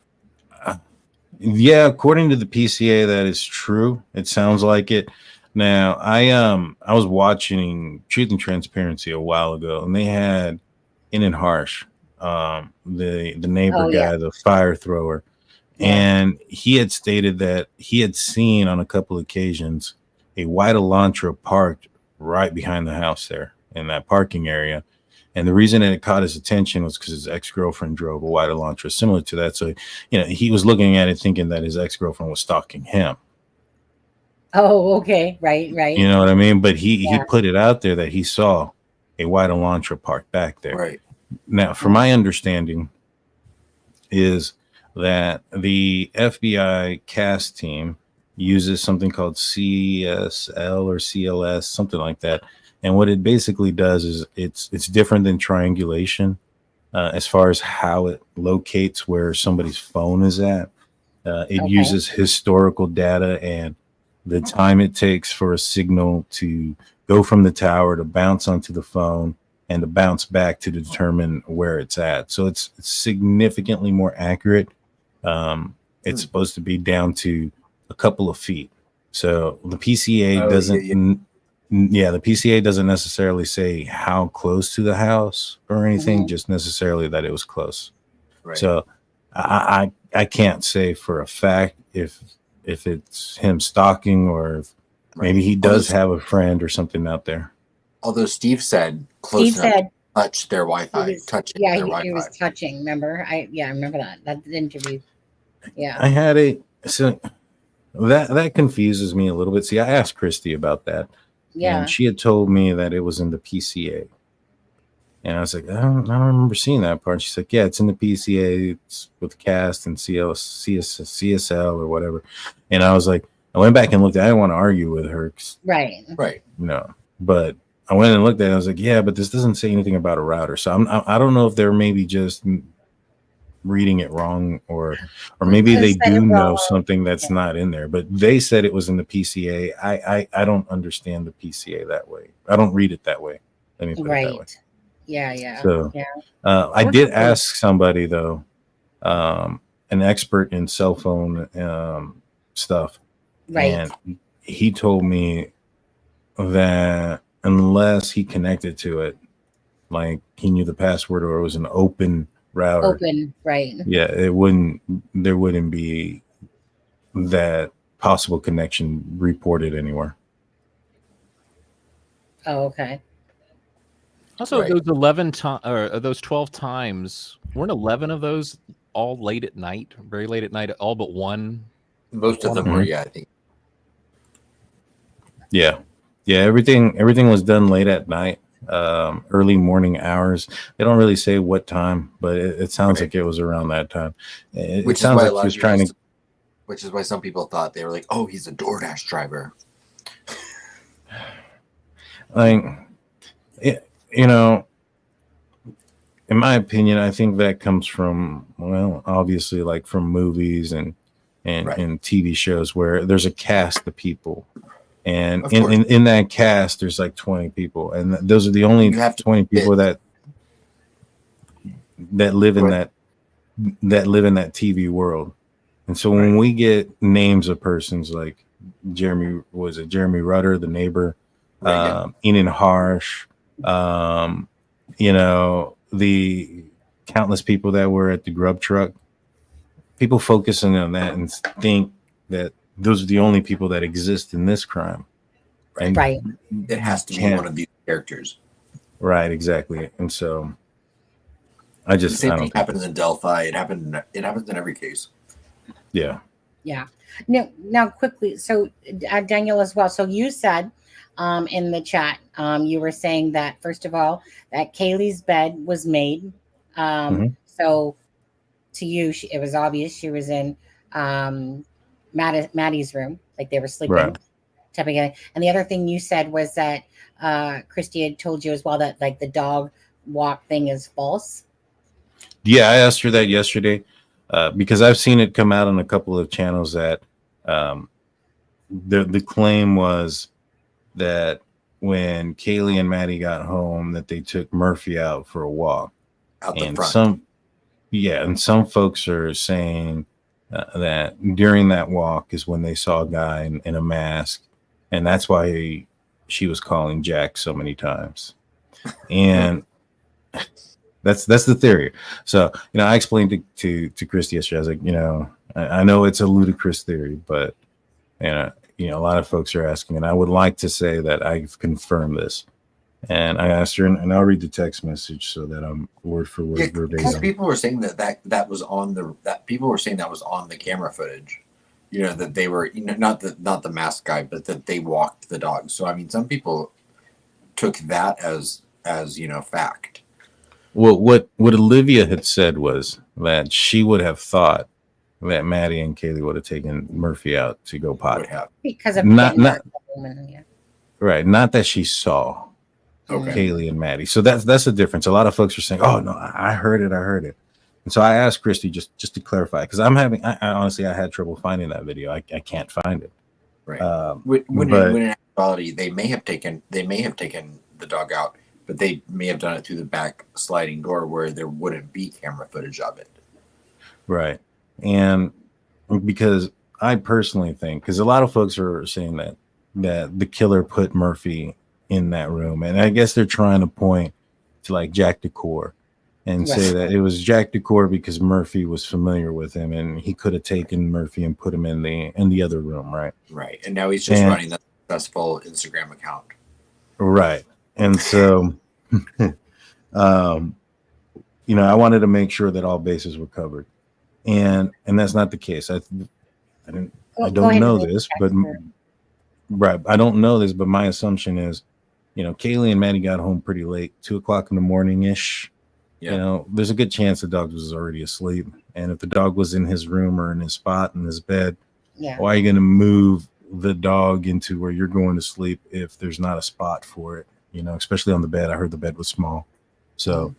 Yeah, according to the PCA, that is true. It sounds like it. Now, I was watching Truth and Transparency a while ago, and they had In and Harsh, the neighbor Oh yeah, guy, the fire thrower, yeah. and he had stated that he had seen on a couple occasions a white Elantra parked right behind the house there in that parking area. And the reason that it caught his attention was because his ex-girlfriend drove a white Elantra similar to that. So, he was looking at it thinking that his ex-girlfriend was stalking him. Oh, okay, right, You right. know what I mean? But he Yeah. put it out there that he saw a white Elantra parked back there. Right. Now, from my understanding, is that the FBI CAS team uses something called CSL or CLS, something like that. And what it basically does is it's different than triangulation as far as how it locates where somebody's phone is at. It Okay. uses historical data and the time it takes for a signal to go from the tower to bounce onto the phone and to bounce back to determine where it's at. So it's significantly more accurate. It's supposed to be down to a couple of feet. So the PCA Oh, doesn't, yeah. the PCA doesn't necessarily say how close to the house or anything, just necessarily that it was close. Right. So I can't say for a fact if it's him stalking or if maybe he does have a friend or something out there. Although Steve said close Steve enough said to touch their Wi-Fi, touching yeah, their it Wi-Fi. was touching. Remember? I remember that interview. Yeah. I had so that confuses me a little bit. See, I asked Christy about that, Yeah. and she had told me that it was in the PCA, and I was like, I don't remember seeing that part. She's like, yeah, it's in the PCA. It's with CAST and CSL or whatever. And I was like, I went back and looked. I didn't want to argue with her, Right. Right. but I went and looked at it. I was like, yeah, but this doesn't say anything about a router. So I don't know if they're maybe just reading it wrong or maybe they do know something that's not in there, but they said it was in the PCA. I don't understand the PCA that way. I don't read it that way. Let me put it that way. Right. Yeah, yeah. So yeah. I did ask somebody though, an expert in cell phone stuff, Right. and he told me that unless he connected to it, like he knew the password or it was an open router, Open, right. yeah, there wouldn't be that possible connection reported anywhere. Oh, okay. Also, Right. those 11 times or those 12 times, weren't 11 of those all late at night, very late at night, all but one? Most of them were, yeah, I think. Yeah, everything was done late at night, early morning hours. They don't really say what time, but it sounds like it was around that time. It sounds like he was trying to. Which is why some people thought they were like, "Oh, he's a DoorDash driver." Like, in my opinion, I think that comes from, well, obviously, like from movies and TV shows where there's a cast of people. And in that cast, there's like 20 people, and those are the only 20 people that live in that TV world. And so when we get names of persons like Jeremy Rutter, the neighbor, Enan Harsh, the countless people that were at the grub truck, people focusing on that and think that those are the only people that exist in this crime. And right. It has to be one of these characters. Right, exactly. And so I The same thing happens in Delphi. It happens in every case. Yeah. Yeah. Now quickly. So Daniel as well. So you said in the chat, you were saying that first of all, that Kaylee's bed was made. So to you, it was obvious she was in Maddie's room, like they were sleeping. Right. And the other thing you said was that Christy had told you as well that like the dog walk thing is false. Yeah, I asked her that yesterday because I've seen it come out on a couple of channels that the claim was that when Kaylee and Maddie got home that they took Murphy out for a walk. Out the and front. some folks are saying that during that walk is when they saw a guy in a mask, and that's why she was calling Jack so many times. And that's the theory. So, I explained to Christy yesterday. I was like, I know it's a ludicrous theory, but a lot of folks are asking, and I would like to say that I've confirmed this. And I asked her, and I'll read the text message so that I'm word for word Because verbatim. people were saying that was on the camera footage. That they were not the masked guy, but that they walked the dog. So I mean, some people took that as fact. Well, what Olivia had said was that she would have thought that Maddie and Kaylee would have taken Murphy out to go potty. Because of not yeah. Right, not that she saw Kaylee and Maddie. So that's the difference. A lot of folks are saying, "Oh no, I heard it." And so I asked Christy just to clarify, because I honestly had trouble finding that video. I can't find it. Right. When in actuality, they may have taken the dog out, but they may have done it through the back sliding door where there wouldn't be camera footage of it. Right. And because I personally think, because a lot of folks are saying that the killer put Murphy in that room, and I guess they're trying to point to like Jack Decor and say that it was Jack Decor because Murphy was familiar with him and he could have taken Murphy and put him in the other room, right? Right. And now he's just running the successful Instagram account. Right. And so I wanted to make sure that all bases were covered. And that's not the case. I don't know this, but right. I don't know this, but my assumption is, Kaylee and Maddie got home pretty late, 2:00 in the morning ish. Yeah. There's a good chance the dog was already asleep. And if the dog was in his room or in his spot in his bed, why are you going to move the dog into where you're going to sleep if there's not a spot for it? Especially on the bed. I heard the bed was small. So,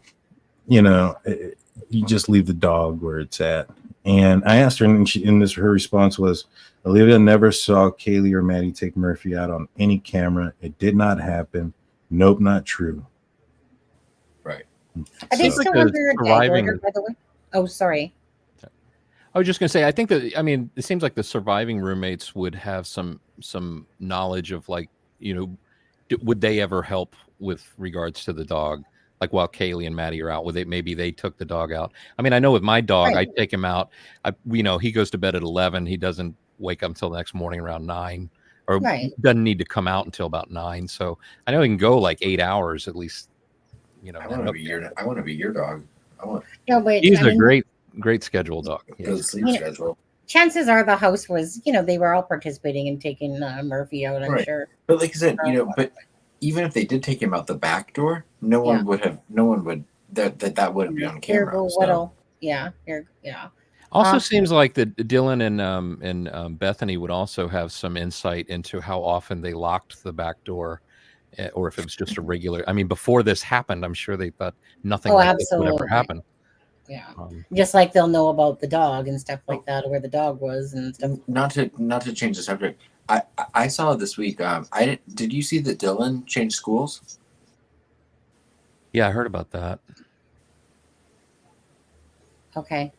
you just leave the dog where it's at. And I asked her, and her response was, Olivia never saw Kaylee or Maddie take Murphy out on any camera. It did not happen. Nope, not true. Right. Are they still under a gag order, by the way? Oh, sorry. I was just going to say, I think that, it seems like the surviving roommates would have some knowledge of, like, would they ever help with regards to the dog? Like, while Kaylee and Maddie are out, maybe they took the dog out. I know with my dog, I take him out. He goes to bed at 11. He doesn't wake up until the next morning around 9, or doesn't need to come out until about 9. So I know he can go like 8 hours at least. I want to be your dog. He's a great schedule dog. Sleep schedule. Chances are the house was, they were all participating in taking Murphy out. I'm sure. But like I said, but even if they did take him out the back door, no one would that wouldn't be on camera. Also seems like that Dylan and Bethany would also have some insight into how often they locked the back door, or if it was just a regular. Before this happened, I'm sure they thought nothing like this would ever happen. Yeah, just like they'll know about the dog and stuff like that, where the dog was and stuff. Not to change the subject. I saw this week. Did you see that Dylan changed schools? Yeah, I heard about that. Okay.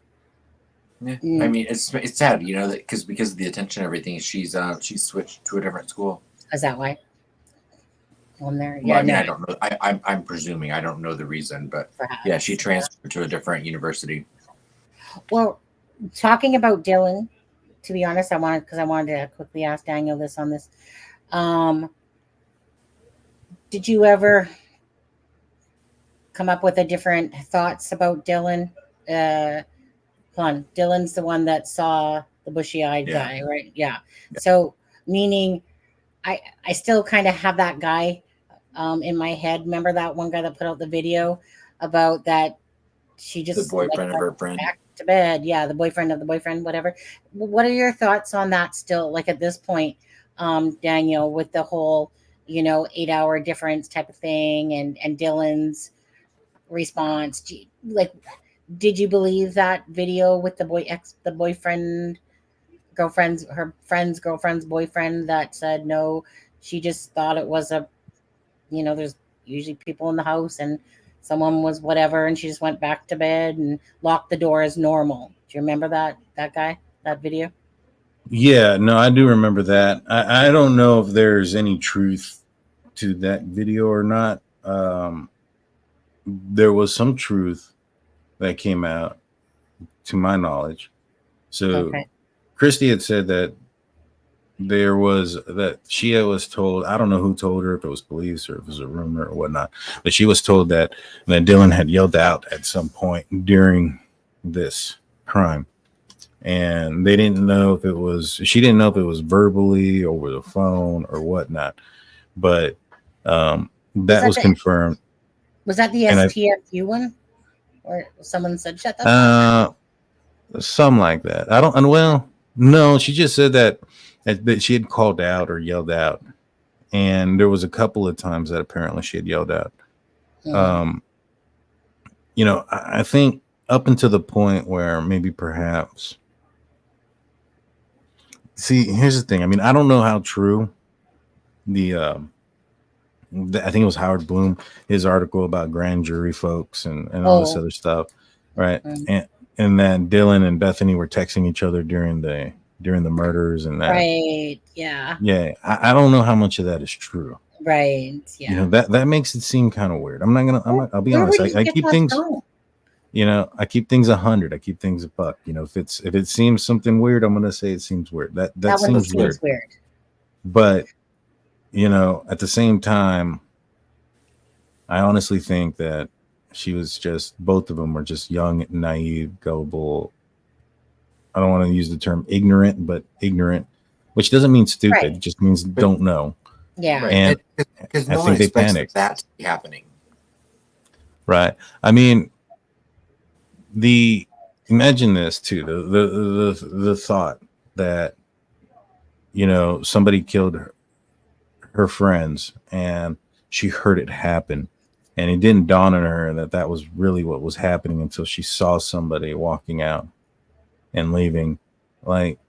Yeah. It's sad, that because of the attention and everything, she's switched to a different school. Is that why? On there, yeah. Well, I don't know. I'm presuming. I don't know the reason, but perhaps, she transferred to a different university. Well, talking about Dylan, to be honest, I wanted to quickly ask Daniel this on this. Did you ever come up with a different thoughts about Dylan? Dylan's the one that saw the bushy-eyed guy, right? Yeah. So, meaning, I still kind of have that guy in my head. Remember that one guy that put out the video about that? She just the boyfriend of her friend back to bed. Yeah, the boyfriend of the boyfriend, whatever. What are your thoughts on that? Still, like at this point, Daniel, with the whole 8-hour difference type of thing, and Dylan's response, did you believe that video with the boyfriend, girlfriend's boyfriend that said no, she just thought it was there's usually people in the house and someone was whatever, and she just went back to bed and locked the door as normal. Do you remember that guy? that video? Yeah, no, I do remember that. I don't know if there's any truth to that video or not. There was some truth that came out, to my knowledge. So Okay. Christy had said that she was told, I don't know who told her, if it was police or if it was a rumor or whatnot, but she was told that Dylan had yelled out at some point during this crime. And they didn't know if she didn't know if it was verbally over the phone or whatnot. But that was confirmed. Was that the And STFU one? Or someone said shut the fuck up? Something like that. I don't, well, no, she just said that she had called out or yelled out. And there was a couple of times that apparently she had yelled out. You know, I think up until the point where maybe perhaps. See, here's the thing. I mean, I don't know how true I think it was Howard Bloom, his article about grand jury folks and all this other stuff, right? And that Dylan and Bethany were texting each other during the murders and that. Right. Yeah. Yeah. I don't know how much of that is true. Right. Yeah. You know, that makes it seem kind of weird. I'll be honest. I keep things. You know, I keep things 100. I keep things $1. You know, if it seems something weird, I'm gonna say it seems weird. That seems weird. But you know, at the same time, I honestly think that both of them were just young, naive, gullible. I don't want to use the term ignorant, but ignorant, which doesn't mean stupid. Right. It just means don't know. Yeah. Right. And because I think they panicked. That to be happening. Right. I mean, imagine this too, the thought that, you know, somebody killed her friends and she heard it happen, and it didn't dawn on her that was really what was happening until she saw somebody walking out and leaving. Like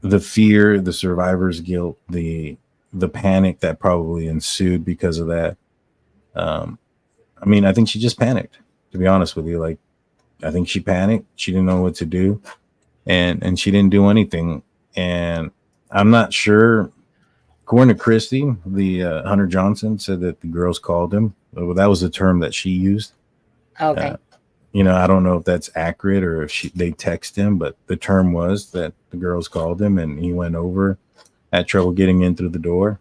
the fear, the survivor's guilt, the panic that probably ensued because of that. I mean, I think she just panicked, to be honest with you. Like, I think she panicked. She didn't know what to do, and she didn't do anything. And I'm not sure. According to Christy, the Hunter Johnson said that the girls called him. Well, that was the term that she used. Okay. You know, I don't know if that's accurate or if they text him, but the term was that the girls called him and he went over, had trouble getting in through the door,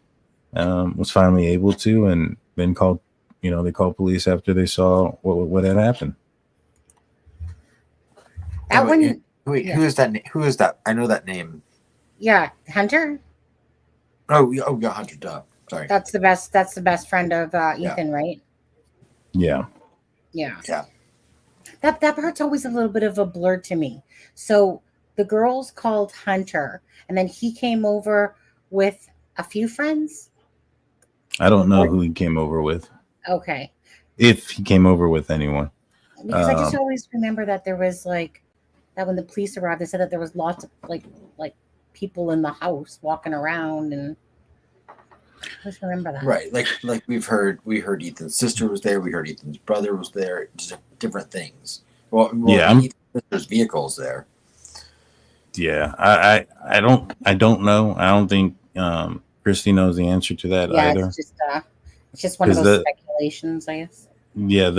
was finally able to, and then called. You know, they called police after they saw what had happened. That one. Wait, who is that? Who is that? I know that name. Yeah, Hunter. Oh, yeah, Hunter. Duh. Sorry. That's the best friend of Ethan, right? Yeah. Yeah. Yeah. That part's always a little bit of a blur to me. So the girls called Hunter, and then he came over with a few friends. I don't know who he came over with. Okay. If he came over with anyone. Because I just always remember that there was like that when the police arrived, they said that there was lots of like people in the house walking around, and I just remember that. Right. Like we heard Ethan's sister was there. We heard Ethan's brother was there. Just different things. Well yeah. Ethan's sister's vehicles there. Yeah. I don't know. I don't think Christy knows the answer to that either. It's just one of those speculations, I guess. Yeah,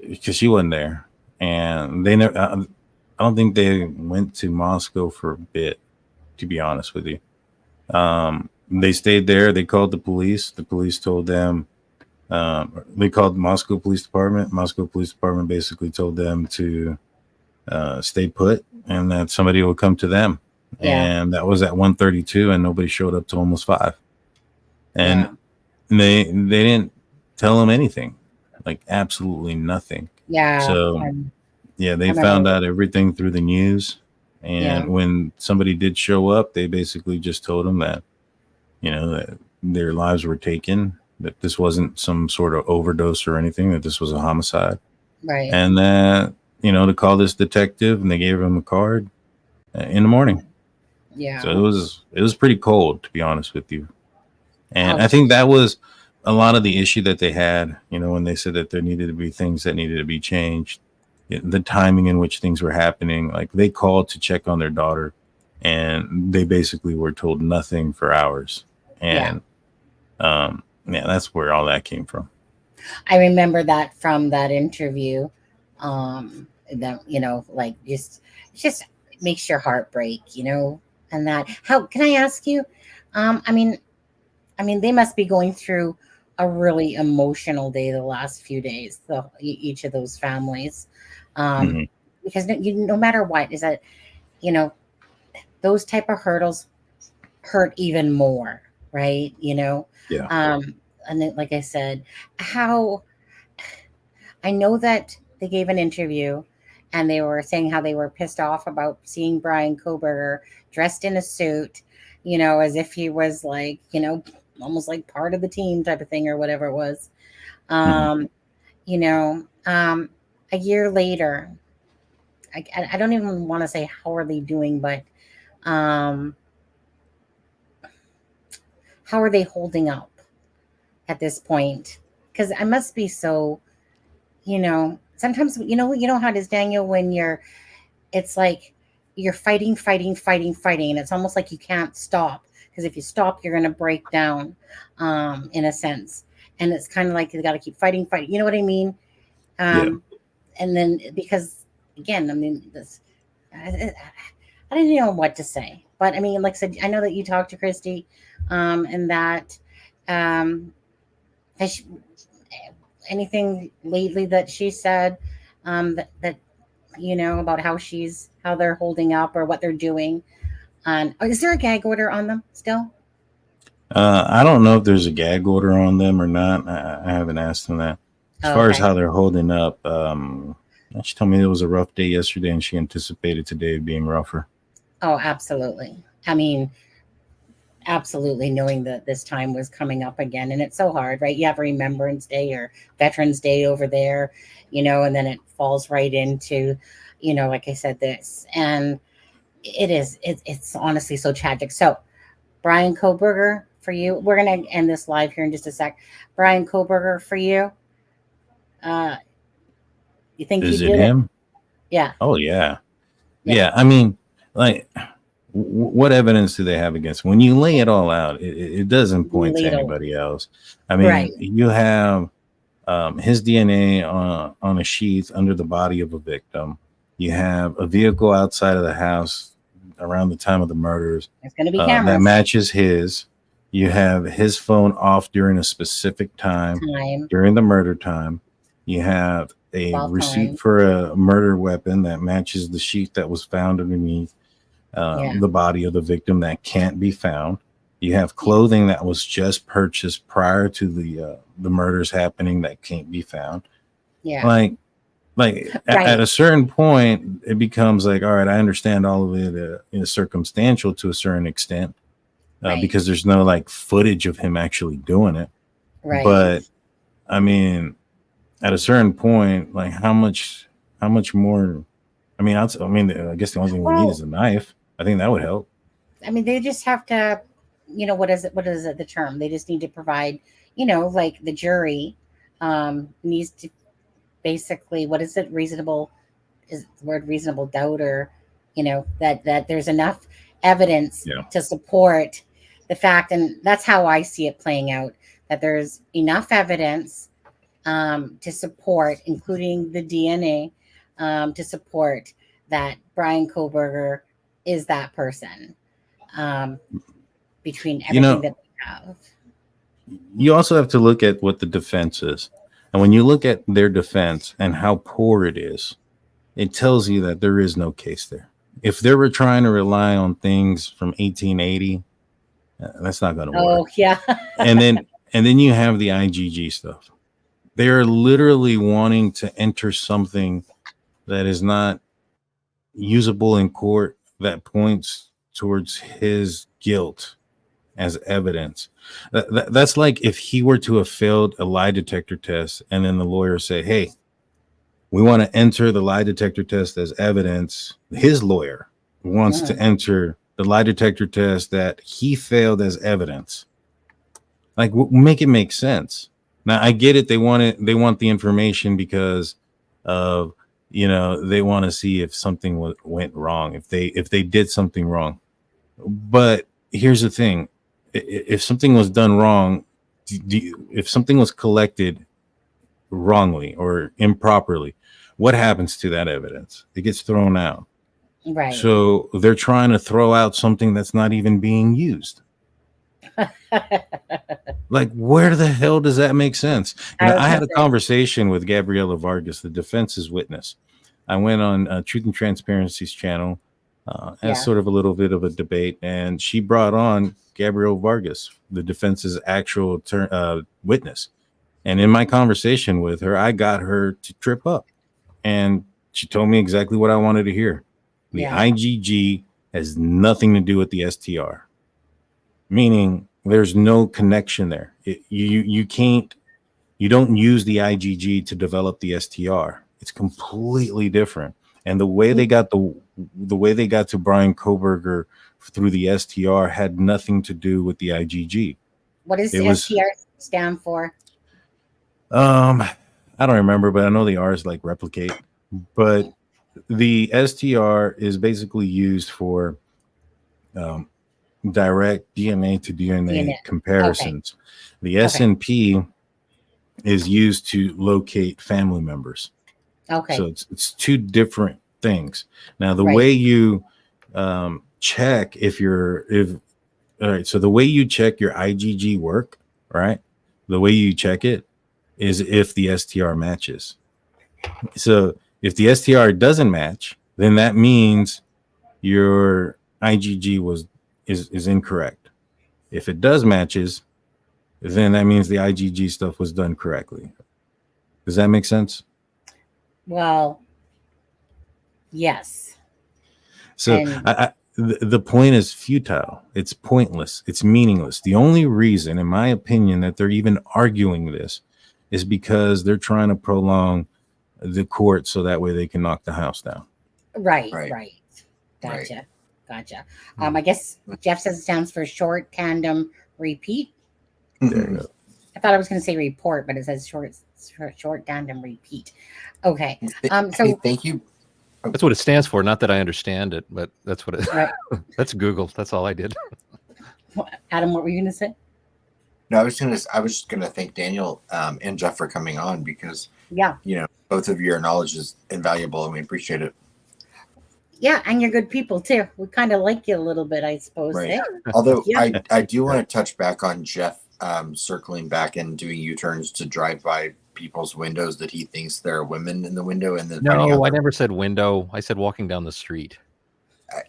because she wasn't there, and they never. I don't think they went to Moscow for a bit, to be honest with you. They stayed there. They called the police. The police told them. They called Moscow Police Department. Moscow Police Department basically told them to stay put, and that somebody would come to them. Yeah. And that was at 1:32, and nobody showed up till almost 5. And yeah. They didn't tell them anything, like absolutely nothing. Yeah. So yeah, they found out everything through the news. And when somebody did show up, they basically just told them that, you know, that their lives were taken, that this wasn't some sort of overdose or anything, that this was a homicide. Right. And that, you know, to call this detective, and they gave him a card in the morning. Yeah. So it was pretty cold, to be honest with you. And I think that was a lot of the issue that they had, you know, when they said that there needed to be things that needed to be changed. the timing in which things were happening. Like they called to check on their daughter, and they basically were told nothing for hours. And yeah, that's where all that came from. I remember that from that interview. That, you know, like just makes your heart break, you know. And that, how can I ask you? I mean, they must be going through a really emotional day the last few days, each of those families, because no matter what, is that, you know, those type of hurdles hurt even more, right? You know, Yeah. And then, like I said, how I know that they gave an interview and they were saying how they were pissed off about seeing Brian Koberger dressed in a suit, you know, as if he was like, you know, almost like part of the team type of thing or whatever it was. You know, a year later, I don't even want to say how are they doing, but how are they holding up at this point? Because I must be so, you know, sometimes, you know how it is, Daniel, when it's like you're fighting, and it's almost like you can't stop, because if you stop, you're going to break down, in a sense. And it's kind of like you got to keep fighting. You know what I mean? And then, because again, I mean, I didn't know what to say, but I mean, like I said, I know that you talked to Christy, and that, anything lately that she said, that you know, about how they're holding up or what they're doing. And is there a gag order on them still? I don't know if there's a gag order on them or not. I haven't asked them that. As far as how they're holding up, she told me it was a rough day yesterday, and she anticipated today being rougher. Oh, absolutely. I mean, absolutely, knowing that this time was coming up again, and it's so hard, right? You have Remembrance Day or Veterans Day over there, you know, and then it falls right into, you know, like I said, this, and it's honestly so tragic. So Brian Koberger, for you, we're gonna end this live here in just a sec. Brian Koberger, for you, you think Is he it did him? it? Yeah. Oh yeah. I mean, like, what evidence do they have against him? When you lay it all out, it doesn't point to anybody else. I mean, you have his DNA on a sheath under the body of a victim. You have a vehicle outside of the house around the time of the murders. There's going to be cameras that matches his. You have his phone off during a specific time. During the murder time. You have a receipt for a murder weapon that matches the sheath that was found underneath the body of the victim that can't be found. You have clothing that was just purchased prior to the murders happening that can't be found. Yeah. Like at a certain point, it becomes like, all right, I understand all of it is circumstantial to a certain extent, because there's no like footage of him actually doing it. Right. But I mean, at a certain point, like how much more? I mean, I guess the only thing we need is a knife. I think that would help. I mean, they just have to, you know, what is it? The term? They just need to provide, you know, like the jury needs to basically, what is it? Reasonable, is the word reasonable doubt, or, you know, that there's enough evidence to support the fact. And that's how I see it playing out, that there's enough evidence to support, including the DNA, to support that Brian Koberger is that person, between everything that we have. You also have to look at what the defense is. And when you look at their defense and how poor it is, it tells you that there is no case there. If they were trying to rely on things from 1880, that's not going to work. Oh, yeah. and then you have the IGG stuff. They are literally wanting to enter something that is not usable in court that points towards his guilt as evidence. That's like if he were to have failed a lie detector test and then the lawyer say, hey, we want to enter the lie detector test as evidence. His lawyer wants to enter the lie detector test that he failed as evidence. Like, make it make sense. Now, I get it. They want the information because of, you know, they want to see if something went wrong, if they did something wrong. But here's the thing: if something was done wrong, if something was collected wrongly or improperly, what happens to that evidence? It gets thrown out. Right. So they're trying to throw out something that's not even being used. Like, where the hell does that make sense? You know, I had a conversation with Gabriela Vargas, the defense's witness. I went on Truth and Transparency's channel as sort of a little bit of a debate, and she brought on Gabriela Vargas, the defense's actual witness. And in my conversation with her, I got her to trip up, and she told me exactly what I wanted to hear. The IGG has nothing to do with the STR, meaning there's no connection there. You don't use the IGG to develop the STR. It's completely different. And the way they got to Brian Kohberger through the STR had nothing to do with the IGG. What does STR stand for? I don't remember, but I know the R is like replicate. But the STR is basically used for direct DNA to DNA comparisons. Okay. The SNP is used to locate family members. Okay. So it's two different things. Now the way you check all right, so the way you check your IgG work, right? The way you check it is if the STR matches. So if the STR doesn't match, then that means your IgG is incorrect. If it does matches, then that means the IgG stuff was done correctly. Does that make sense? Well, yes. So the point is futile. It's pointless. It's meaningless. The only reason, in my opinion, that they're even arguing this is because they're trying to prolong the court so that way they can knock the house down. Right. Gotcha. I guess Jeff says it stands for short tandem repeat. There you go. I thought I was going to say report, but it says short tandem repeat. Okay. So thank you. That's what it stands for. Not that I understand it, but that's what it. Right. That's Google. That's all I did. Adam, what were you going to say? No, I was just gonna thank Daniel and Jeff for coming on because you know, both of your knowledge is invaluable and we appreciate it. Yeah, and you're good people too. We kind of like you a little bit, I suppose. Right. Eh? Although I do want to touch back on Jeff circling back and doing U-turns to drive by people's windows that he thinks there are women in the window, and then no, I never said window. I said walking down the street.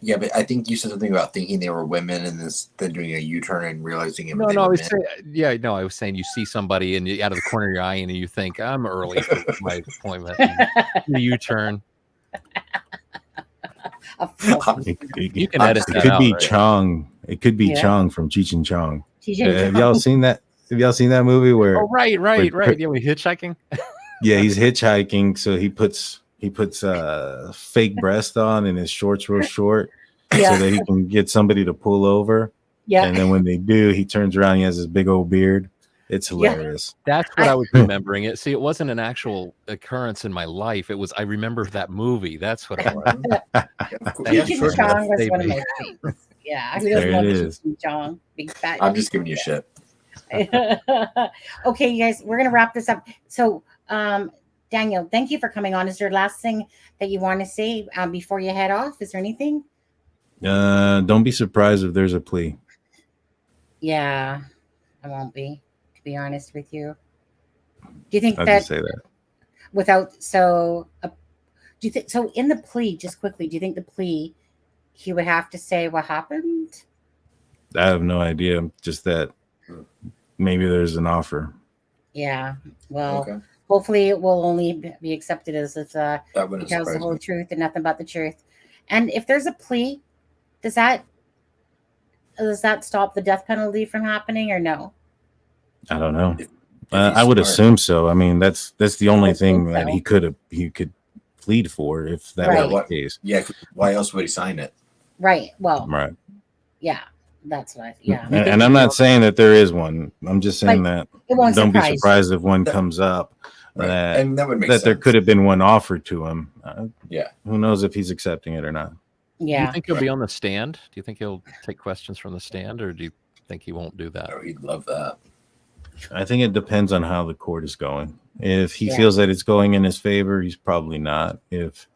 Yeah, but I think you said something about thinking they were women and then doing a U-turn and realizing it. No, I was saying, I was saying you see somebody and out of the corner of your eye and you think I'm early for my appointment. You U-turn. You can edit that It could out, be right? Chong. It could be Chong from Cheech and Chong. Have Chong. y'all seen that? Have y'all seen that movie where? Oh, right. Yeah, we hitchhiking. Yeah, he's hitchhiking, so he puts fake breast on and his shorts real short, so that he can get somebody to pull over. Yeah, and then when they do, he turns around. He has this big old beard. It's hilarious. That's what I was remembering. It. See, it wasn't an actual occurrence in my life. It was. I remember that movie. That's what it was. Cheech and Chong was one of my favorites. Yeah, there it is. Cheech and Chong, big fat. I'm just giving you shit. Okay, you guys, we're gonna wrap this up. So, Daniel, thank you for coming on. Is there last thing that you want to say before you head off? Is there anything? Don't be surprised if there's a plea. Yeah, I won't be. To be honest with you, do you think I'd that say that without do you think so? In the plea, just quickly, do you think the plea he would have to say what happened? I have no idea. Just that maybe there's an offer. Yeah. Well, hopefully it will only be accepted as if he tells the whole truth and nothing but the truth. And if there's a plea, does that stop the death penalty from happening or no? I don't know. I would assume so. I mean, that's the only thing that he could plead for if that were the case. Yeah. Why else would he sign it? Right. Well. Right. Yeah. That's what. Yeah. And I'm not saying that there is one. I'm just saying that it won't don't be surprise surprised if one comes up. Right. And that would make that there sense. could have been one offered to him. Yeah. Who knows if he's accepting it or not? Do Yeah. you think he'll be on the stand? Do you think he'll take questions from the stand, or do you think he won't do that? Oh, he'd love that. I think it depends on how the court is going. If he Yeah. feels that it's going in his favor, he's probably not. If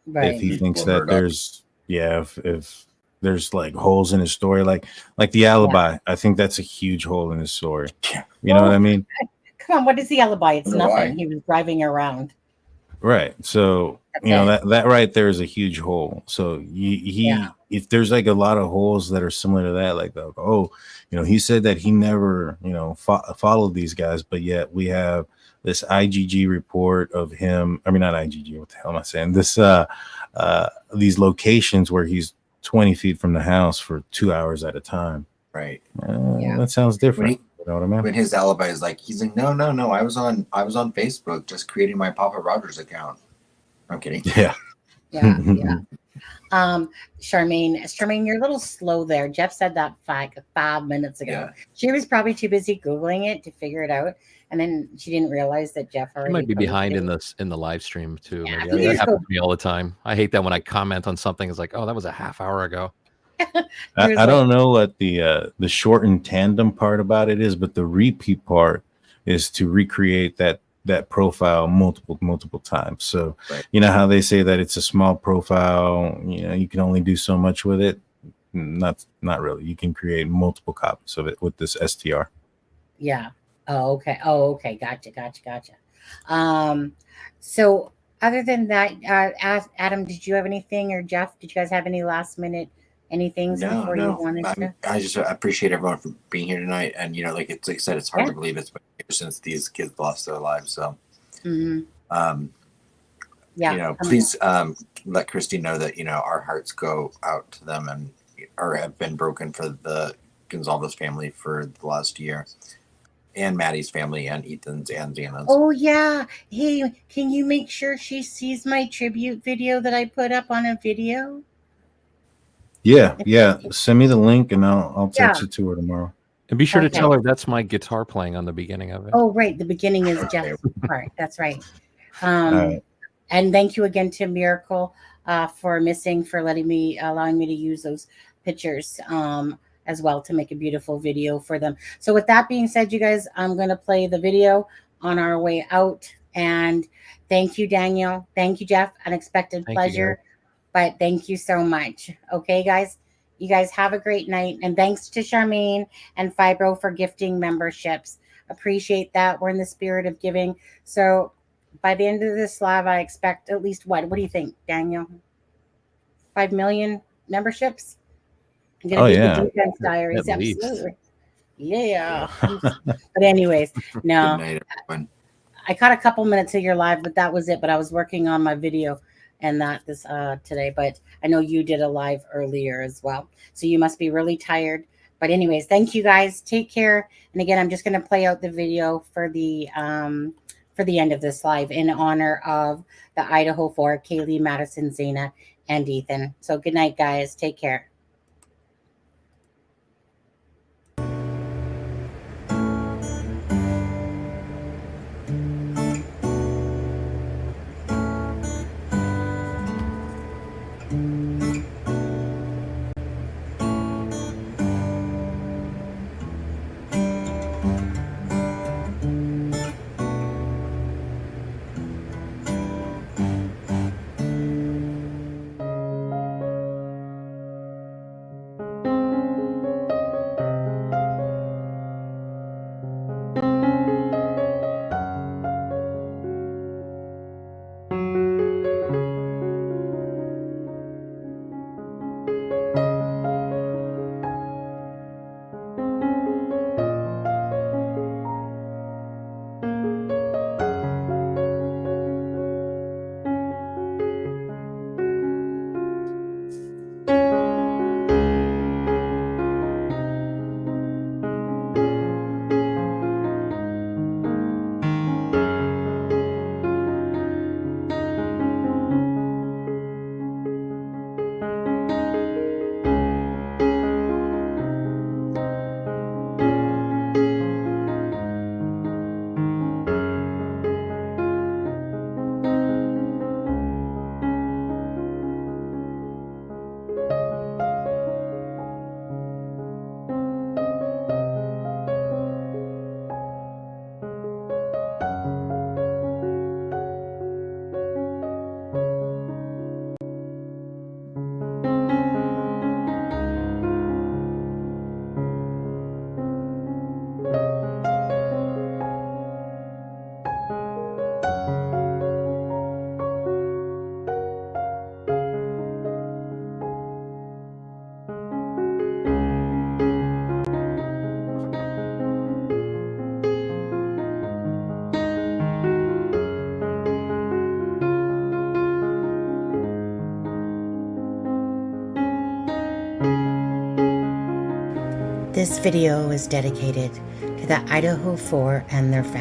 Right. he thinks People that heard there's if there's like holes in his story, like the alibi, I think that's a huge hole in his story. You know what I mean? Come on, what is the alibi? It's Wonder nothing. why. He was driving around. Right. So That's you know it. that right there is a huge hole. So if there's like a lot of holes that are similar to that, like he said that he never followed these guys, but yet we have this IGG report of him. I mean, not IGG. What the hell am I saying? This these locations where he's 20 feet from the house for 2 hours at a time. Right. That sounds different. You know what I mean? When his alibi is like, he's like, no, I was on Facebook just creating my Papa Rogers account. I'm kidding. Yeah. Yeah. Charmaine, you're a little slow there. Jeff said that 5 minutes ago. Yeah. She was probably too busy Googling it to figure it out. And then she didn't realize that Jeff I already might be posted behind it. in the live stream too. Yeah, Maybe. please That happens go. to me all the time. I hate that when I comment on something. It's like, oh, that was a half hour ago. I don't know what the shortened tandem part about it is, but the repeat part is to recreate that profile multiple times. So you know how they say that it's a small profile, you can only do so much with it. Not really. You can create multiple copies of it with this STR. Yeah. Oh, okay. Gotcha. So other than that, Adam, did you have anything, or Jeff, did you guys have any last minute anything before you wanted to? I just appreciate everyone for being here tonight. And like I said, it's hard to believe it's been a year since these kids lost their lives. So please let Christy know that our hearts go out to them or have been broken for the Gonzalez family for the last year, and Maddie's family, and Ethan's, and Xana's. Oh yeah. Hey, can you make sure she sees my tribute video that I put up on a video? Yeah. Send me the link and I'll text it to her tomorrow. And be sure to tell her that's my guitar playing on the beginning of it. Oh, right. The beginning is Jeff's part. That's right. right. And thank you again to Miracle for allowing me to use those pictures as well to make a beautiful video for them. So with that being said, you guys, I'm going to play the video on our way out. And thank you, Daniel. Thank you, Jeff. Unexpected pleasure. But thank you so much. Okay, guys. You guys have a great night. And thanks to Charmaine and Fibro for gifting memberships. Appreciate that. We're in the spirit of giving. So by the end of this live, I expect at least what do you think, Daniel? 5 million memberships? Oh, yeah. The Defense Diaries. At least. Absolutely. Yeah. But anyways, no. Good night, everyone. I caught a couple minutes of your live, but that was it. But I was working on my video and that this today. But I know you did a live earlier as well. So you must be really tired. But anyways, thank you guys. Take care. And again, I'm just going to play out the video for the end of this live in honor of the Idaho4, Kaylee-Madison-Xana-Ethan. So good night, guys. Take care. This video is dedicated to the Idaho 4 and their families.